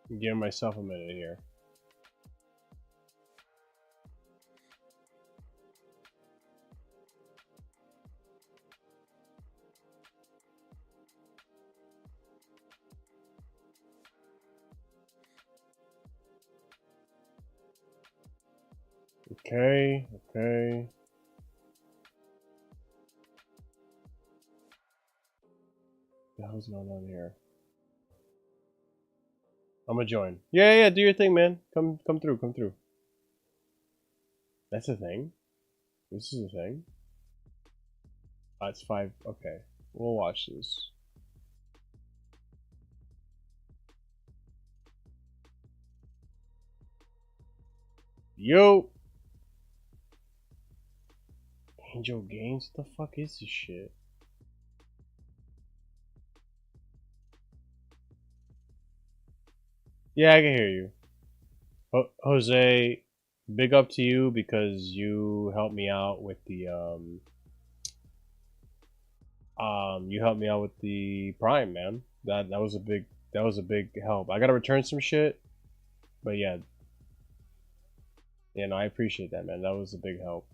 I'm giving myself a minute here. Okay, okay. What the hell's going on here? I'm gonna join. Yeah, yeah, do your thing, man. Come through, come through. That's a thing. This is a thing. It's 5. Okay, we'll watch this. Yo! Angel Games? What the fuck is this shit? Yeah, I can hear you. Jose, big up to you because you helped me out with the you helped me out with the Prime, man. That was a big help. I gotta return some shit, but yeah. Yeah, no, I appreciate that, man. That was a big help.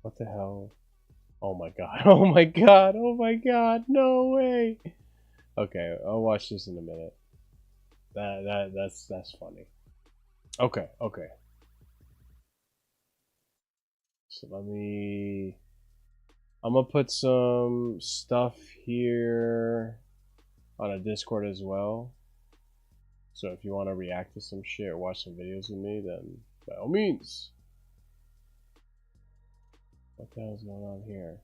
What the hell? Oh my god. Oh my god. Oh my god. No way. Okay, I'll watch this in a minute. That's funny. Okay, okay. So I'm gonna put some stuff here on a Discord as well. So if you want to react to some shit or watch some videos with me, then by all means. What the hell is going on here?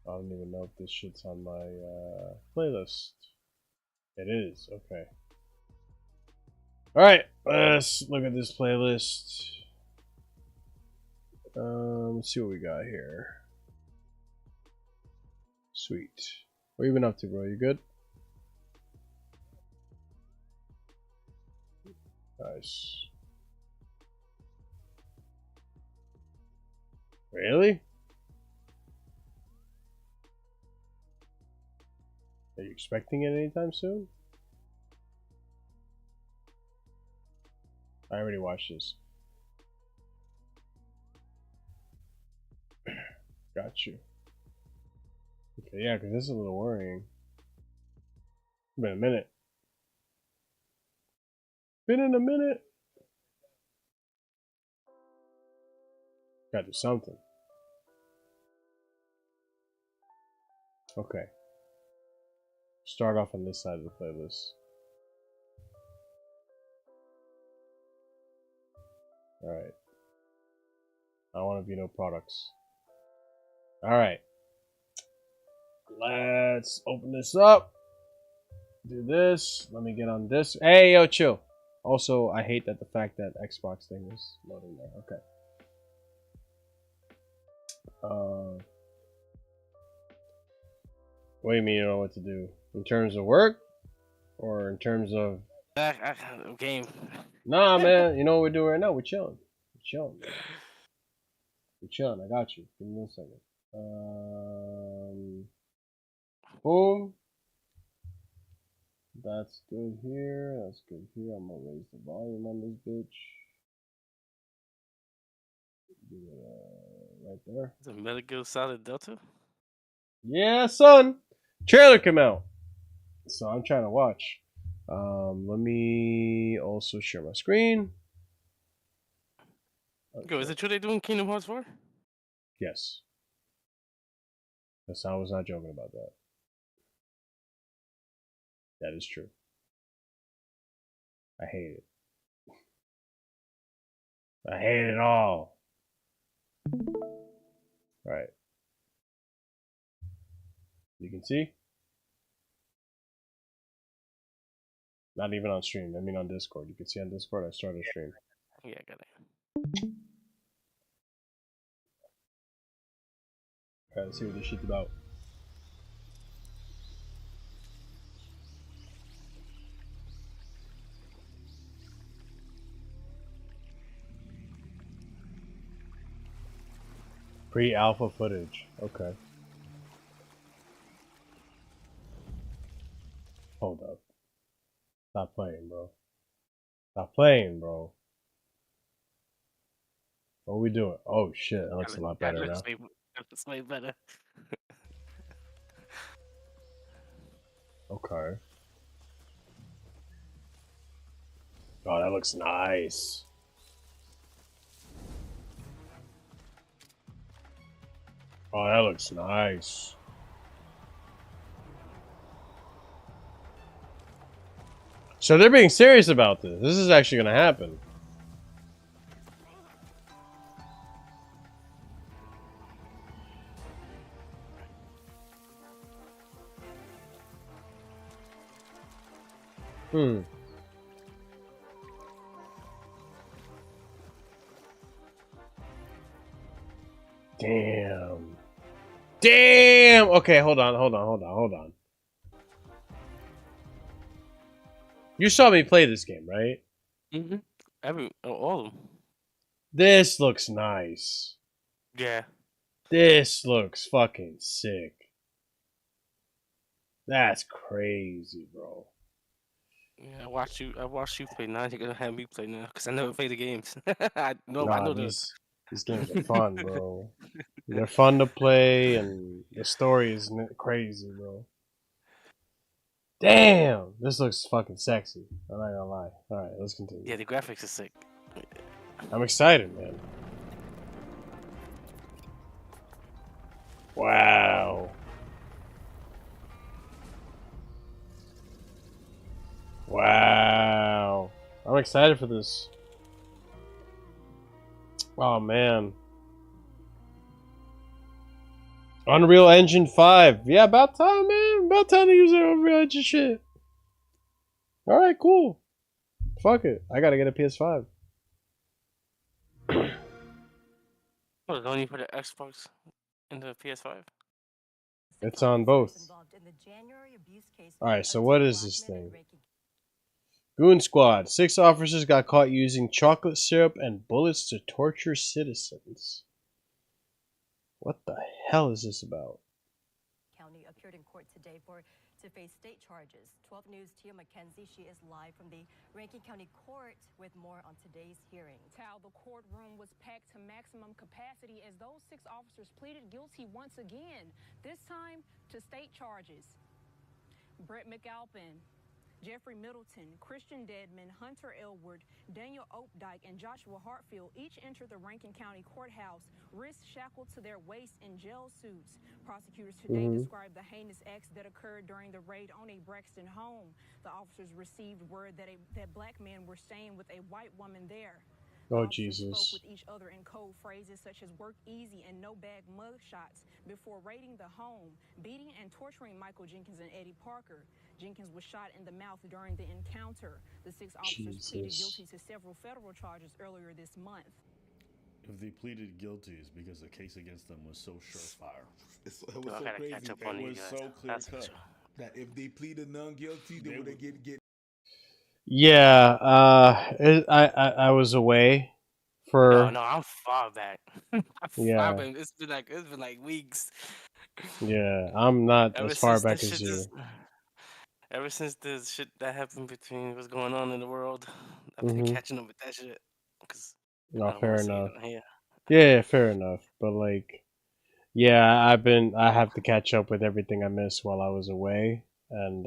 I don't even know if this shit's on my playlist. It is, okay. Alright, let's look at this playlist. Let's see what we got here. Sweet. What you been up to, bro? You good? Nice. Really? Are you expecting it anytime soon? I already watched this. Got you. Okay, yeah, because this is a little worrying. Been a minute. Been in a minute. Gotta do something. Okay. Start off on this side of the playlist. Alright. I want to be no products. Alright. Let's open this up. Do this. Let me get on this. Hey, yo, chill. Also, I hate that the fact that Xbox thing is loading there. Okay. What do you mean you don't know what to do? In terms of work? Or in terms of... Game. Nah, man. You know what we're doing right now? We're chilling. We're chilling, man. We're chilling. I got you. Give me 1 second. Boom. That's good here. That's good here. I'm gonna raise the volume on this bitch. Do it right there. Is it Metal Gear Solid Delta? Yeah, son. Trailer came out, so I'm trying to watch. Let me also share my screen. Okay. Is it true they're doing Kingdom Hearts 4? Yes. Yes, I was not joking about that. That is true. I hate it. I hate it all. Alright. You can see? Not even on stream. I mean on Discord. You can see on Discord I started a stream. Yeah, I got it. Alright, let's see what this shit's about. Pre-alpha footage. Okay. Hold up. Stop playing, bro. Stop playing, bro. What are we doing? Oh shit, that looks a lot better now. That looks way better. Okay. Oh, that looks nice. Oh, that looks nice. So they're being serious about this. This is actually gonna happen. Hmm. Damn. Damn! Okay, hold on. You saw me play this game, right? All of them. This looks nice. Yeah. This looks fucking sick. That's crazy, bro. Yeah, I watched you play now. You're gonna have me play now because I never play the games. I know These games are fun, bro. They're fun to play, and the story is crazy, bro. Damn, this looks fucking sexy. I'm not gonna lie. All right, let's continue. Yeah, the graphics are sick. I'm excited, man. Wow. Wow. I'm excited for this. Oh, man. Unreal Engine 5. Yeah, about time, man. About time to use that Unreal Engine shit. Alright, cool. Fuck it. I gotta get a PS5. Oh, don't you put the Xbox in the PS5? It's on both. Alright, so what is this thing? Goon Squad. 6 officers got caught using chocolate syrup and bullets to torture citizens. What the hell is this about? County appeared in court today to face state charges. 12 News' Tia McKenzie, she is live from the Rankin County Court with more on today's hearing. The courtroom was packed to maximum capacity as those 6 officers pleaded guilty once again, this time to state charges. Brett McAlpin, Jeffrey Middleton, Christian Dedman, Hunter Elward, Daniel Opdyke, and Joshua Hartfield each entered the Rankin County Courthouse, wrists shackled to their waists in jail suits. Prosecutors today described the heinous acts that occurred during the raid on a Braxton home. The officers received word that black men were staying with a white woman there. Oh, Jesus. Spoke with each other in code phrases such as work easy and no bag mug shots before raiding the home, beating and torturing Michael Jenkins and Eddie Parker. Jenkins was shot in the mouth during the encounter. The 6 officers pleaded guilty to several federal charges earlier this month. If they pleaded guilty, it's because the case against them was so surefire. It was so crazy. It was so clear cut. That if they pleaded non-guilty, they would get. Yeah, I was away for. No, I'm far back. Yeah. It's been like weeks. Yeah, I'm not as far back as you. Ever since the shit that happened between what's going on in the world, I've been catching up with that shit. No, fair enough. Yeah, fair enough. But like, yeah, I have to catch up with everything I missed while I was away, and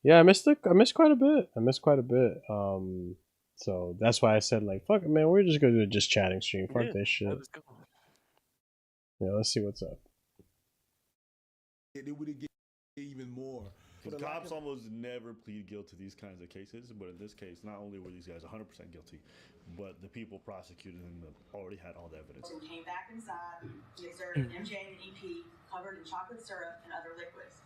yeah, I missed quite a bit. So that's why I said like, fuck it, man, we're just gonna do a just chatting stream. Fuck this shit. Yeah, let's see what's up. They would get even more. The cops almost never plead guilty to these kinds of cases, but in this case, not only were these guys 100% guilty, but the people prosecuting them already had all the evidence. And came back inside, he observed MJ and EP covered in chocolate syrup and other liquids.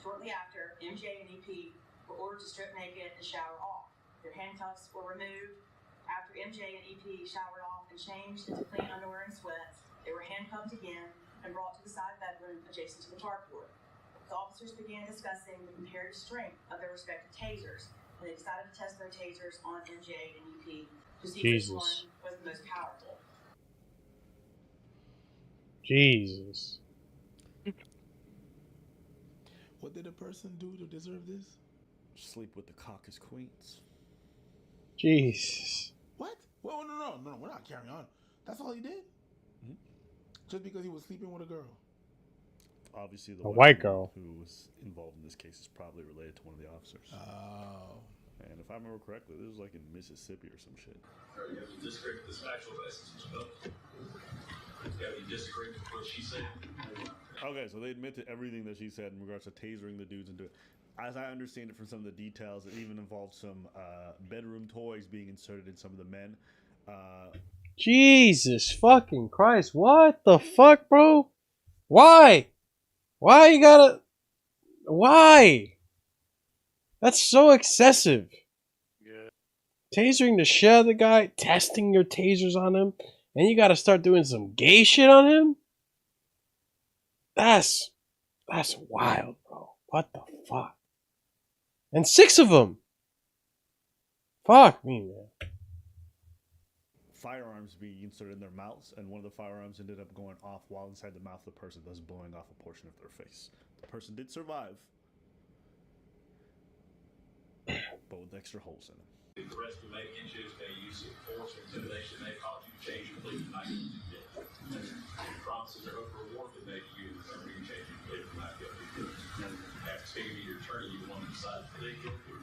Shortly after, MJ and EP were ordered to strip naked and shower off. Their handcuffs were removed. After MJ and EP showered off and changed into clean underwear and sweats, they were handcuffed again and brought to the side bedroom adjacent to the carport. The officers began discussing the comparative strength of their respective tasers, and they decided to test their tasers on MJ and EP to see which one was the most powerful. Jesus. What did a person do to deserve this? Sleep with the caucus queens. Jesus. What? Well, no, we're not carrying on. That's all he did? Mm-hmm. Just because he was sleeping with a girl. Obviously, the A white girl who was involved in this case is probably related to one of the officers. Oh. And if I remember correctly, this was like in Mississippi or some shit. You have to disagree with this factual basis. You have to disagree with what she said. Okay, so they admit to everything that she said in regards to tasering the dudes and doing. As I understand it from some of the details, it even involved some bedroom toys being inserted in some of the men. Jesus fucking Christ. What the fuck, bro? Why? Why you gotta... Why? That's so excessive. Yeah. Tasering the shit out of the guy, testing your tasers on him, and you gotta start doing some gay shit on him? That's wild, bro. What the fuck? And 6 of them. Fuck me, man. Firearms being inserted in their mouths, and one of the firearms ended up going off while inside the mouth of the person, thus blowing off a portion of their face. The person did survive, but with extra holes in them. The arrest we make against you is a use of force or intimidation that may cause you to change your plea tonight. Promises are hope for reward that may be used whenever you change your plea tonight. After speaking to your attorney, you want to decide to plead guilty.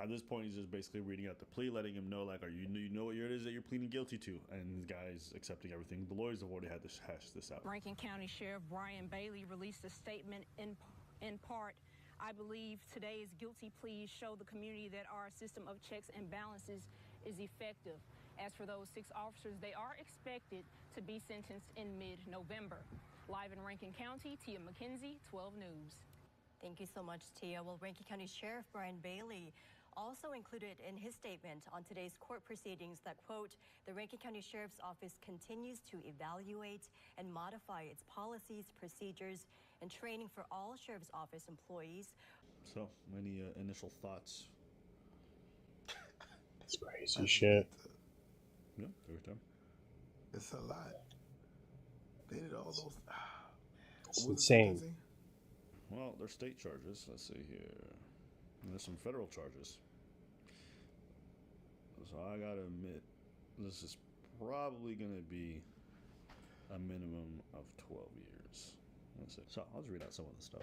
At this point, he's just basically reading out the plea, letting him know, like, you know what it is that you're pleading guilty to, and the guy's accepting everything. The lawyers have already had to hash this out. Rankin County Sheriff Brian Bailey released a statement in part. I believe today's guilty pleas show the community that our system of checks and balances is effective. As for those 6 officers, they are expected to be sentenced in mid-November. Live in Rankin County, Tia McKenzie, 12 News. Thank you so much, Tia. Well, Rankin County Sheriff Brian Bailey also included in his statement on today's court proceedings that, quote, the Rankin County Sheriff's Office continues to evaluate and modify its policies, procedures, and training for all Sheriff's Office employees. So, any initial thoughts? It's crazy shit. Yeah, every time. It's a lot. They did all those. It's insane. Well, there's state charges. Let's see here. And there's some federal charges. So I gotta admit, this is probably gonna be a minimum of 12 years. Let's see. So I'll just read out some of the stuff.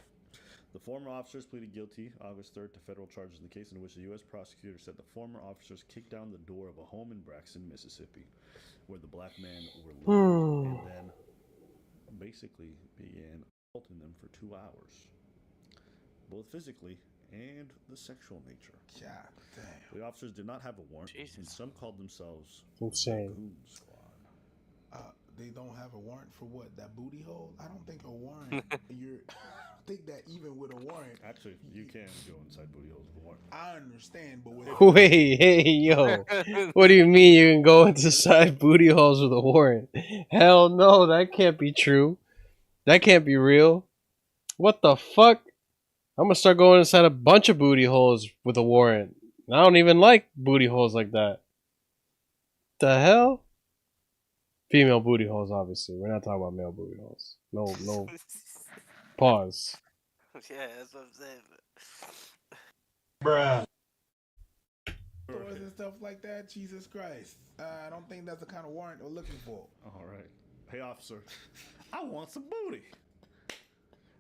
The former officers pleaded guilty August 3rd to federal charges in the case in which the U.S. prosecutor said the former officers kicked down the door of a home in Braxton, Mississippi, where the black men were living, and then basically began assaulting them for 2 hours, both physically and the sexual nature. God damn. The officers did not have a warrant, and some called themselves insane. Goon Squad. They don't have a warrant for what? That booty hole? I don't think a warrant. I think that even with a warrant. Actually, you can go inside booty holes with a warrant. I understand, but with Wait, hey, yo. What do you mean you can go into side booty holes with a warrant? Hell no, that can't be true. That can't be real. What the fuck? I'm gonna start going inside a bunch of booty holes with a warrant. I don't even like booty holes like that. The hell? Female booty holes, obviously. We're not talking about male booty holes. No. Pause. Yeah, that's what I'm saying. bruh. Toys and stuff like that, Jesus Christ. I don't think that's the kind of warrant we're looking for. All right. Hey, officer, I want some booty.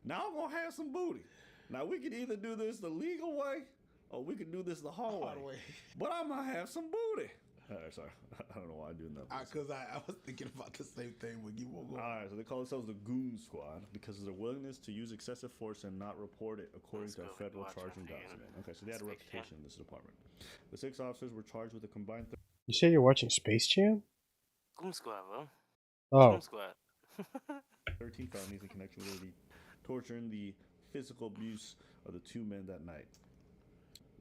Now I'm gonna have some booty. Now we can either do this the legal way, or we can do this the hard way. But I'm gonna have some booty. Sorry, I don't know why I'm doing that. Because I was thinking about the same thing when you won't go. Alright, so they call themselves the Goon Squad because of their willingness to use excessive force and not report it according to a federal charging document. Okay, so they had a reputation in this department. The 6 officers were charged with a combined... You said you're watching Space Jam? Goon Squad, bro. Oh. Goon Squad. 13 felonies in connection with the torture and the physical abuse of the 2 men that night.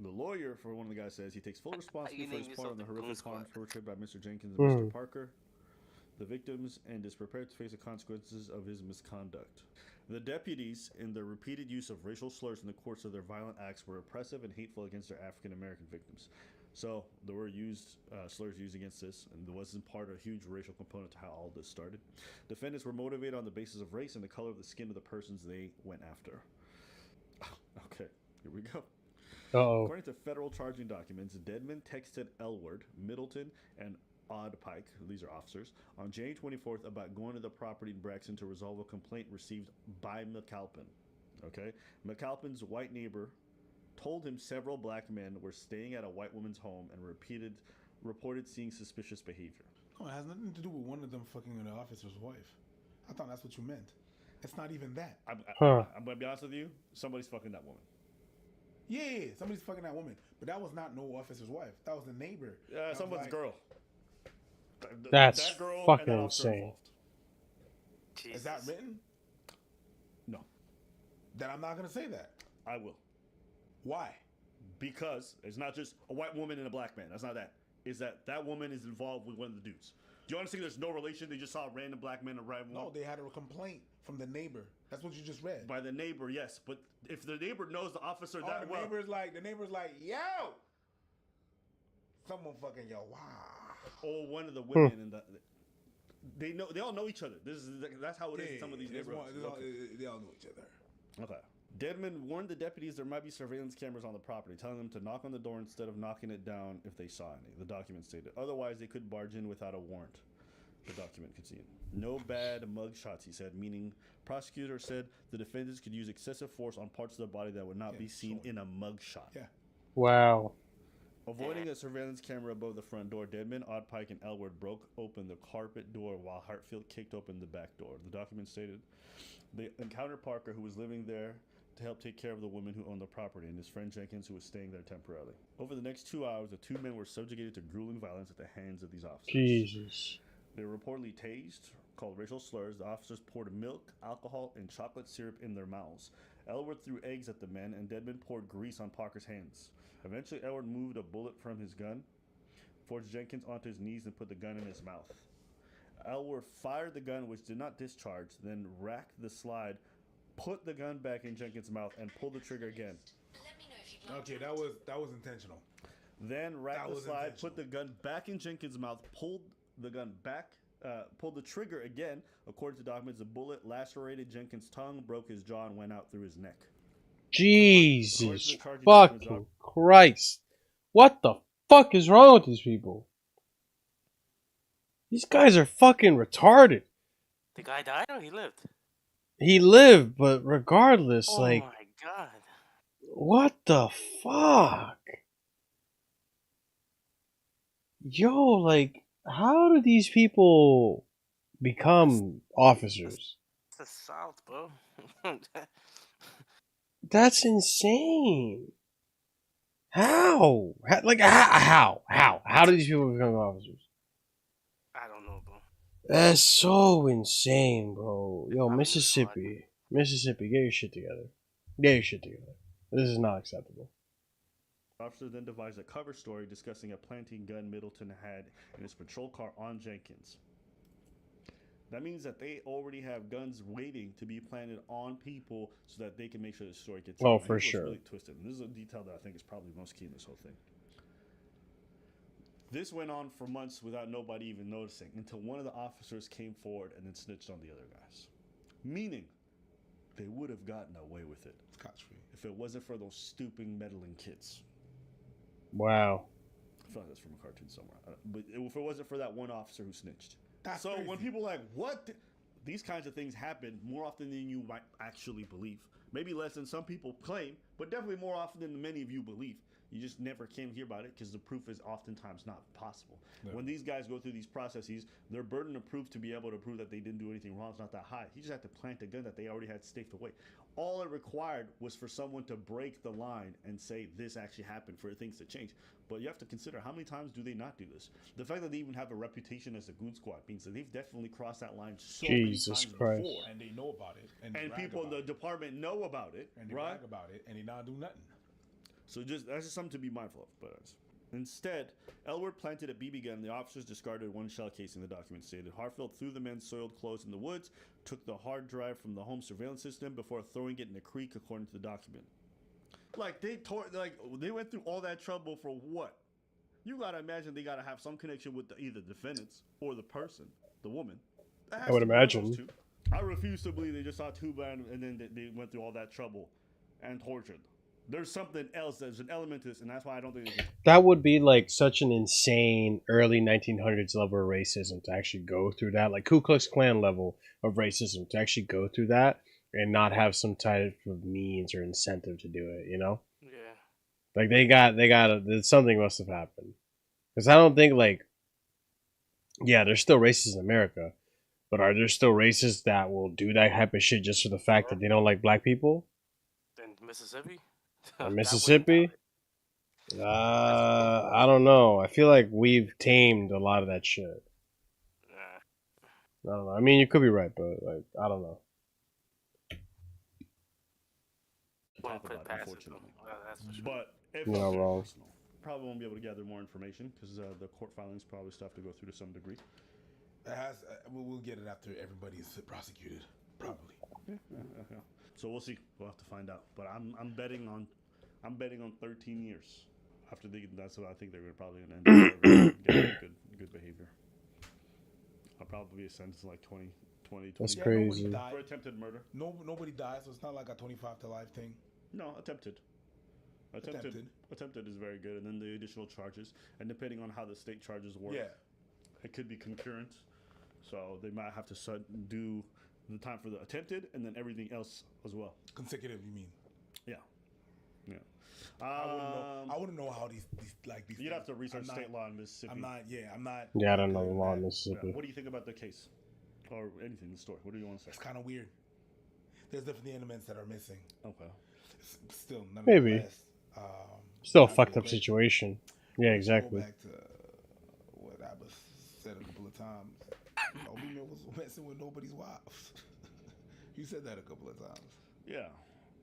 The lawyer for one of the guys says he takes full responsibility for his part in the horrific harms perpetrated by Mr. Jenkins and Mr. Parker, the victims, and is prepared to face the consequences of his misconduct. The deputies, in their repeated use of racial slurs in the course of their violent acts, were oppressive and hateful against their African American victims. So there were slurs used against this, and there wasn't part of a huge racial component to how all this started. Defendants were motivated on the basis of race and the color of the skin of the persons they went after. Okay, here we go. According to federal charging documents, Dedman texted Elward, Middleton, and Oddpike, these are officers, on January 24th about going to the property in Braxton to resolve a complaint received by McAlpin. Okay? McAlpin's white neighbor told him several black men were staying at a white woman's home and reported seeing suspicious behavior. No, it has nothing to do with one of them fucking the officer's wife. I thought that's what you meant. It's not even that. I'm going to be honest with you. Somebody's fucking that woman. Yeah, somebody's fucking that woman. But that was not no officer's wife. That was the neighbor. Someone's girl. That's that girl fucking and that officer insane. Is that written? No. Then I'm not going to say that. I will. Why? Because it's not just a white woman and a black man. That's not that. Is that woman is involved with one of the dudes. Do you understand there's no relation? They just saw a random black man arrive. No, they had a complaint from the neighbor. That's what you just read. By the neighbor, yes. But if the neighbor knows the officer the neighbor's like, yo! Someone fucking yo, wow. Oh, one of the women in the... They all know each other. That's how it is in some of these neighborhoods. They all know each other. Okay. Dedman warned the deputies there might be surveillance cameras on the property, telling them to knock on the door instead of knocking it down if they saw any. The document stated. Otherwise, they could barge in without a warrant. The document conceded. No bad mug shots, he said, meaning prosecutor said the defendants could use excessive force on parts of the body that would not be seen in a mug shot. Yeah. Wow. Avoiding a surveillance camera above the front door, Dedman, Oddpike, and Elward broke open the carpet door while Hartfield kicked open the back door. The document stated they encountered Parker, who was living there to help take care of the woman who owned the property, and his friend Jenkins, who was staying there temporarily. Over the next 2 hours, the two men were subjugated to grueling violence at the hands of these officers. Jesus. They were reportedly tased, called racial slurs. The officers poured milk, alcohol, and chocolate syrup in their mouths. Elward threw eggs at the men, and Dedman poured grease on Parker's hands. Eventually, Elward moved a bullet from his gun, forced Jenkins onto his knees, and put the gun in his mouth. Elward fired the gun, which did not discharge, then racked the slide, put the gun back in Jenkins' mouth, and pulled the trigger again. Okay, that was intentional. Then racked the slide, put the gun back in Jenkins' mouth, pulled the gun back, pulled the trigger again. According to documents, the bullet lacerated Jenkins' tongue, broke his jaw, and went out through his neck. Jesus fucking Christ. What the fuck is wrong with these people? These guys are fucking retarded. The guy died or he lived? He lived, but regardless, Oh like... my god. What the fuck? Yo, like, how do these people become officers? It's the South, bro. That's insane. How? How do these people become officers? I don't know, bro. That's so insane, bro. Yo, Mississippi, get your shit together. Get your shit together. This is not acceptable. Officers then devised a cover story discussing a planting gun Middleton had in his patrol car on Jenkins. That means that they already have guns waiting to be planted on people so that they can make sure the story gets out. Oh, for sure. Really twisted. And this is a detail that I think is probably most key in this whole thing. This went on for months without nobody even noticing until one of the officers came forward and then snitched on the other guys. Meaning, they would have gotten away with it if it wasn't for those stupid meddling kids. Wow. I feel like that's from a cartoon somewhere. But if it wasn't for that one officer who snitched. That's so crazy. When people are like, what? These kinds of things happen more often than you might actually believe. Maybe less than some people claim, but definitely more often than many of you believe. You just never can hear about it because the proof is oftentimes not possible. Yeah. When these guys go through these processes, their burden of proof to be able to prove that they didn't do anything wrong is not that high. He just had to plant a gun that they already had staked away. All it required was for someone to break the line and say this actually happened for things to change. But you have to consider, how many times do they not do this? The fact that they even have a reputation as a goon squad means that they've definitely crossed that line so many times before. And they know about it. And people in the department know about it. And they brag about it. And they not do nothing. So that's just something to be mindful of. But instead, Elwood planted a BB gun. The officers discarded one shell casing. The document stated Harfield threw the man's soiled clothes in the woods, took the hard drive from the home surveillance system before throwing it in a creek, according to the document. Like they went through all that trouble for what? You gotta imagine they gotta have some connection with either the defendants or the person, the woman. I would imagine. I refuse to believe they just saw two men and then they went through all that trouble and tortured. There's something else. There's an element to this, and that's why I don't think that would be like such an insane early 1900s level of racism to actually go through that, like Ku Klux Klan level of racism to actually go through that and not have some type of means or incentive to do it. You know? Yeah. Like something must have happened, because I don't think there's still racists in America, but are there still racists that will do that type of shit just for the fact that they don't like black people? In Mississippi? Mississippi? I don't know. I feel like we've tamed a lot of that shit. I don't know. I mean, you could be right, but I don't know. But if you're not wrong. Probably won't be able to gather more information because the court filings probably still have to go through to some degree. We'll get it after everybody's prosecuted, probably. Yeah. So we'll see. We'll have to find out. But I'm betting on 13 years. After that's what I think they're probably going to end up getting good behavior. I'll probably be sentenced like 20. That's crazy. For attempted murder. Nobody died, so it's not like a 25 to life thing. No, attempted. Attempted is very good, and then the additional charges, and depending on how the state charges work, it could be concurrent. So they might have to do the time for the attempted, and then everything else as well. Consecutive, you mean? Yeah. I wouldn't know how these You'd have to research state law in Mississippi. I'm not. Yeah, I don't know the law in Mississippi. What do you think about the case, or anything in the story? What do you want to say? It's kind of weird. There's definitely elements that are missing. Okay. Still, maybe. Still a fucked up situation. Yeah, exactly. Go back to what I said a couple of times. Don't be messing with nobody's wives. You said that a couple of times. Yeah.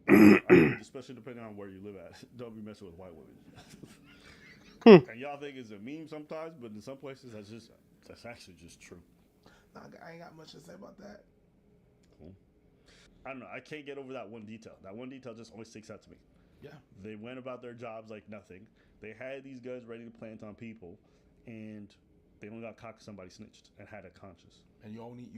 I mean, especially depending on where you live at. Don't be messing with white women. And y'all think it's a meme sometimes, but in some places that's actually just true. Nah, I ain't got much to say about that. Cool. I don't know. I can't get over that one detail. That one detail just always sticks out to me. Yeah. They went about their jobs like nothing. They had these guns ready to plant on people, and they only got caught because somebody snitched and had a conscience. And you only.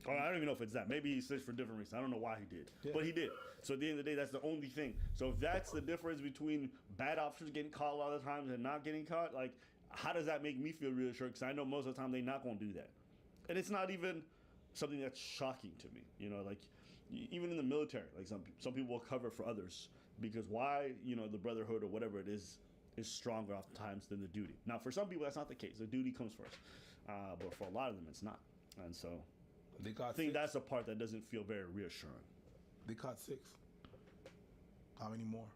Oh, I don't even know if it's that. Maybe he snitched for different reasons. I don't know why he did, but he did. So at the end of the day, that's the only thing. So if that's the difference between bad officers getting caught a lot of times and not getting caught, like, how does that make me feel reassured? Because I know most of the time they're not going to do that, and it's not even something that's shocking to me. You know, like even in the military, like some people will cover for others because why? You know, the brotherhood or whatever it is stronger oftentimes than the duty. Now, for some people, that's not the case. The duty comes first, but for a lot of them, it's not. And so, I think that's the part that doesn't feel very reassuring. They caught 6. How many more?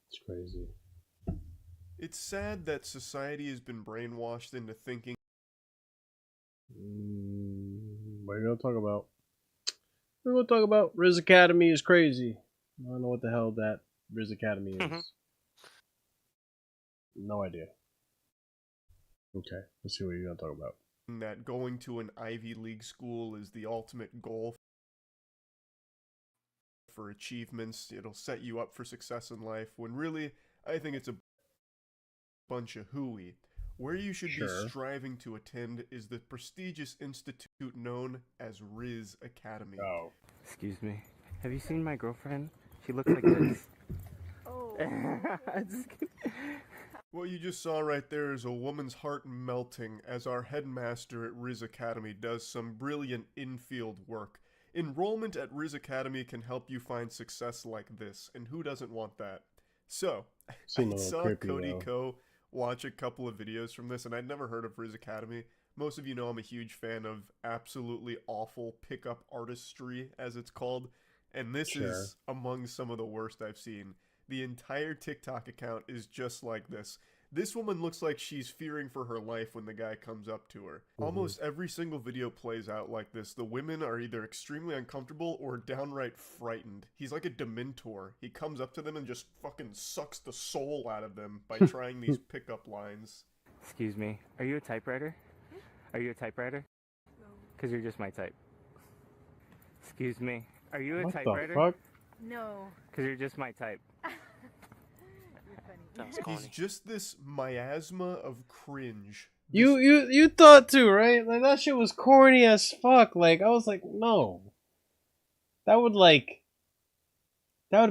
It's crazy. It's sad that society has been brainwashed into thinking. What are you gonna talk about? We're gonna talk about Riz Academy is crazy. I don't know what the hell that Riz Academy is. No idea. Okay, let's see what you're gonna talk about. That going to an Ivy League school is the ultimate goal for achievements. It'll set you up for success in life, when really, I think it's a bunch of hooey. Where you should be striving to attend is the prestigious institute known as Riz Academy. Oh. Excuse me. Have you seen my girlfriend? She looks like this. Oh. Just kidding. What you just saw right there is a woman's heart melting as our headmaster at Riz Academy does some brilliant in-field work. Enrollment at Riz Academy can help you find success like this, and who doesn't want that? So, I saw Cody Ko watch a couple of videos from this, and I'd never heard of Riz Academy. Most of you know I'm a huge fan of absolutely awful pickup artistry, as it's called, and this is among some of the worst I've seen. The entire TikTok account is just like this. This woman looks like she's fearing for her life when the guy comes up to her. Almost every single video plays out like this. The women are either extremely uncomfortable or downright frightened. He's like a dementor. He comes up to them and just fucking sucks the soul out of them by trying these pickup lines. Excuse me. Are you a typewriter? Are you a typewriter? No. Because you're just my type. Excuse me. Are you a What the typewriter? fuck? No. Because you're just my type. He's just this miasma of cringe. You thought too, right? Like that shit was corny as fuck. Like I was like, no. That would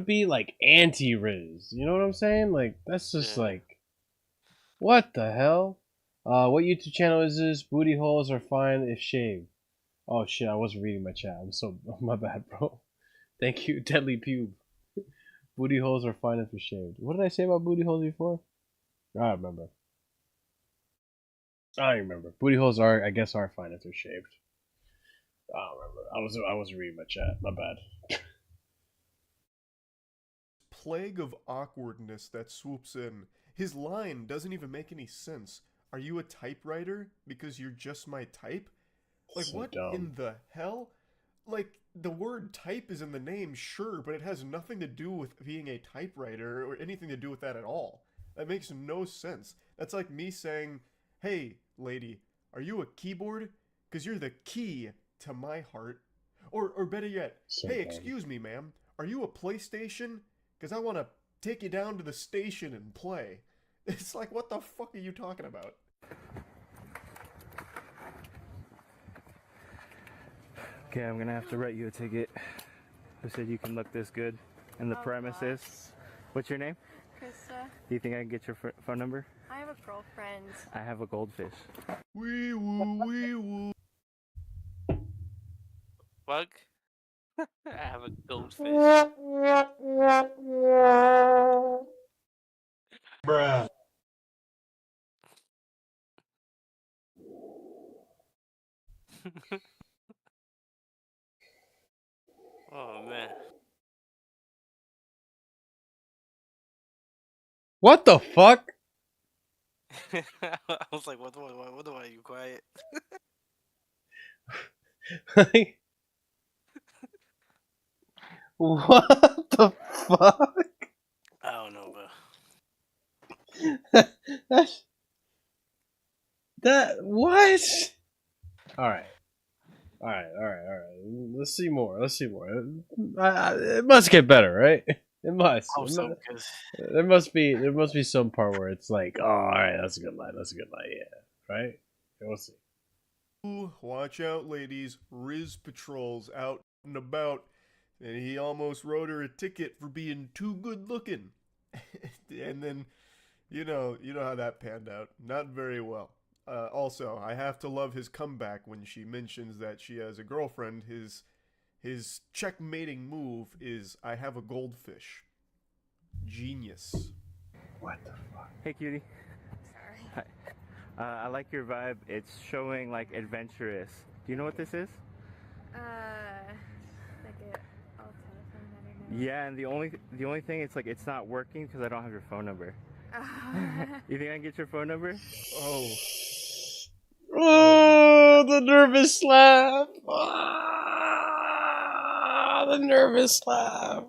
be like anti-Riz. You know what I'm saying? Like that's just like, what the hell? What YouTube channel is this? Booty holes are fine if shaved. Oh shit, I wasn't reading my chat. My bad, bro. Thank you, Deadly Pube. Booty holes are fine if they're shaved. What did I say about booty holes before? I don't remember. I don't remember. Booty holes I guess are fine if they're shaved. I don't remember. I wasn't reading my chat. My bad. Plague of awkwardness that swoops in. His line doesn't even make any sense. Are you a typewriter? Because you're just my type? Like, So what dumb. in the hell? Like, the word type is in the name, sure, but it has nothing to do with being a typewriter or anything to do with that at all. That makes no sense. That's like me saying, hey, lady, are you a keyboard? Because you're the key to my heart. Or better yet, So hey, dumb. excuse me, ma'am, are you a PlayStation? Because I want to take you down to the station and play. It's like, what the fuck are you talking about? Okay, I'm gonna have to write you a ticket. Who said you can look this good? And the premise is, what's your name? Krista, Do you think I can get your phone number? I have a girlfriend. I have a goldfish. Wee woo, wee woo. Fuck. I have a goldfish. Bruh. Oh man. What the fuck? I was like, what do I, you quiet? What the fuck? I don't know, bro. What? All right. Let's see more. It must get better, right? It must. Hope so, because There must be some part where it's like, oh, all right, that's a good line. Yeah, right. We'll see. Ooh, watch out, ladies. Riz Patrol's out and about, and he almost wrote her a ticket for being too good looking. And then, you know how that panned out. Not very well. Also, I have to love his comeback when she mentions that she has a girlfriend. His checkmating move is, I have a goldfish. Genius. What the fuck? Hey, cutie. Sorry. Hi. I like your vibe. It's showing like adventurous. Do you know what this is? Like a old telephone, I don't know. Yeah, and the only thing it's like it's not working because I don't have your phone number. You think I can get your phone number? Oh. Oh, the nervous laugh. The nervous laugh.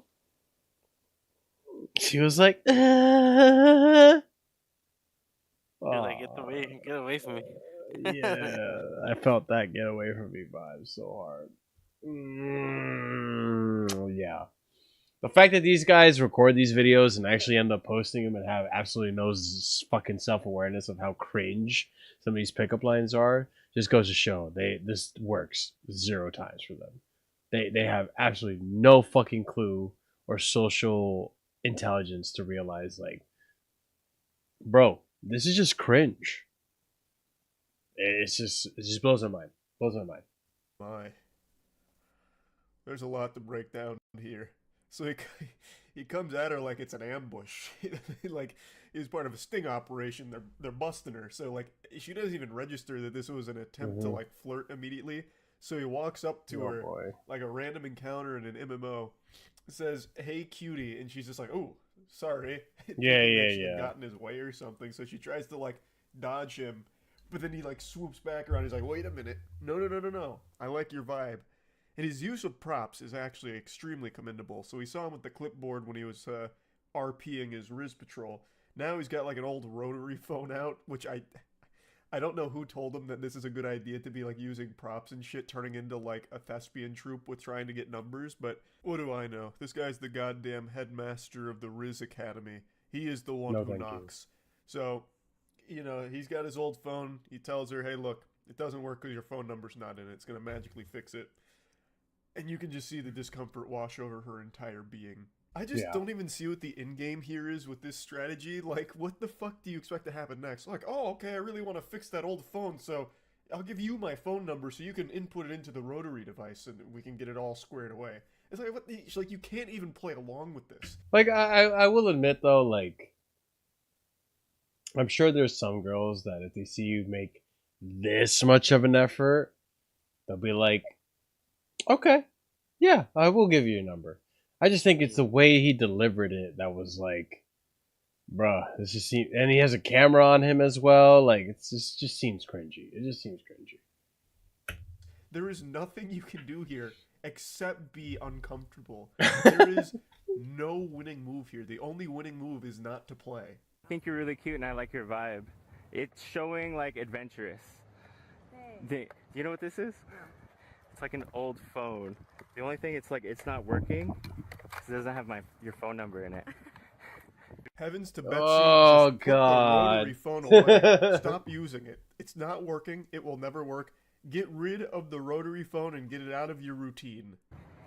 She was like, you're like, get away from me. yeah, I felt that get away from me vibe so hard. Yeah. The fact that these guys record these videos and actually end up posting them and have absolutely no fucking self-awareness of how cringe some of these pickup lines are just goes to show this works 0 times for them. They have absolutely no fucking clue or social intelligence to realize, like, bro, this is just cringe. It just blows my mind. My. There's a lot to break down here. So he comes at her like it's an ambush. Like he's part of a sting operation. They're busting her. So like she doesn't even register that this was an attempt to like flirt immediately. So he walks up to her like a random encounter in an MMO, says, "Hey, cutie," and she's just like, "Oh, sorry." Yeah, Thinking yeah, that she had yeah. gotten his way or something, so she tries to like dodge him, but then he like swoops back around. He's like, "Wait a minute, no. I like your vibe." And his use of props is actually extremely commendable. So we saw him with the clipboard when he was RPing his Riz Patrol. Now he's got like an old rotary phone out, which I don't know who told him that this is a good idea to be like using props and shit, turning into like a thespian troupe with trying to get numbers, but what do I know? This guy's the goddamn headmaster of the Riz Academy. He is the one No, who thank you. knocks. So, you know, he's got his old phone. He tells her, "Hey, look, it doesn't work because your phone number's not in it. It's going to magically fix it." And you can just see the discomfort wash over her entire being. I just don't even see what the end game here is with this strategy. Like, what the fuck do you expect to happen next? Like, oh, okay, I really want to fix that old phone, so I'll give you my phone number so you can input it into the rotary device and we can get it all squared away. It's like, what the, like, you can't even play along with this. Like, I will admit, though, like, I'm sure there's some girls that if they see you make this much of an effort, they'll be like, okay, yeah, I will give you your number. I just think it's the way he delivered it that was like, bruh, this just seems, and he has a camera on him as well. Like, it's just seems cringy. It just seems cringy. There is nothing you can do here except be uncomfortable. There is no winning move here. The only winning move is not to play. I think you're really cute and I like your vibe. It's showing like adventurous. Do you know what this is? It's like an old phone. The only thing it's like it's not working because it doesn't have your phone number in it. Heavens to Betsy, Oh, just God. put the rotary phone away. Stop using it. It's not working. It will never work. Get rid of the rotary phone and get it out of your routine.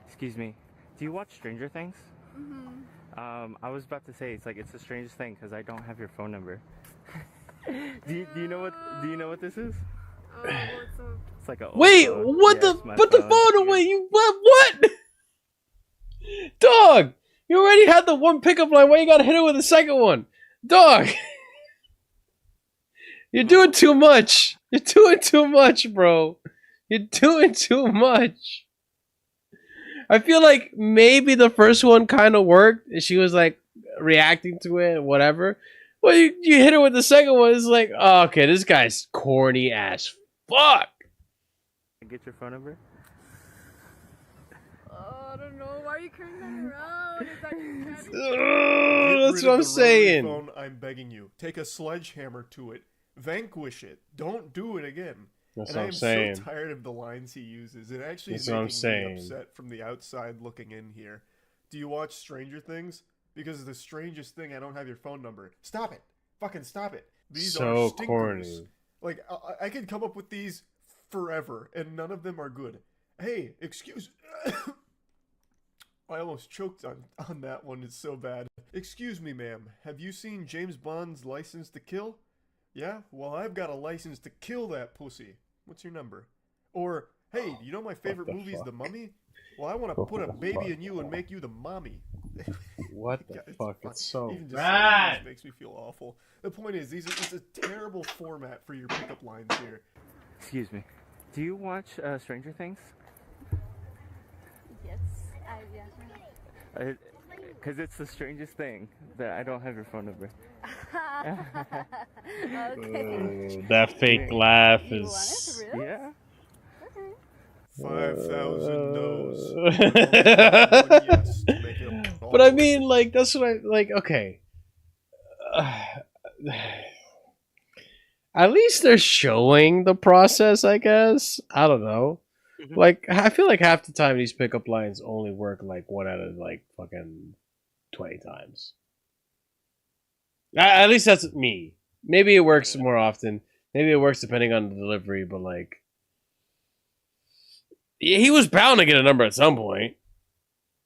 Excuse me. Do you watch Stranger Things? Mm-hmm. I was about to say it's the strangest thing because I don't have your phone number. do you know what this is? Oh, what's up? It's like a Wait, phone. what Yeah, the? it's my Put the phone away. You what? Dog, you already had the one pickup line. Why you gotta hit it with a second one? Dog, you're doing too much. You're doing too much, bro. You're doing too much. I feel like maybe the first one kind of worked. She was like reacting to it, whatever. Well, you hit her with the second one. It's like, oh, okay, this guy's corny as fuck. Get your phone number? Oh, I don't know. Why are you carrying that around? Is that Get That's rid what of I'm the saying. rotary phone, I'm begging you. Take a sledgehammer to it. Vanquish it. Don't do it again. That's and what I I'm am saying. so tired of the lines he uses. It actually That's is what I'm making saying. me upset from the outside looking in here. Do you watch Stranger Things? Because the strangest thing, I don't have your phone number. Stop it. Fucking stop it. These So are stinkers. corny. Like, I could come up with these forever, and none of them are good. Hey, excuse... I almost choked on that one. It's so bad. Excuse me, ma'am. Have you seen James Bond's License to Kill? Yeah? Well, I've got a license to kill that pussy. What's your number? Or, hey, you know my favorite movie is The Mummy? Well, I want to put a baby in you and make you the mommy. What the fuck? It's so Even just bad. saying this makes me feel awful. The point is, it's a terrible format for your pickup lines here. Excuse me. Do you watch Stranger Things? Yes. Yeah. Because it's the strangest thing that I don't have your phone number. Okay. That fake laugh You is. want it for real? Yeah. 5,000 no's. Yes to make it all But I work. mean, like, that's what I like. Okay. At least they're showing the process, I guess. I don't know. Like, I feel like half the time these pickup lines only work like 1 out of like fucking 20 times. At least that's me. Maybe it works more often. Maybe it works depending on the delivery, but like, yeah, he was bound to get a number at some point.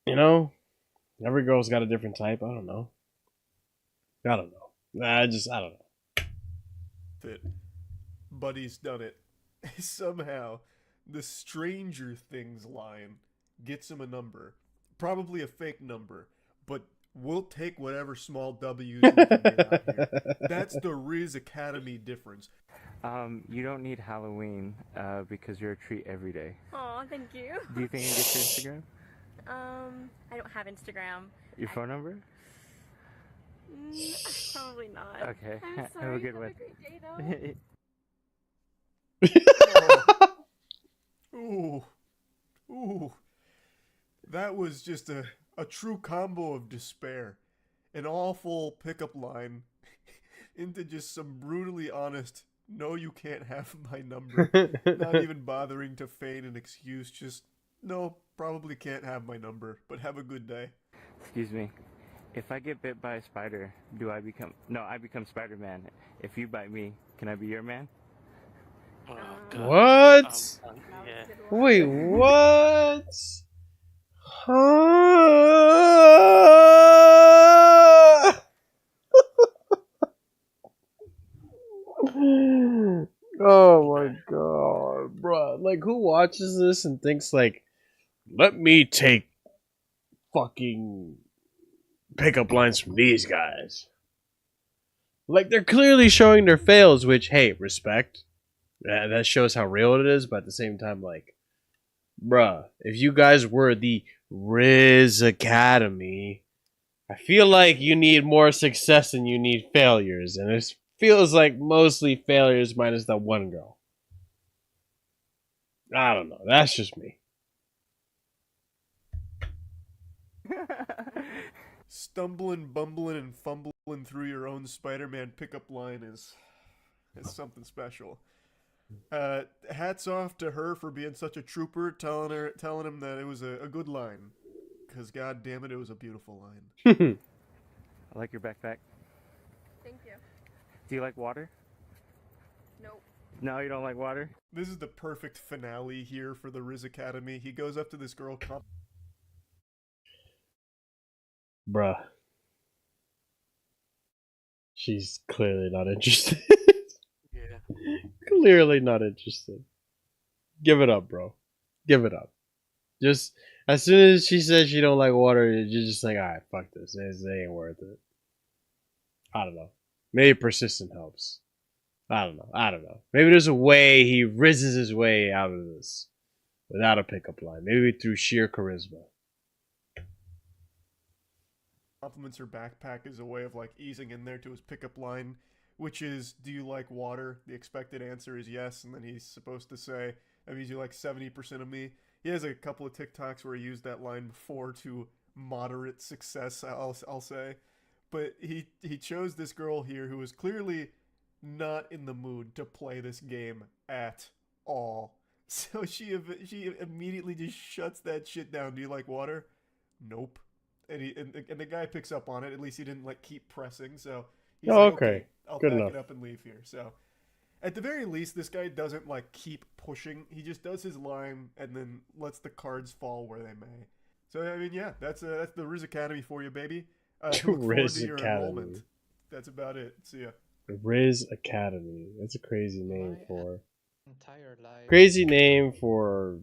You know? Every girl's got a different type. I don't know. I don't know. I don't know. It. Buddy's done it. Somehow, the Stranger Things line gets him a number. Probably a fake number, but we'll take whatever small W's we can get out here. That's the Riz Academy difference. You don't need Halloween because you're a treat every day. Aw, thank you. Do you think you can get your Instagram? I don't have Instagram. Your phone number? Probably not. Okay. I'm sorry. Have a good Have one. a great day, though. Ooh. Ooh. That was just a true combo of despair. An awful pickup line into just some brutally honest, no, you can't have my number. Not even bothering to feign an excuse, just, no, probably can't have my number, but have a good day. Excuse me. If I get bit by a spider, do I become... No, I become Spider-Man. If you bite me, can I be your man? What? Yeah. Wait, what? Huh? Oh my god, bruh. Like, who watches this and thinks, like, let me take fucking pickup lines from these guys? Like, they're clearly showing their fails, which, hey, respect. That shows how real it is, but at the same time, like, bruh, if you guys were the Riz Academy, I feel like you need more success than you need failures, and it feels like mostly failures minus that one girl. I don't know. That's just me. Stumbling, bumbling, and fumbling through your own Spider-Man pickup line is something special. Hats off to her for being such a trooper, telling him that it was a good line, because god damn it, it was a beautiful line. I like your backpack. Thank you. Do you like water? Nope. No, you don't like water? This is the perfect finale here for the Riz Academy. He goes up to this girl. Bruh. She's clearly not interested. Yeah. Clearly not interested. Give it up, bro. Give it up. Just as soon as she says she don't like water, you're just like, alright, fuck this. It ain't worth it. I don't know. Maybe persistent helps. I don't know. Maybe there's a way he rizzes his way out of this without a pickup line. Maybe through sheer charisma. Compliments her backpack as a way of like easing in there to his pickup line, which is, do you like water? The expected answer is yes, and then he's supposed to say, that means you like 70% of me. He has a couple of TikToks where he used that line before to moderate success, I'll say. But he chose this girl here who was clearly not in the mood to play this game at all. So she immediately just shuts that shit down. Do you like water? Nope. And the guy picks up on it. At least he didn't like keep pressing. So he's like, okay, I'll good back enough. it up and leave here. So at the very least, this guy doesn't like keep pushing. He just does his line and then lets the cards fall where they may. So I mean, yeah, that's the Riz Academy for you, baby. Look forward Riz to your Academy. enrollment. That's about it. See ya. Riz Academy. That's a crazy name for. Entire life. Crazy name for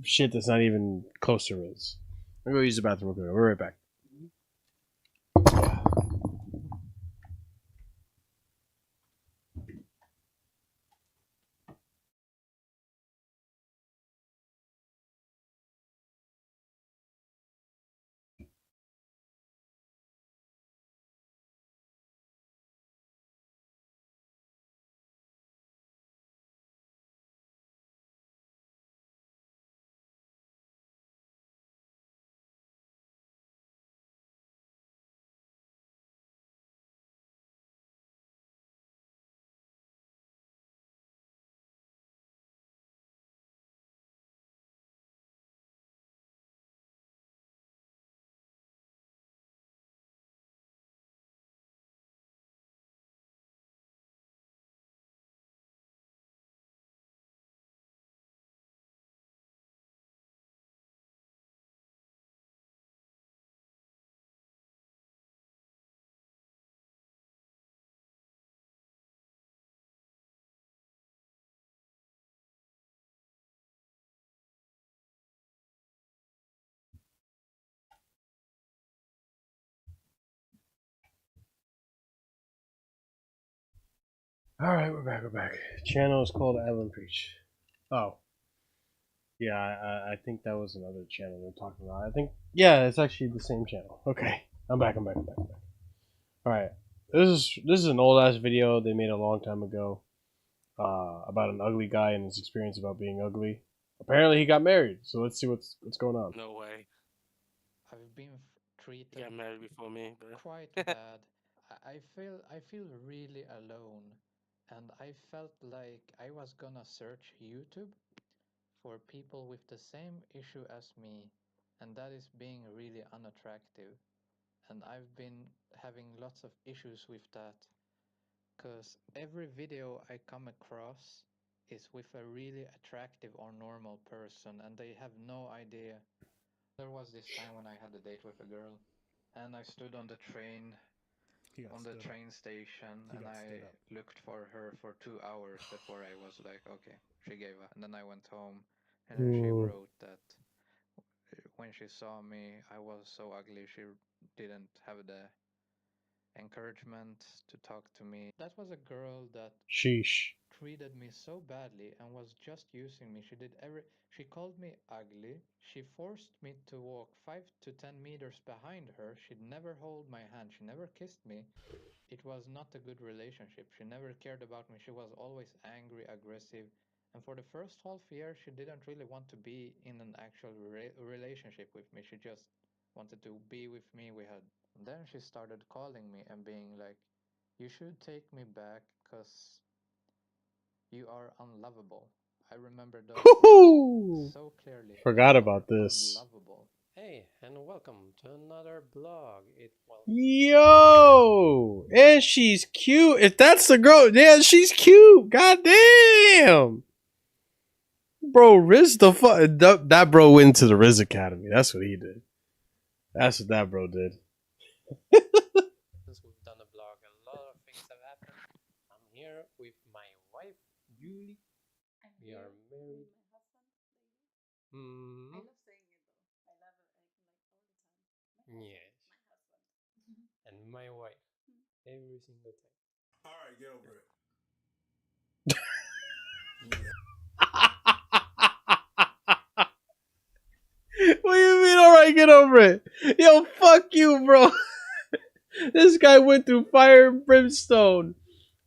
shit that's not even close to Riz. I'm gonna go use the bathroom real quick. We're right back. Alright, we're back. Channel is called Evan Preach. Oh. Yeah, I think that was another channel they're talking about. I think, yeah, it's actually the same channel. Okay, I'm back. All right, this is an old ass video they made a long time ago, about an ugly guy and his experience about being ugly. Apparently, he got married. So let's see what's going on. No way. I've been treated You got married before me, but quite bad. I feel really alone, and I felt like I was gonna search YouTube for people with the same issue as me, and that is being really unattractive. And I've been having lots of issues with that, because every video I come across is with a really attractive or normal person, and they have no idea. There was this time when I had a date with a girl, and I stood on the train on the train station, and I looked for her for 2 hours before I was like, okay, she gave up. And then I went home, and then she wrote that when she saw me, I was so ugly, she didn't have the encouragement to talk to me. That was a girl that Sheesh. treated me so badly and was just using me. She called me ugly. She forced me to walk 5 to 10 meters behind her. She'd never hold my hand. She never kissed me. It was not a good relationship. She never cared about me. She was always angry, aggressive. And for the first half year, she didn't really want to be in an actual relationship with me. She just wanted to be with me. Then she started calling me and being like, you should take me back because you are unlovable. I remember those words so clearly. Forgot about this. Unlovable. Hey, and welcome to another blog. Yo, and she's cute. If that's the girl, yeah, she's cute. God damn, bro, Riz the fuck. That bro went to the Riz Academy. That's what he did. That's what that bro did. Since we've done a blog, a lot of things have happened. I'm here with my wife, Julie. We are married. I love saying it though. I love it like all the time. Yes. And my wife. Every single time. Alright, get over it. What do you mean, alright, get over it? Yo, fuck you, bro. This guy went through fire and brimstone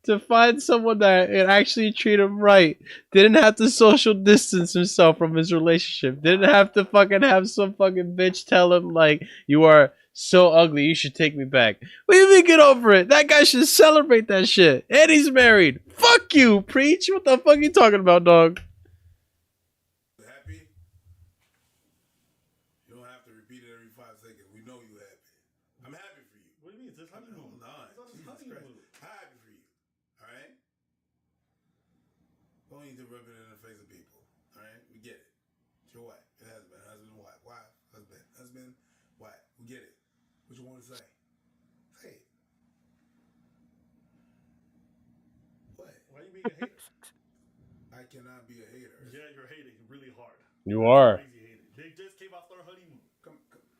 to find someone that would actually treat him right. Didn't have to social distance himself from his relationship. Didn't have to fucking have some fucking bitch tell him, like, you are so ugly, you should take me back. What do you mean, get over it? That guy should celebrate that shit. And he's married. Fuck you, Preach. What the fuck are you talking about, dog? Happy? You don't have to repeat it every 5 seconds. We know you happy. I'm happy for you. What do you mean? It's his honeymoon. Hold on. Jesus Christ. I'm happy for you. Alright? Don't need to rub it in the face of people. Alright? We get it. It's your wife. It has been. Husband, wife. Wife. Husband. Husband. Wife. We get it. What you want to say? Say it. What? Why are you being a hater? I cannot be a hater. Yeah, you're hating really hard. You are. Crazy hating. They just came off their honeymoon.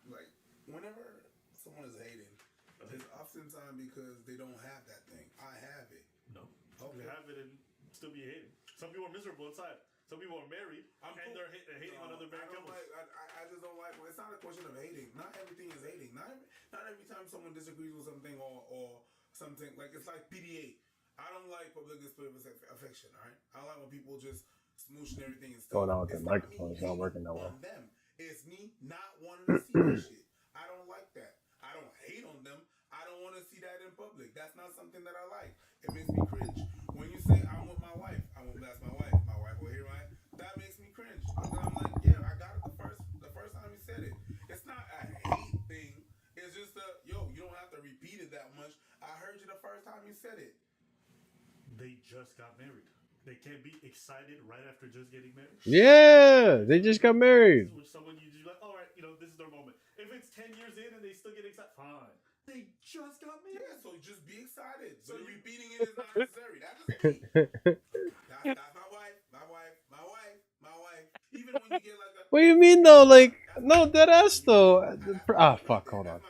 Like, whenever someone is hating, it's oftentimes because they don't have that thing. I have it. No. Okay. You have it and still be hating. Some people are miserable inside. Some people are married and they're hating on other married couples. I just don't like. It's not a question of hating. Not everything is hating. Not every time someone disagrees with something or something, like, it's like PDA. I don't like public display of affection. All right. I like when people just smooch and everything and stuff. Going on with that microphone. It's not working that well. Them. It's me not wanting to see that shit. I don't like that. I don't hate on them. I don't want to see that in public. That's not something that I like. It makes me cringe. When you say I'm with my wife, that's my wife. My wife will hear, right? That makes me cringe. And then I'm like, yeah, I got it the first time you said it. It's not a hate thing. It's just yo, you don't have to repeat it that much. I heard you the first time you said it. They just got married. They can't be excited right after just getting married. Yeah, they just got married. With someone you just like, all right, this is their moment. If it's 10 years in and they still get excited, fine. They just got married. Yeah, so just be excited. So repeating it is not necessary. That doesn't mean. That's my wife. My wife. My wife. My wife. Even when you get like a. What do you mean though? Like, no, dead ass though. Fuck, hold on.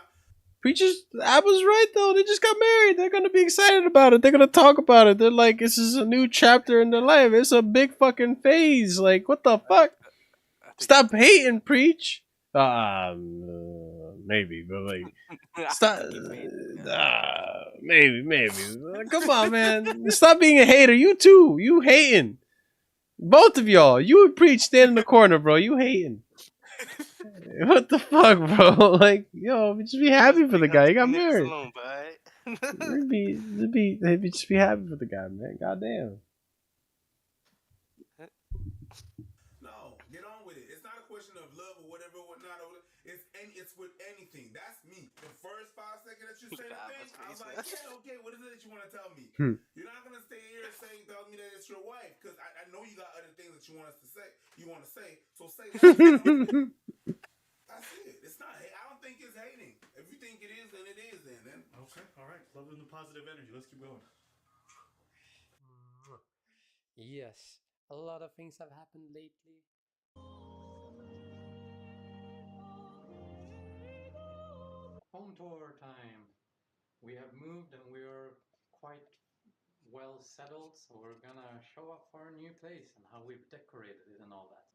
Preachers, I was right though. They just got married. They're gonna be excited about it. They're gonna talk about it. They're like, this is a new chapter in their life. It's a big fucking phase. Like, what the fuck? Stop hating, preach. Maybe, but like, stop. Maybe. Come on, man. Stop being a hater. You too. You hating. Both of y'all. You and preach stand in the corner, bro. You hating. What the fuck, bro? Like, yo, just be happy for the guy. He got married. Alone, bud. Just be happy for the guy, man. Goddamn. No, get on with it. It's not a question of love or whatever, whatnot. It's with anything. That's me. The first 5 seconds that you say the thing, I was like, yeah, okay. What is it that you want to tell me? You're not gonna stay here saying tell me that it's your wife, because I know you got other things that you want us to say. You want to say, so say that. That's it. It's not. I don't think it's hating. If you think it is, then it is. Then okay, all right. Loving the positive energy. Let's keep going. Yes, a lot of things have happened lately. Home tour time. We have moved and we're quite well settled, so we're gonna show off our new place and how we've decorated it and all that.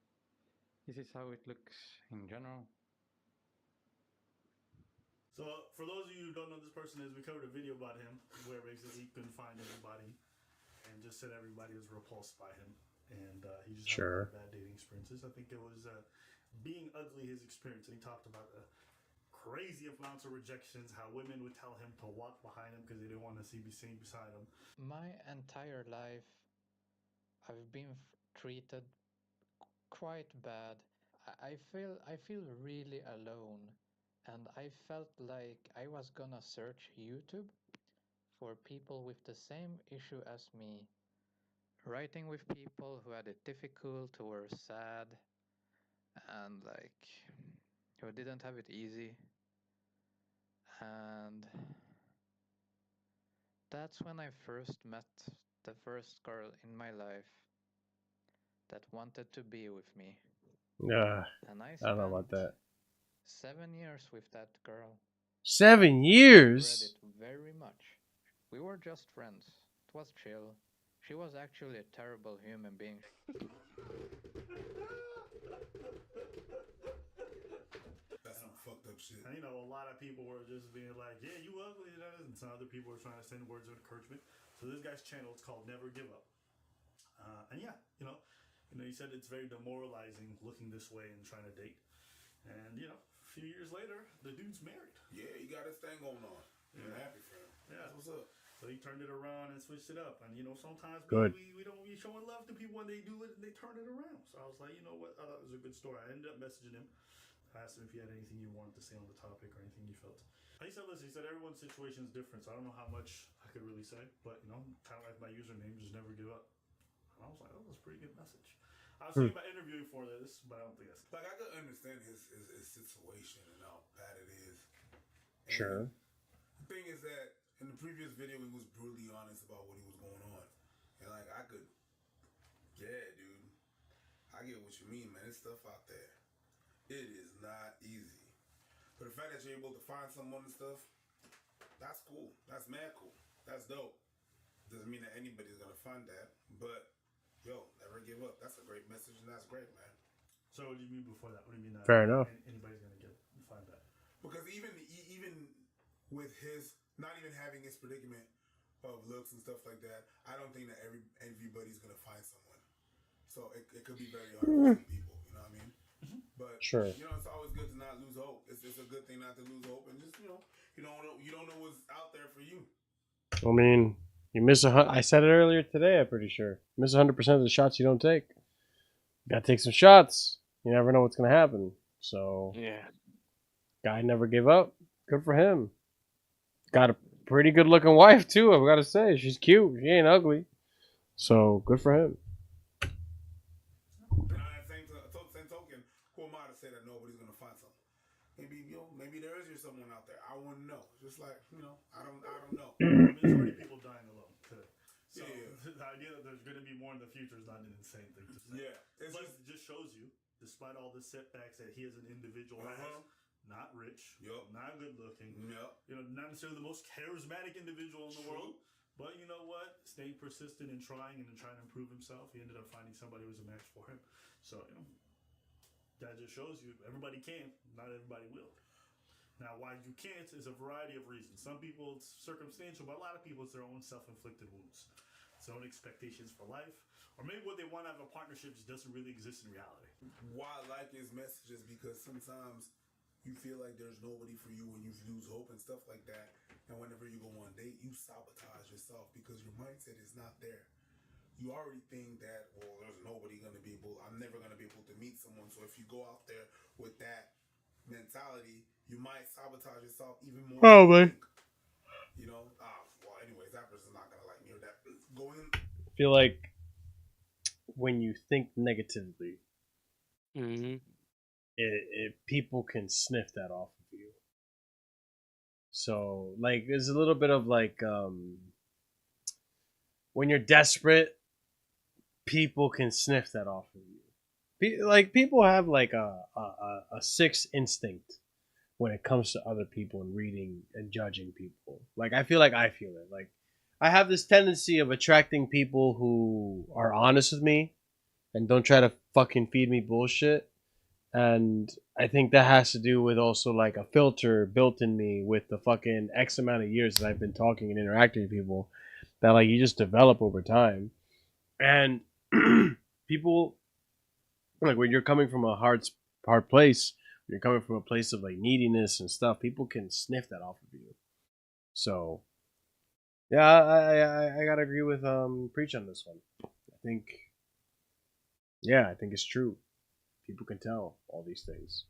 This is how it looks in general. So, for those of you who don't know who this person is, we covered a video about him where basically he couldn't find anybody and just said everybody was repulsed by him. And he just had a lot of bad dating experiences. I think it was being ugly, his experience. And he talked about crazy amounts of rejections, how women would tell him to walk behind him because they didn't want to be seen beside him. My entire life, I've been treated quite bad. I feel really alone, and I felt like I was gonna search YouTube for people with the same issue as me. Writing with people who had it difficult, who were sad, and like who didn't have it easy. And that's when I first met the first girl in my life that wanted to be with me. And I don't know about that. 7 years with that girl. 7 years? I regret it very much. We were just friends. It was chill. She was actually a terrible human being. That's some fucked up shit. And a lot of people were just being like, yeah, you ugly, and some other people were trying to send words of encouragement. So this guy's channel is called Never Give Up. And yeah, he said it's very demoralizing looking this way and trying to date. And a few years later, the dude's married. Yeah, he got his thing going on. I'm happy for him. Yeah, that's what's up. So he turned it around and switched it up. And sometimes we don't be showing love to people when they do it and they turn it around. So I was like, you know what? I thought it was a good story. I ended up messaging him. I asked him if he had anything you wanted to say on the topic or anything you felt. He said, listen, everyone's situation is different, so I don't know how much I could really say, but kind of like my username, just never give up. And I was like, oh, that's a pretty good message. I was thinking about interviewing for this, but I don't think that's like I could understand his situation and how bad it is. And sure. The thing is that in the previous video, he was brutally honest about what he was going on, and like yeah, dude, I get what you mean, man. There's stuff out there. It is not easy. But the fact that you're able to find someone and stuff, that's cool. That's mad cool. That's dope. Doesn't mean that anybody's gonna find that. But yo, never give up. That's a great message and that's great, man. So what do you mean before that? What do you mean Fair enough. Anybody's gonna find that? Because even with his not even having his predicament of looks and stuff like that, I don't think that everybody's gonna find someone. So it could be very hard for some people, you know what I mean? But sure. It's always good to not lose hope. It's a good thing not to lose hope, and just you don't know what's out there for you. I mean, you miss I said it earlier today. I'm pretty sure you miss 100% of the shots you don't take. You gotta take some shots. You never know what's gonna happen. So yeah, guy never gave up. Good for him. Got a pretty good looking wife too. I've got to say, she's cute. She ain't ugly. So good for him. Same token, who am I to say that nobody's gonna find something? Maybe there is someone out there. I wouldn't know. Just like I don't know. There's already people dying alone today. So the idea that there's gonna be more in the future is not an insane thing to say. Yeah, it just shows you, despite all the setbacks that he as an individual has, not rich, not good looking, not necessarily the most charismatic individual in the world. But you know what? Staying persistent and trying to improve himself, he ended up finding somebody who was a match for him. So That just shows you everybody can, not everybody will. Now, why you can't is a variety of reasons. Some people it's circumstantial, but a lot of people it's their own self-inflicted wounds, its own expectations for life, or maybe what they want out of a partnership just doesn't really exist in reality. Why I like his messages because sometimes you feel like there's nobody for you when you lose hope and stuff like that. And whenever you go on a date, you sabotage yourself because your mindset is not there. You already think that, well, there's nobody going to be able, I'm never going to be able to meet someone. So if you go out there with that mentality, you might sabotage yourself even more. Probably. You know? Well, anyways, that person's not going to like me or that. Going. I feel like when you think negatively, people can sniff that off of you. So, like, there's a little bit of like, when you're desperate, people can sniff that off of you. Like, people have like a sixth instinct when it comes to other people and reading and judging people. Like, I feel it. Like, I have this tendency of attracting people who are honest with me and don't try to fucking feed me bullshit. And I think that has to do with also like a filter built in me with the fucking X amount of years that I've been talking and interacting with people that like you just develop over time. And people, like, when you're coming from a hard place, when you're coming from a place of like neediness and stuff, people can sniff that off of you. So yeah, I gotta agree with Preach on this one. I think it's true. People can tell all these things.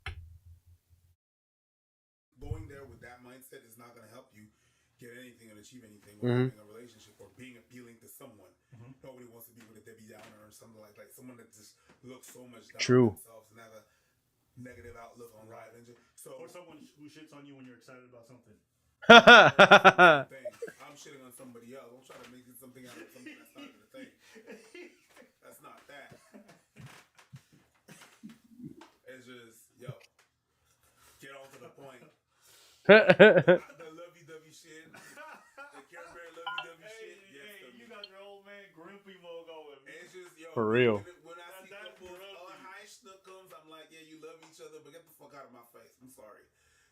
Going there with that mindset is not going to help you get anything and achieve anything or having a relationship or being appealing to someone. Nobody wants to be with a Debbie Downer or something like someone that just looks so much down on themselves and have a negative outlook on life. So, or someone who shits on you when you're excited about something. I'm shitting on somebody else. I'm trying to make it something out of something that's not even a thing. That's not that. It's just, yo, get on to the point. The lovey-dovey shit. The Care Bear lovey-dovey shit. Hey, you got your old man Grimpy Mo going. It's just, yo. For real. When I see couples, hi schnookums, I'm like, yeah, you love each other, but get the fuck out of my face. I'm sorry.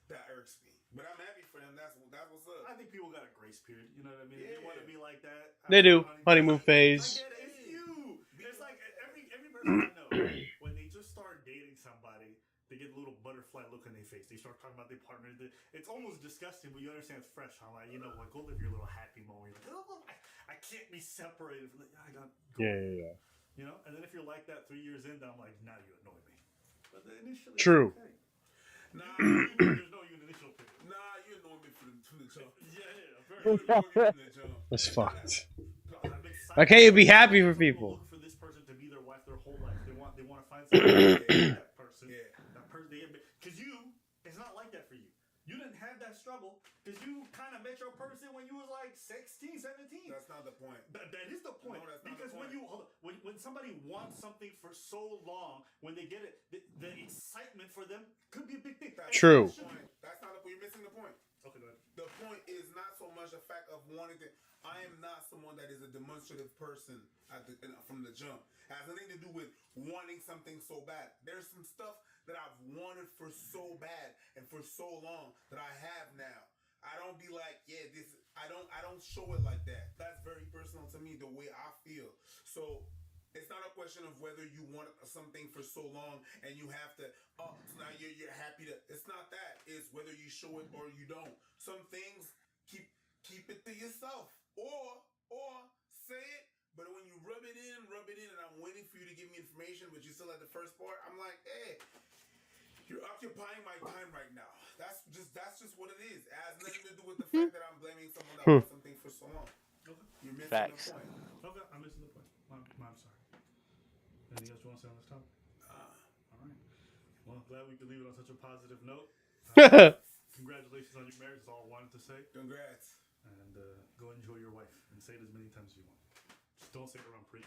That irks me. But I'm happy for him. That's what's up. I think people got a grace period. You know what I mean? Yeah. They want to be like that. They do. Honeymoon phase. I get it. It's you. It's like every person I know, when they just start dating somebody, they get a little butterfly look on their face. They start talking about their partner. It's almost disgusting, but you understand it's fresh. I'm like, you know what? Go live your little happy moment. You're like, oh, I can't be separated. I got. Yeah. You know, and then if you're like that 3 years in, I'm like, now you annoy me. But initially, true. Okay. Nah, there's no initial period. Nah, you annoy me from the jump. Yeah, very. That's fucked. Why can't you be happy for people? Look for this person to be their wife their whole life. They want to find somebody that person. Yeah. That person. Because it's not like that for you. You didn't have that struggle because you kind of met your person when you was like 16, 17. That's not the point. That is the point. No, that's not because the point. when somebody wants something for so long, when they get it, the excitement for them could be a big thing. True. That's not the point. You're missing the point. Okay, go ahead. The point is not so much the fact of wanting to. I am not someone that is a demonstrative person from the jump. It has nothing to do with wanting something so bad. There's some stuff that I've wanted for so bad and for so long that I have now. I don't be like, yeah, this. I don't show it like that. That's very personal to me, the way I feel. So it's not a question of whether you want something for so long and you have to. Oh, so now you're happy to. It's not that. It's whether you show it or you don't. Some things keep it to yourself, or say it. But when you rub it in, and I'm waiting for you to give me information, but you're still at the first part, I'm like, hey, you're occupying my time right now. That's just what it is. It has nothing to do with the fact that I'm blaming someone that wants something for so long. Okay. You're missing Facts. the point. Okay, I'm missing the point. I'm sorry. Anything else you want to say on this topic? All right. Well, I'm glad we could leave it on such a positive note. Congratulations on your marriage. That's all I wanted to say. Congrats. And go enjoy your wife and say it as many times as you want. Just don't say it around Preach.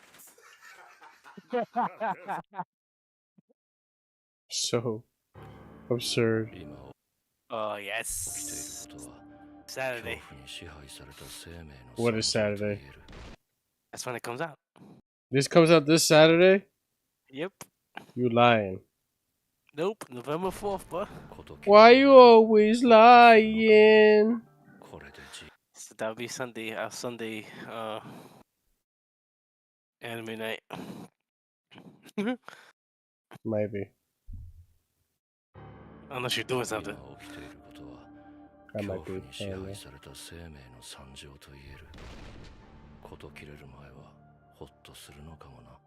So absurd. Yes. Saturday. What is Saturday? That's when it comes out. This comes out this Saturday? Yep. You lying. Nope, November 4th, bro. Why you always lying? So that'll be Sunday, our Sunday anime night. Maybe. Unless you're doing something. I might be. I don't know. 事切れる前はホッとするのかもな。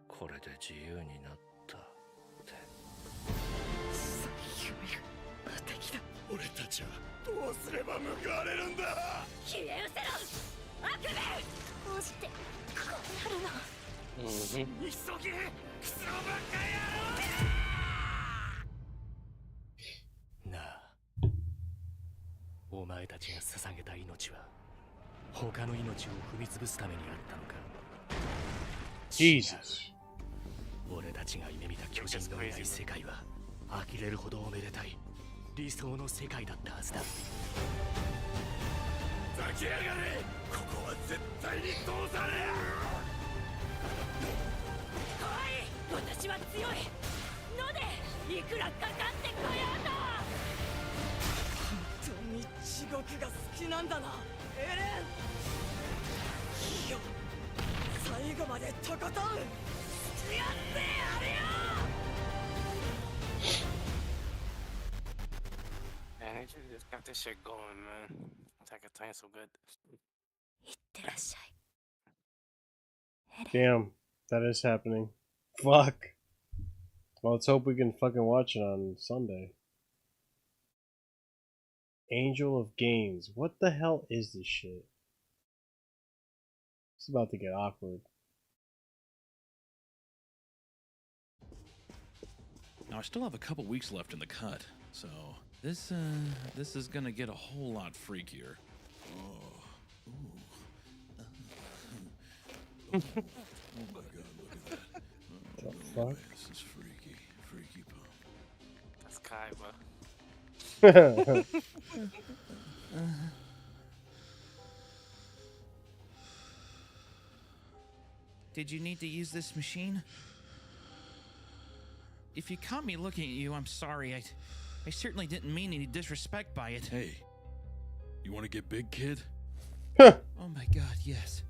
これで自由になったって最悪無敵だ。俺たちはどうすれば報われるんだ。消え失せろ悪夢。どうしてこうなるの。急げクソバカ野郎。なあ、お前たちが捧げた命は他の命を踏み潰すためにあったのか。Jesus。俺たちが夢見た巨人のいない世界は呆れるほどおめでたい理想の世界だったはずだ。ざけやがれ。ここは絶対に通されや。来い、私は強いのでいくらかかってこようと。本当に地獄が好きなんだなエレン。いいよ、最後までとことん付き合ってやるよ。 Man, they should just got this shit going, man. Attack of Titan so good. Damn, that is happening. Fuck. Well, let's hope we can fucking watch it on Sunday. Angel of Games. What the hell is this shit? It's about to get awkward. Now I still have a couple weeks left in the cut, so this is gonna get a whole lot freakier. Oh, ooh. Oh my god, look at that. Oh, The fuck? man, this is freaky, freaky pump. That's Kai, bro. Did you need to use this machine? If you caught me looking at you, I'm sorry. I certainly didn't mean any disrespect by it. Hey, you want to get big, kid? Oh my god, yes.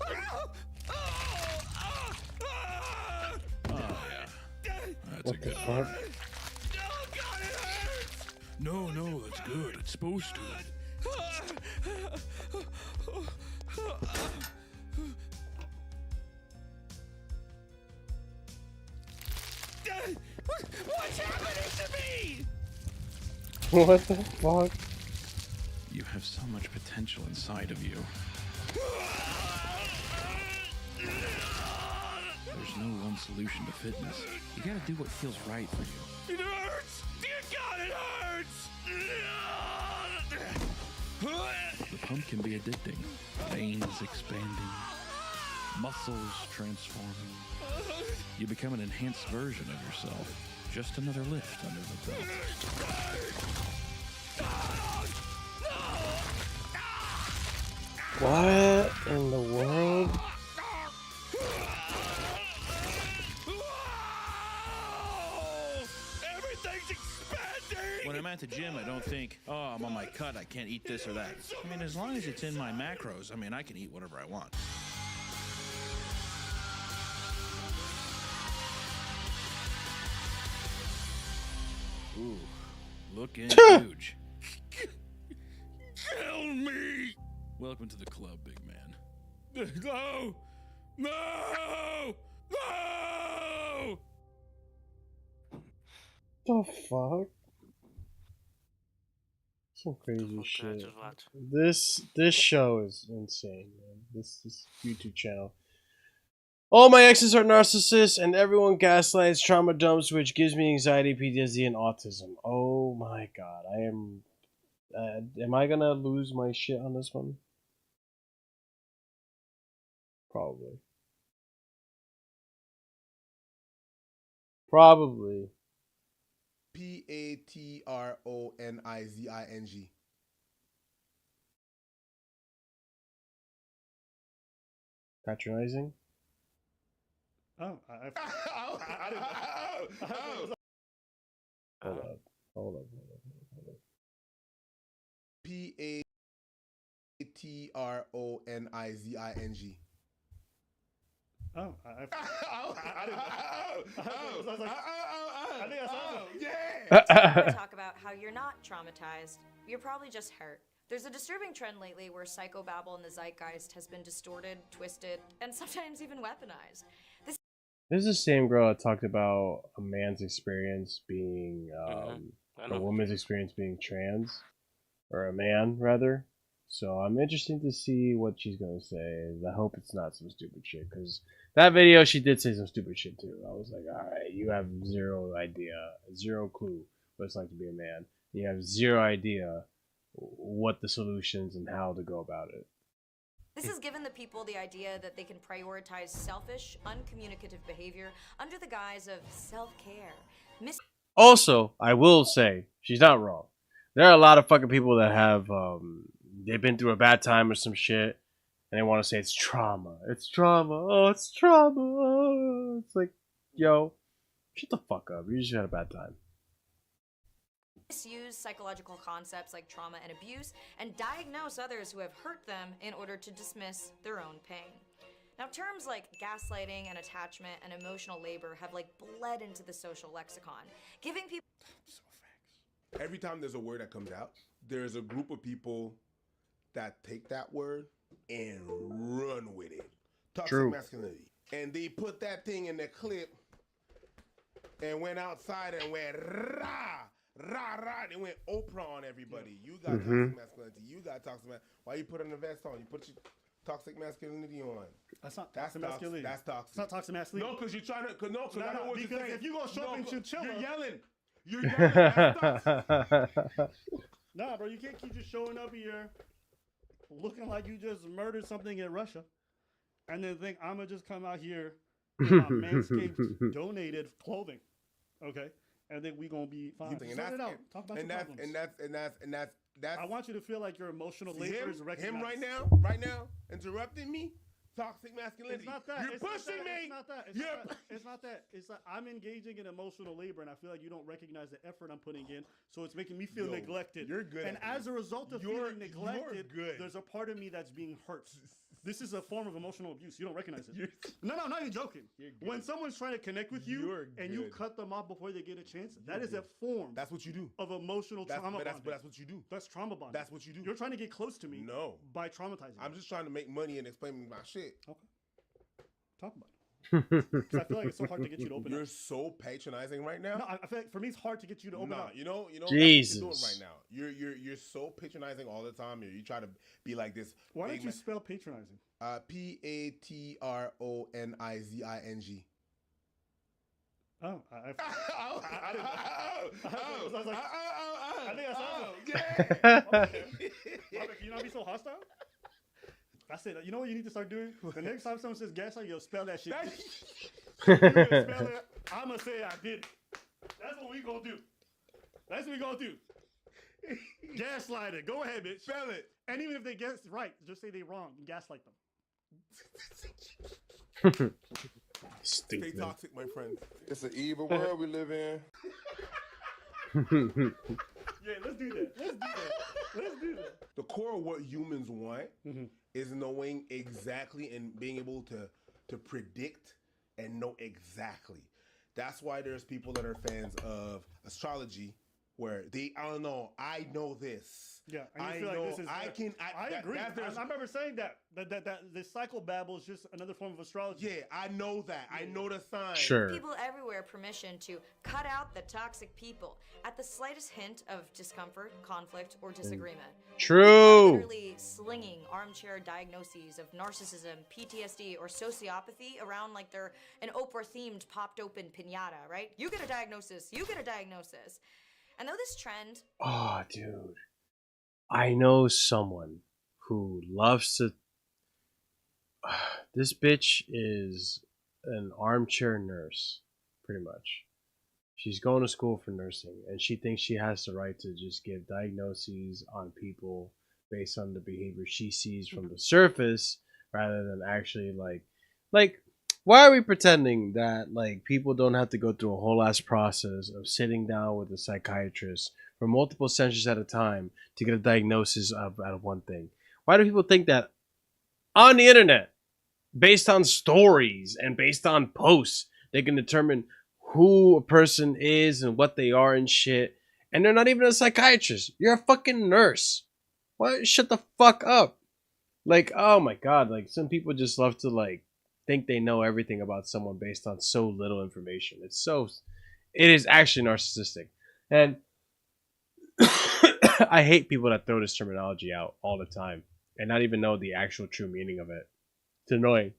Oh yeah, that's a good fuck? one. No, that's good. It's supposed to. What's happening to me? What the fuck? You have so much potential inside of you. There's no one solution to fitness. You gotta do what feels right for you. It hurts! Dear God, it hurts! The pump can be addicting. Veins expanding, muscles transforming. You become an enhanced version of yourself. Just another lift under the belt. What in the world? Everything's expanding! When I'm at the gym, I don't think, oh, I'm on my cut, I can't eat this or that. I mean, as long as it's in my macros, I mean, I can eat whatever I want. Ooh, looking huge. Kill me! Welcome to the club, big man. No! No! No! The fuck? Some crazy shit. This show is insane, man. This YouTube channel. All my exes are narcissists, and everyone gaslights, trauma dumps, which gives me anxiety, PTSD, and autism. Oh my god, I am. Am I gonna lose my shit on this one? Probably. Probably. Patronizing. Patronizing? Oh, I didn't know. Hold up. Hold up. Patronizing. Oh, I didn't know. I think I saw yeah. Today we're talk about how you're not traumatized. You're probably just hurt. There's a disturbing trend lately where psychobabble in the zeitgeist has been distorted, twisted, and sometimes even weaponized. This is the same girl that talked about a man's experience being, a woman's experience being trans, or a man rather. So I'm interested to see what she's gonna say. I hope it's not some stupid shit, because that video she did say some stupid shit too. I was like, all right, you have zero idea, zero clue what it's like to be a man. You have zero idea what the solutions and how to go about it. This has given the people the idea that they can prioritize selfish, uncommunicative behavior under the guise of self-care. Also, I will say she's not wrong. There are a lot of fucking people that have they've been through a bad time or some shit, and they want to say it's trauma. It's trauma. Oh, it's trauma. Oh. It's like, yo, shut the fuck up. You just had a bad time. Misuse psychological concepts like trauma and abuse and diagnose others who have hurt them in order to dismiss their own pain. Now, terms like gaslighting and attachment and emotional labor have like bled into the social lexicon, giving people. Every time there's a word that comes out, there's a group of people that take that word and run with it. Toxic masculinity. And they put that thing in the clip and went outside and went rah, rah, rah. They went Oprah on everybody. You got toxic masculinity. You got toxic masculinity. Why you put on the vest on? You put your toxic masculinity on. That's not toxic masculinity. That's toxic. It's not toxic masculinity. No, because you're trying to. No, because I know what you're saying. If you gonna show up in chinchilla, you're yelling. You're yelling. That's toxic. Nah, bro, you can't keep just showing up here looking like you just murdered something in Russia, and then think I'm gonna just come out here in my Manscaped donated clothing, okay? And then we gonna be fine. Sort it out. Talk about your problems. That's. I want you to feel like your emotional labor is recognized. Him right now, interrupting me. Toxic masculinity. It's not that. You're pushing me. It's not that. It's not that. It's like I'm engaging in emotional labor, and I feel like you don't recognize the effort I'm putting in. So it's making me feel neglected. You're good. And as a result of feeling neglected, there's a part of me that's being hurt. This is a form of emotional abuse. You don't recognize it. No, I'm not even joking. When someone's trying to connect with you and you cut them off before they get a chance, that is a form. That's what you do. Of emotional trauma bonding. But that's what you do. That's trauma bonding. That's what you do. You're trying to get close to me. No. By traumatizing. I'm just trying to make money and explain my shit. Okay. Talk about it. Because I feel like it's so hard to get you to open up. You're so patronizing right now. No, I feel like for me it's hard to get you to open up. You know Jesus. That's what you're doing right now. You're so patronizing all the time. You try to be like this. Why don't you spell patronizing? Patronizing. Oh, I didn't know. I think I saw it. Yeah. Can you not be so hostile? I said, you know what you need to start doing? The next time someone says gaslight, you'll spell that shit. You're gonna spell it. I'm gonna say I did it. That's what we gonna do. That's what we gonna do. Gaslight it. Go ahead, bitch. Spell it. And even if they guess right, just say they wrong and gaslight them. Stay toxic, my friend. It's an evil world we live in. Yeah, let's do that. Let's do that. The core of what humans want is knowing exactly and being able to predict and know exactly. That's why there's people that are fans of astrology, where I don't know, I know this. Yeah, and you feel like this is. I agree. I remember saying that this psychobabble is just another form of astrology. Yeah, I know that. I know the signs. Sure. People everywhere permission to cut out the toxic people at the slightest hint of discomfort, conflict, or disagreement. True. Literally slinging armchair diagnoses of narcissism, PTSD, or sociopathy around like they're an Oprah-themed popped open piñata, right? You get a diagnosis. You get a diagnosis. And though this trend... Oh, dude. I know someone who loves to... This bitch is an armchair nurse, pretty much. She's going to school for nursing, and she thinks she has the right to just give diagnoses on people based on the behavior she sees from the surface, rather than actually like Why are we pretending that like people don't have to go through a whole ass process of sitting down with a psychiatrist for multiple sessions at a time to get a diagnosis of out of one thing? Why do people think that on the internet, based on stories and based on posts, they can determine who a person is and what they are and shit? And they're not even a psychiatrist. You're a fucking nurse. Why? Shut the fuck up. Like, oh my god, like some people just love to like think they know everything about someone based on so little information. It is actually narcissistic. And I hate people that throw this terminology out all the time and not even know the actual true meaning of it. It's annoying.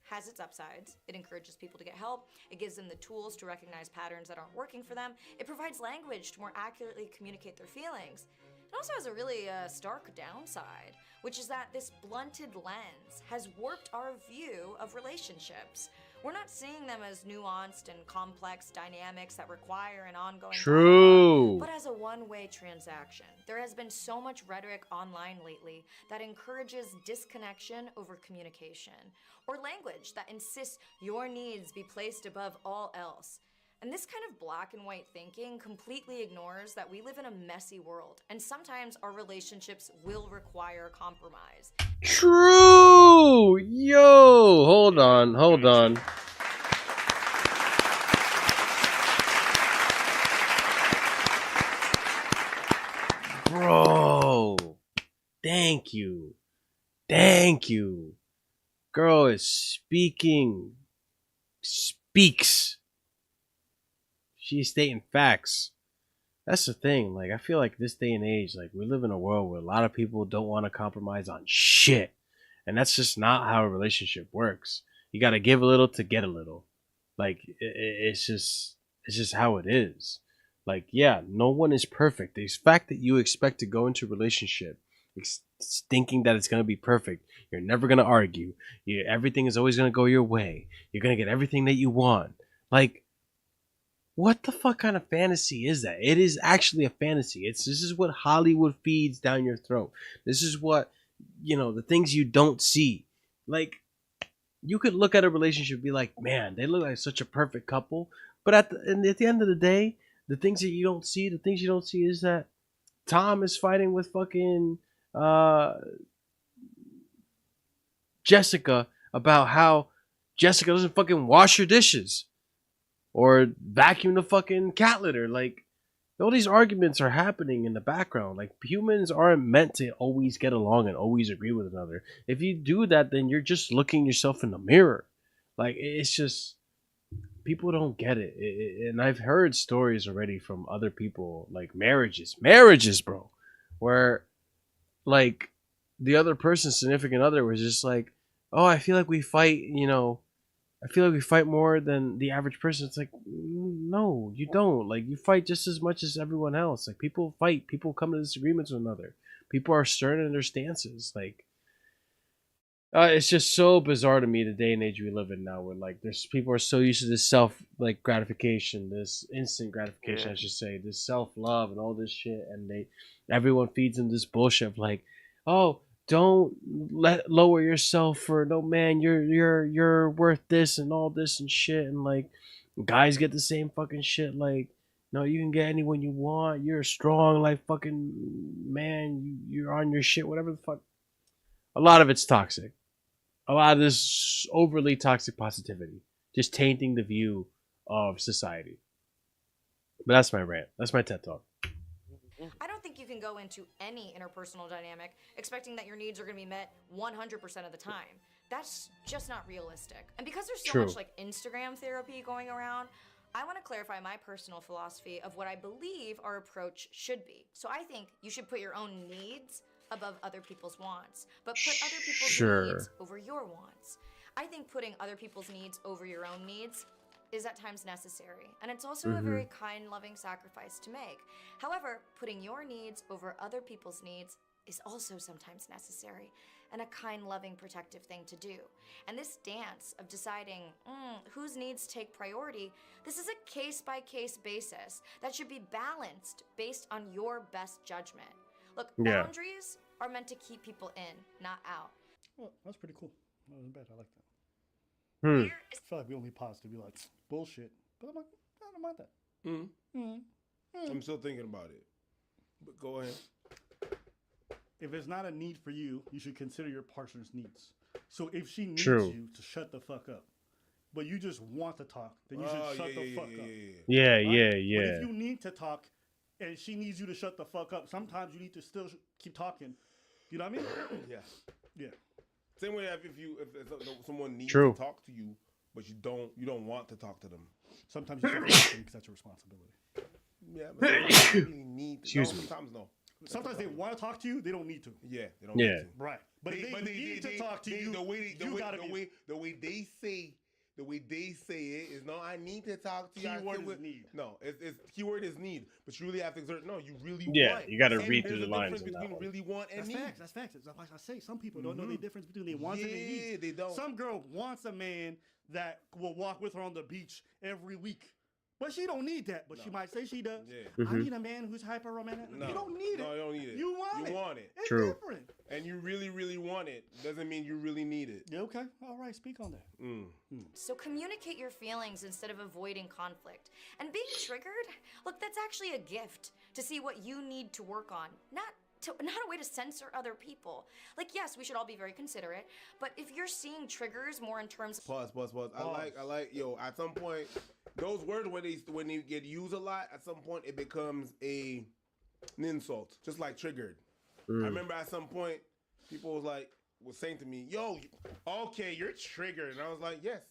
Has its upsides. It encourages people to get help. It gives them the tools to recognize patterns that aren't working for them. It provides language to more accurately communicate their feelings. It also has a really stark downside, which is that this blunted lens has warped our view of relationships. We're not seeing them as nuanced and complex dynamics that require an ongoing True. dialogue, but as a one-way transaction. There has been so much rhetoric online lately that encourages disconnection over communication, or language that insists your needs be placed above all else. And this kind of black and white thinking completely ignores that we live in a messy world, and sometimes our relationships will require compromise. True. Yo, hold on. Bro, thank you. Girl is speaks. She's stating facts. That's the thing. Like, I feel like this day and age, like, we live in a world where a lot of people don't want to compromise on shit. And that's just not how a relationship works. You got to give a little to get a little. Like, it's just how it is. Like, yeah, no one is perfect. The fact that you expect to go into a relationship thinking that it's going to be perfect, you're never going to argue. Everything is always going to go your way. You're going to get everything that you want. Like, what the fuck kind of fantasy is that? It is actually a fantasy. This is what Hollywood feeds down your throat. This is what, the things you don't see. Like, you could look at a relationship and be like, man, they look like such a perfect couple. But at the end of the day, the things you don't see is that Tom is fighting with fucking Jessica about how Jessica doesn't fucking wash her dishes or vacuum the fucking cat litter. Like, all these arguments are happening in the background. Like, humans aren't meant to always get along and always agree with another. If you do that, then you're just looking yourself in the mirror. Like, it's just, people don't get it. And I've heard stories already from other people, like marriages, bro, where like the other person's significant other was just like, oh, I feel like we fight, more than the average person. It's like, no, you don't. Like, you fight just as much as everyone else. Like, people fight. People come to disagreements with another. People are stern in their stances. Like, it's just so bizarre to me the day and age we live in now, where like there's people are so used to this gratification, this instant gratification, I should say, this self-love and all this shit, and everyone feeds them this bullshit of like, oh, don't lower yourself for no man, you're worth this and all this and shit, and like guys get the same fucking shit, like, no, you can get anyone you want, you're strong like fucking man, you're on your shit, whatever the fuck. A lot of it's toxic. A lot of this overly toxic positivity, just tainting the view of society. But that's my rant. That's my TED Talk. I don't think you can go into any interpersonal dynamic expecting that your needs are going to be met 100% of the time. That's just not realistic. And because there's so much like Instagram therapy going around, I want to clarify my personal philosophy of what I believe our approach should be. So I think you should put your own needs above other people's wants, but put other people's needs over your wants. I think putting other people's needs over your own needs is at times necessary, and it's also a very kind, loving sacrifice to make. However, putting your needs over other people's needs is also sometimes necessary and a kind, loving, protective thing to do. And this dance of deciding whose needs take priority, this is a case-by-case basis that should be balanced based on your best judgment. Look, boundaries are meant to keep people in, not out. Well, that's pretty cool. That wasn't bad. I like that. Hmm. I feel like we only pause to be like bullshit, but I'm like, I don't mind that. I'm still thinking about it. But go ahead. If it's not a need for you, you should consider your partner's needs. So if she needs True. you to shut the fuck up, but you just want to talk, then you should shut the fuck up. Yeah, Right? yeah, But yeah. if you need to talk and she needs you to shut the fuck up, sometimes you need to still keep talking. You know what I mean? Yeah. Yeah. Same way if someone needs True. to talk to you, but you don't want to talk to them. Sometimes you still have to because that's your responsibility. Yeah, but sometimes you really need to. Excuse no, me. Sometimes no. Sometimes they want to talk to you, they don't need to. Yeah, they don't Yeah. need to. Right. But if they need to talk to you, the way they say it is no. I need to talk to you. Keyword is need. No, it's keyword is need. But you really have to exert. No, you really Yeah, want. you gotta And read there's through the a lines difference on that between one. really want and That's need. facts. That's facts. It's like I say, some people don't know the difference between they want and they need. They don't. Some girl wants a man that will walk with her on the beach every week. But she don't need that. But she might say she does. Yeah. I need a man who's hyper romantic. No, You don't need it. No, you don't need it. You want it. You want it. It's True. different. And you really, really want it. Doesn't mean you really need it. Yeah, okay. All right. Speak on that. So communicate your feelings instead of avoiding conflict. And being triggered, look, that's actually a gift to see what you need to work on, not a way to censor other people. Like, yes, we should all be very considerate, but if you're seeing triggers more in terms of Pause. I like at some point those words when they get used a lot, at some point it becomes an insult, just like triggered. I remember at some point people was saying to me, "Yo, okay, you're triggered," and I was like, "Yes,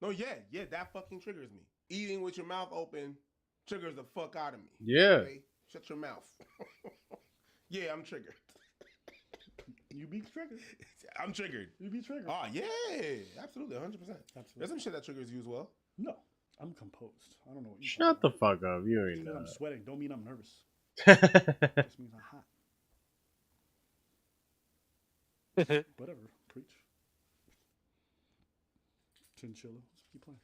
no, yeah, that fucking triggers me. Eating with your mouth open triggers the fuck out of me. Yeah. Okay? Shut your mouth." Yeah, I'm triggered. You be triggered. I'm triggered. You be triggered. Oh yeah, absolutely, 100%. There's some shit that triggers you as well. No, I'm composed. I don't know what you. Shut the fuck up. You ain't Because know. I'm sweating don't mean I'm nervous. Just means I'm hot. Whatever. Preach. Chinchilla. Let's keep playing.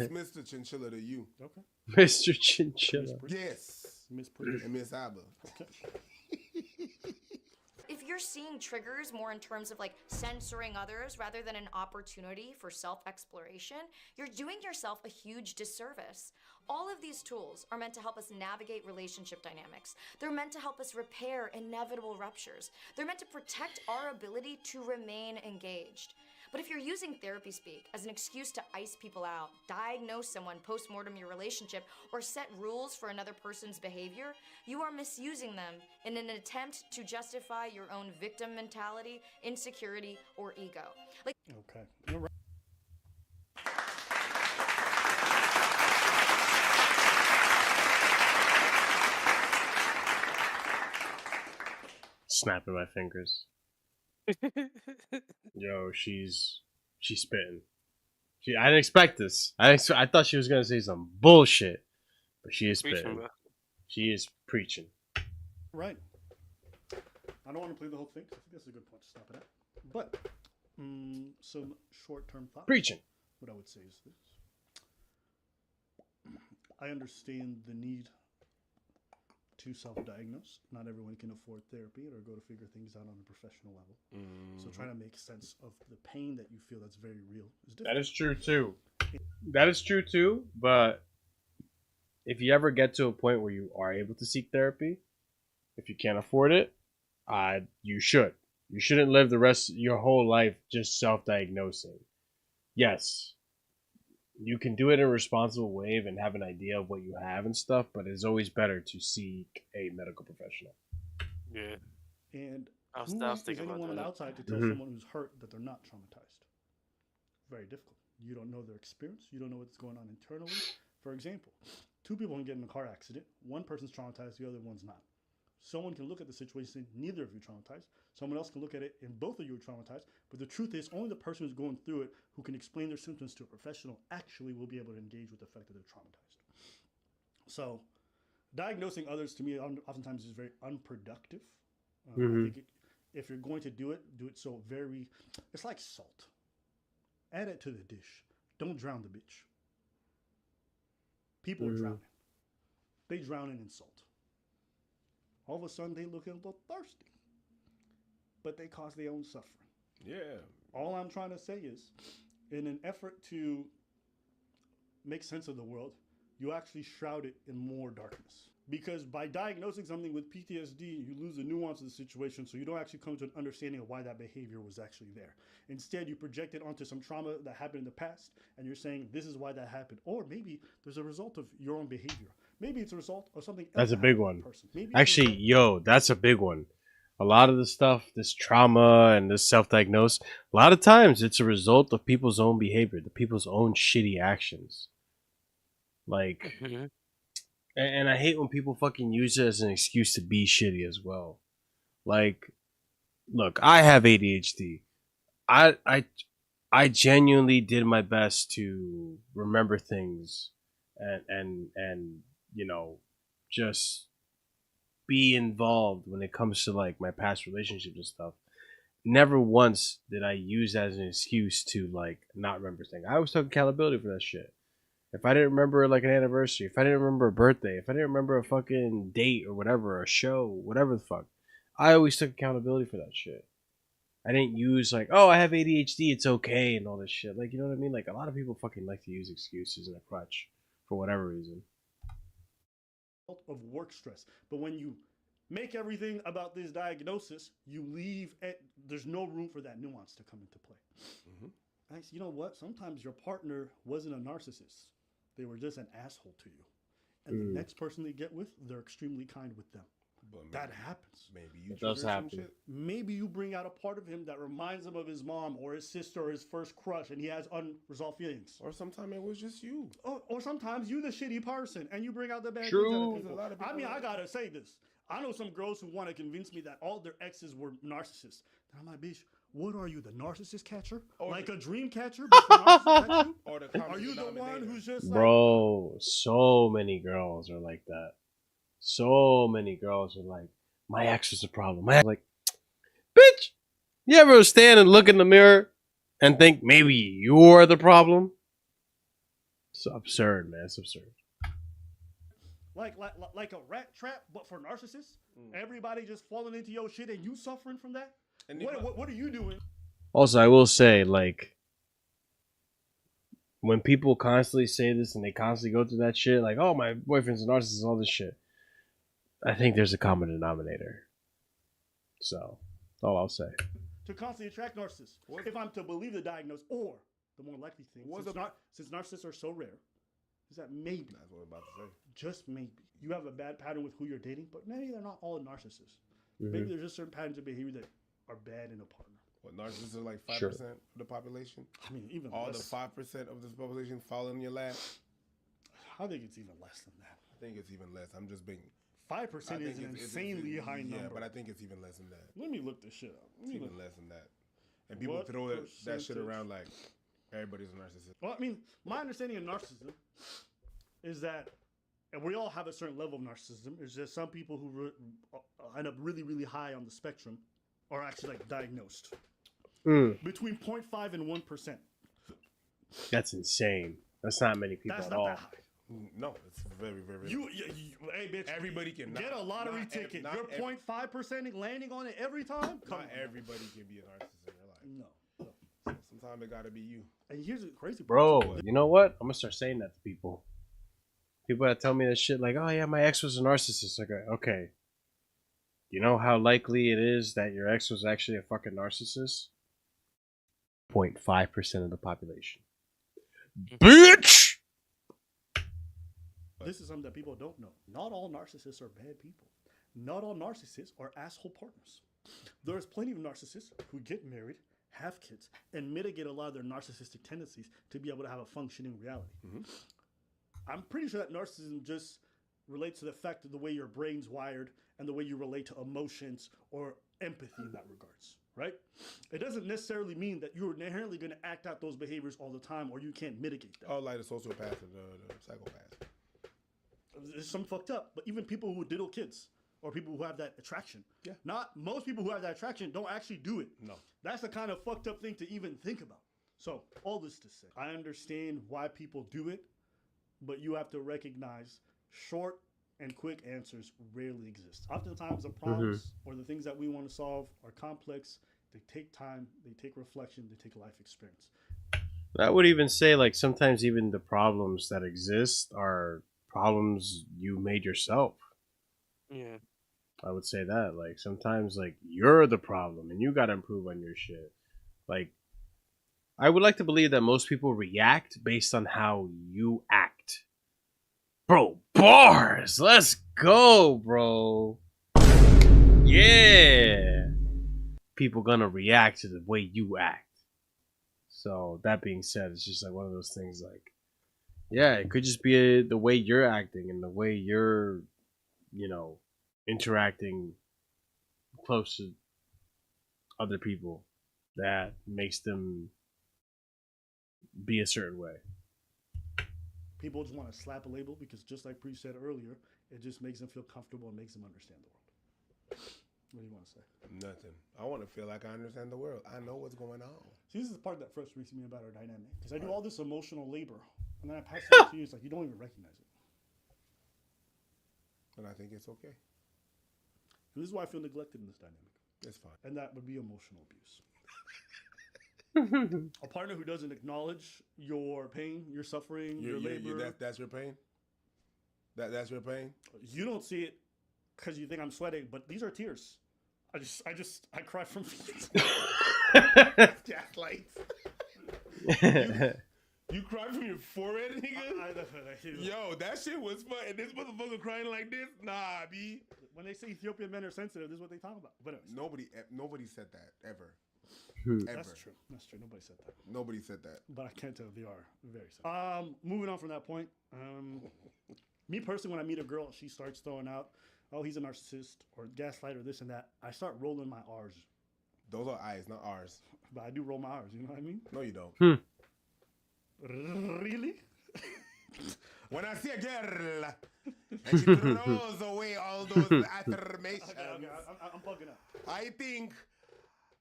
It's Mr. Chinchilla to you. Okay. Mr. Chinchilla. Yes. Miss Preach. And Miss Abba. if you're seeing triggers more in terms of like censoring others rather than an opportunity for self-exploration, you're doing yourself a huge disservice. All of these tools are meant to help us navigate relationship dynamics. They're meant to help us repair inevitable ruptures. They're meant to protect our ability to remain engaged. But if you're using therapy speak as an excuse to ice people out, diagnose someone post-mortem your relationship, or set rules for another person's behavior, you are misusing them in an attempt to justify your own victim mentality, insecurity, or ego. Like, okay, you're right. Snapping my fingers. Yo, she's spitting. I didn't expect this. I thought she was gonna say some bullshit, but she is spitting. She is preaching. Right. I don't want to play the whole thing. I think that's a good point to stop it at. But some short-term thoughts. Preaching. What I would say is this: I understand the need to self-diagnose. Not everyone can afford therapy or go to figure things out on a professional level. So trying to make sense of the pain that you feel that's very real is difficult. That is true too. That is true too. But if you ever get to a point where you are able to seek therapy, if you can't afford it, you should. You shouldn't live the rest of your whole life just self-diagnosing. Yes, you can do it in a responsible way and have an idea of what you have and stuff, but it's always better to seek a medical professional. Yeah. And I was who wants thinking about anyone on the that. outside to tell someone who's hurt that they're not traumatized? Very difficult. You don't know their experience. You don't know what's going on internally. For example, two people can get in a car accident. One person's traumatized, the other one's not. Someone can look at the situation, neither of you traumatized. Someone else can look at it, and both of you are traumatized. But the truth is, only the person who's going through it, who can explain their symptoms to a professional, actually will be able to engage with the fact that they're traumatized. So, diagnosing others to me oftentimes is very unproductive. I think if you're going to do it so very. It's like salt. Add it to the dish. Don't drown the bitch. People are drowning. They drowning in salt. All of a sudden, they look a little thirsty, but they cause their own suffering. Yeah, All I'm trying to say is, in an effort to make sense of the world, you actually shroud it in more darkness. Because by diagnosing something with PTSD, you lose the nuance of the situation, so you don't actually come to an understanding of why that behavior was actually there. Instead, you project it onto some trauma that happened in the past, and you're saying, this is why that happened. Or maybe there's a result of your own behavior. Maybe it's a result of something else. That's a big one. Maybe Actually, yo, that's a big one. A lot of the stuff, this trauma and this self-diagnosed, a lot of times it's a result of people's own behavior, the people's own shitty actions. Like, and I hate when people fucking use it as an excuse to be shitty as well. Like, look, I have ADHD. I genuinely did my best to remember things and you know, just be involved when it comes to like my past relationships and stuff. Never once did I use that as an excuse to like not remember things. I always took accountability for that shit. If I didn't remember like an anniversary, if I didn't remember a birthday, if I didn't remember a fucking date or whatever, a show, whatever the fuck, I always took accountability for that shit. I didn't use like, oh, I have ADHD, it's okay, and all this shit. Like, you know what I mean? Like, a lot of people fucking like to use excuses and a crutch for whatever reason. Of work stress. But when you make everything about this diagnosis, you leave there's no room for that nuance to come into play. And you know what? Sometimes your partner wasn't a narcissist. They were just an asshole to you. And the next person they get with, they're extremely kind with them. But that happens. Maybe you It does happen. Maybe you bring out a part of him that reminds him of his mom or his sister or his first crush, and he has unresolved feelings. Or sometimes it was just you. Or sometimes you the shitty person, and you bring out the bad True. things. I mean, I gotta say this. I know some girls who want to convince me that all their exes were narcissists. And I'm like, bitch, what are you, the narcissist catcher? Like a dream catcher? But the narcissist catcher? Or the Are you the one who's just like... Bro, so many girls are like that. So many girls are like, my ex was a problem. My ex, like, bitch, you ever stand and look in the mirror and think maybe you're the problem? It's absurd, man. It's absurd. Like a rat trap, but for narcissists? Everybody just falling into your shit and you suffering from that? And what are you doing? Also, I will say, like, when people constantly say this and they constantly go through that shit, like, oh, my boyfriend's a narcissist, all this shit, I think there's a common denominator. So, that's all I'll say. To constantly attract narcissists. If I'm to believe the diagnosis, or the more likely thing, since narcissists are so rare, is that maybe, that's what I'm about to say. Just maybe, you have a bad pattern with who you're dating, but maybe they're not all narcissists. Maybe there's just certain patterns of behavior that are bad in a partner. What, narcissists are like 5% of the population? I mean, even all less. the 5% of this population fall in your lap? I think it's even less than that. I think it's even less. I'm just being... 5% is an insanely high number. Yeah, but I think it's even less than that. Let me look this shit up. It's even less than that. And people throw that shit around like everybody's a narcissist. Well, I mean, my understanding of narcissism is that, and we all have a certain level of narcissism, it's just some people who end up really, really high on the spectrum are actually like diagnosed. Between 0.5 and 1%. That's insane. That's not many people That's at not all. that high. No, it's very, very. Hey, bitch. Everybody can get a lottery ticket. You're 0.5% landing on it every time. Not everybody can be a narcissist in your life. No. Sometimes it gotta be you. And here's the crazy part. Bro, you know what? I'm gonna start saying that to people. People that tell me that shit, like, oh yeah, my ex was a narcissist. Like, okay. You know how likely it is that your ex was actually a fucking narcissist? 0.5% of the population. Bitch! This is something that people don't know. Not all narcissists are bad people. Not all narcissists are asshole partners. There's plenty of narcissists who get married, have kids, and mitigate a lot of their narcissistic tendencies to be able to have a functioning reality. I'm pretty sure that narcissism just relates to the fact of the way your brain's wired and the way you relate to emotions or empathy in that regards, right? It doesn't necessarily mean that you're inherently going to act out those behaviors all the time or you can't mitigate them. Oh, like the sociopath and the psychopath. There's some fucked up, but even people who diddle kids or people who have that attraction. Yeah. Not most people who have that attraction don't actually do it. No. That's the kind of fucked up thing to even think about. So, all this to say, I understand why people do it, but you have to recognize short and quick answers rarely exist. Oftentimes the problems or the things that we want to solve are complex They take time, they take reflection, they take life experience. I would even say, like, sometimes even the problems that exist are problems you made yourself. Yeah. I would say that. Like, sometimes, like, you're the problem and you gotta improve on your shit. Like, I would like to believe that most people react based on how you act. Bro, bars! Let's go, bro. Yeah. People gonna react to the way you act. So, that being said, it's just like one of those things like, yeah, it could just be the way you're acting and the way you're, you know, interacting close to other people that makes them be a certain way. People just want to slap a label because, just like Pre said earlier, it just makes them feel comfortable and makes them understand the world. What do you want to say? Nothing. I want to feel like I understand the world. I know what's going on. See, this is the part that frustrates me about our dynamic because I do all this emotional labor and then I pass it on to you. It's like you don't even recognize it. And I think it's okay. And this is why I feel neglected in this dynamic. It's fine. And that would be emotional abuse. A partner who doesn't acknowledge your pain, your suffering, your labor. That's your pain? That's your pain? You don't see it because you think I'm sweating, but these are tears. I cry from feelings. Gaslight. You cry from your forehead, nigga? Yo, that shit was fun. And this motherfucker crying like this? Nah, B. When they say Ethiopian men are sensitive, this is what they talk about. But Nobody said that, ever. That's true. That's true. Nobody said that. Nobody said that. But I can't tell they are very sensitive. Moving on from that point. Me personally, when I meet a girl, she starts throwing out, oh, he's a narcissist or gaslighter, this and that. I start rolling my R's. Those are I's, not R's. But I do roll my R's, you know what I mean? No, you don't. Really? When I see a girl and she throws away all those affirmations, okay, I'm bugging up. I think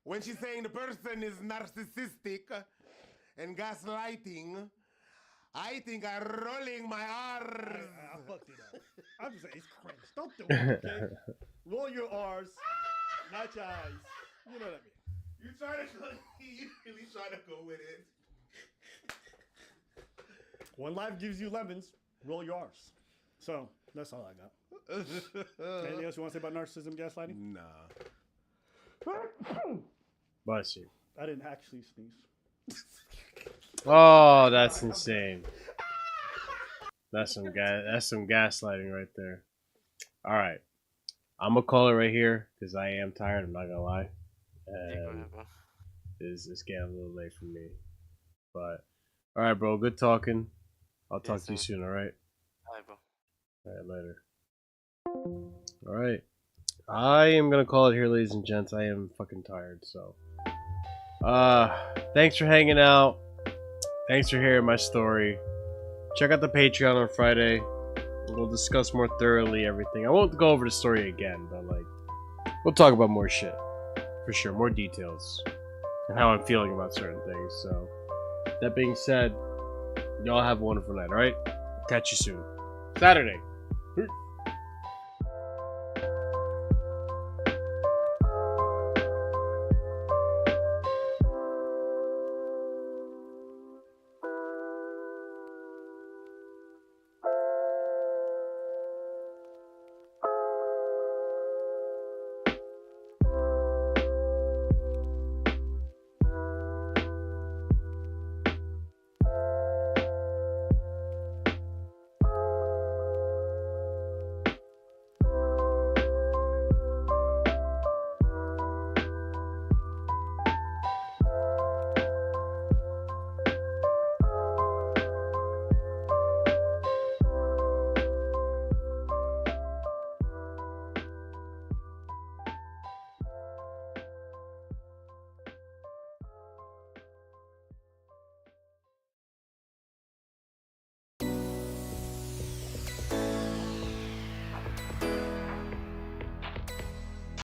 when she's saying the person is narcissistic and gaslighting, I think I'm rolling my R's. I fucked it up. I'm just saying, it's cringe. Don't do it, okay? Roll your R's, not your I's. You know what I mean? You really try to go with it. When life gives you lemons, roll your R's. So, that's all I got. Anything else you want to say about narcissism, gaslighting? Nah. Bless you. I didn't actually sneeze. Oh, that's insane. That's some gaslighting right there. All right, I'm gonna call it right here because I am tired. I'm not gonna lie, and it's getting a little late for me. But all right, bro. Good talking. I'll talk to you soon. All right. All right, bro. All right, later. All right. I am gonna call it here, ladies and gents. I am fucking tired. So, thanks for hanging out. Thanks for hearing my story. Check out the Patreon on Friday. We'll discuss more thoroughly everything. I won't go over the story again, but like, we'll talk about more shit for sure, more details, and how I'm feeling about certain things. So, that being said, y'all have a wonderful night. All right, catch you soon. Saturday.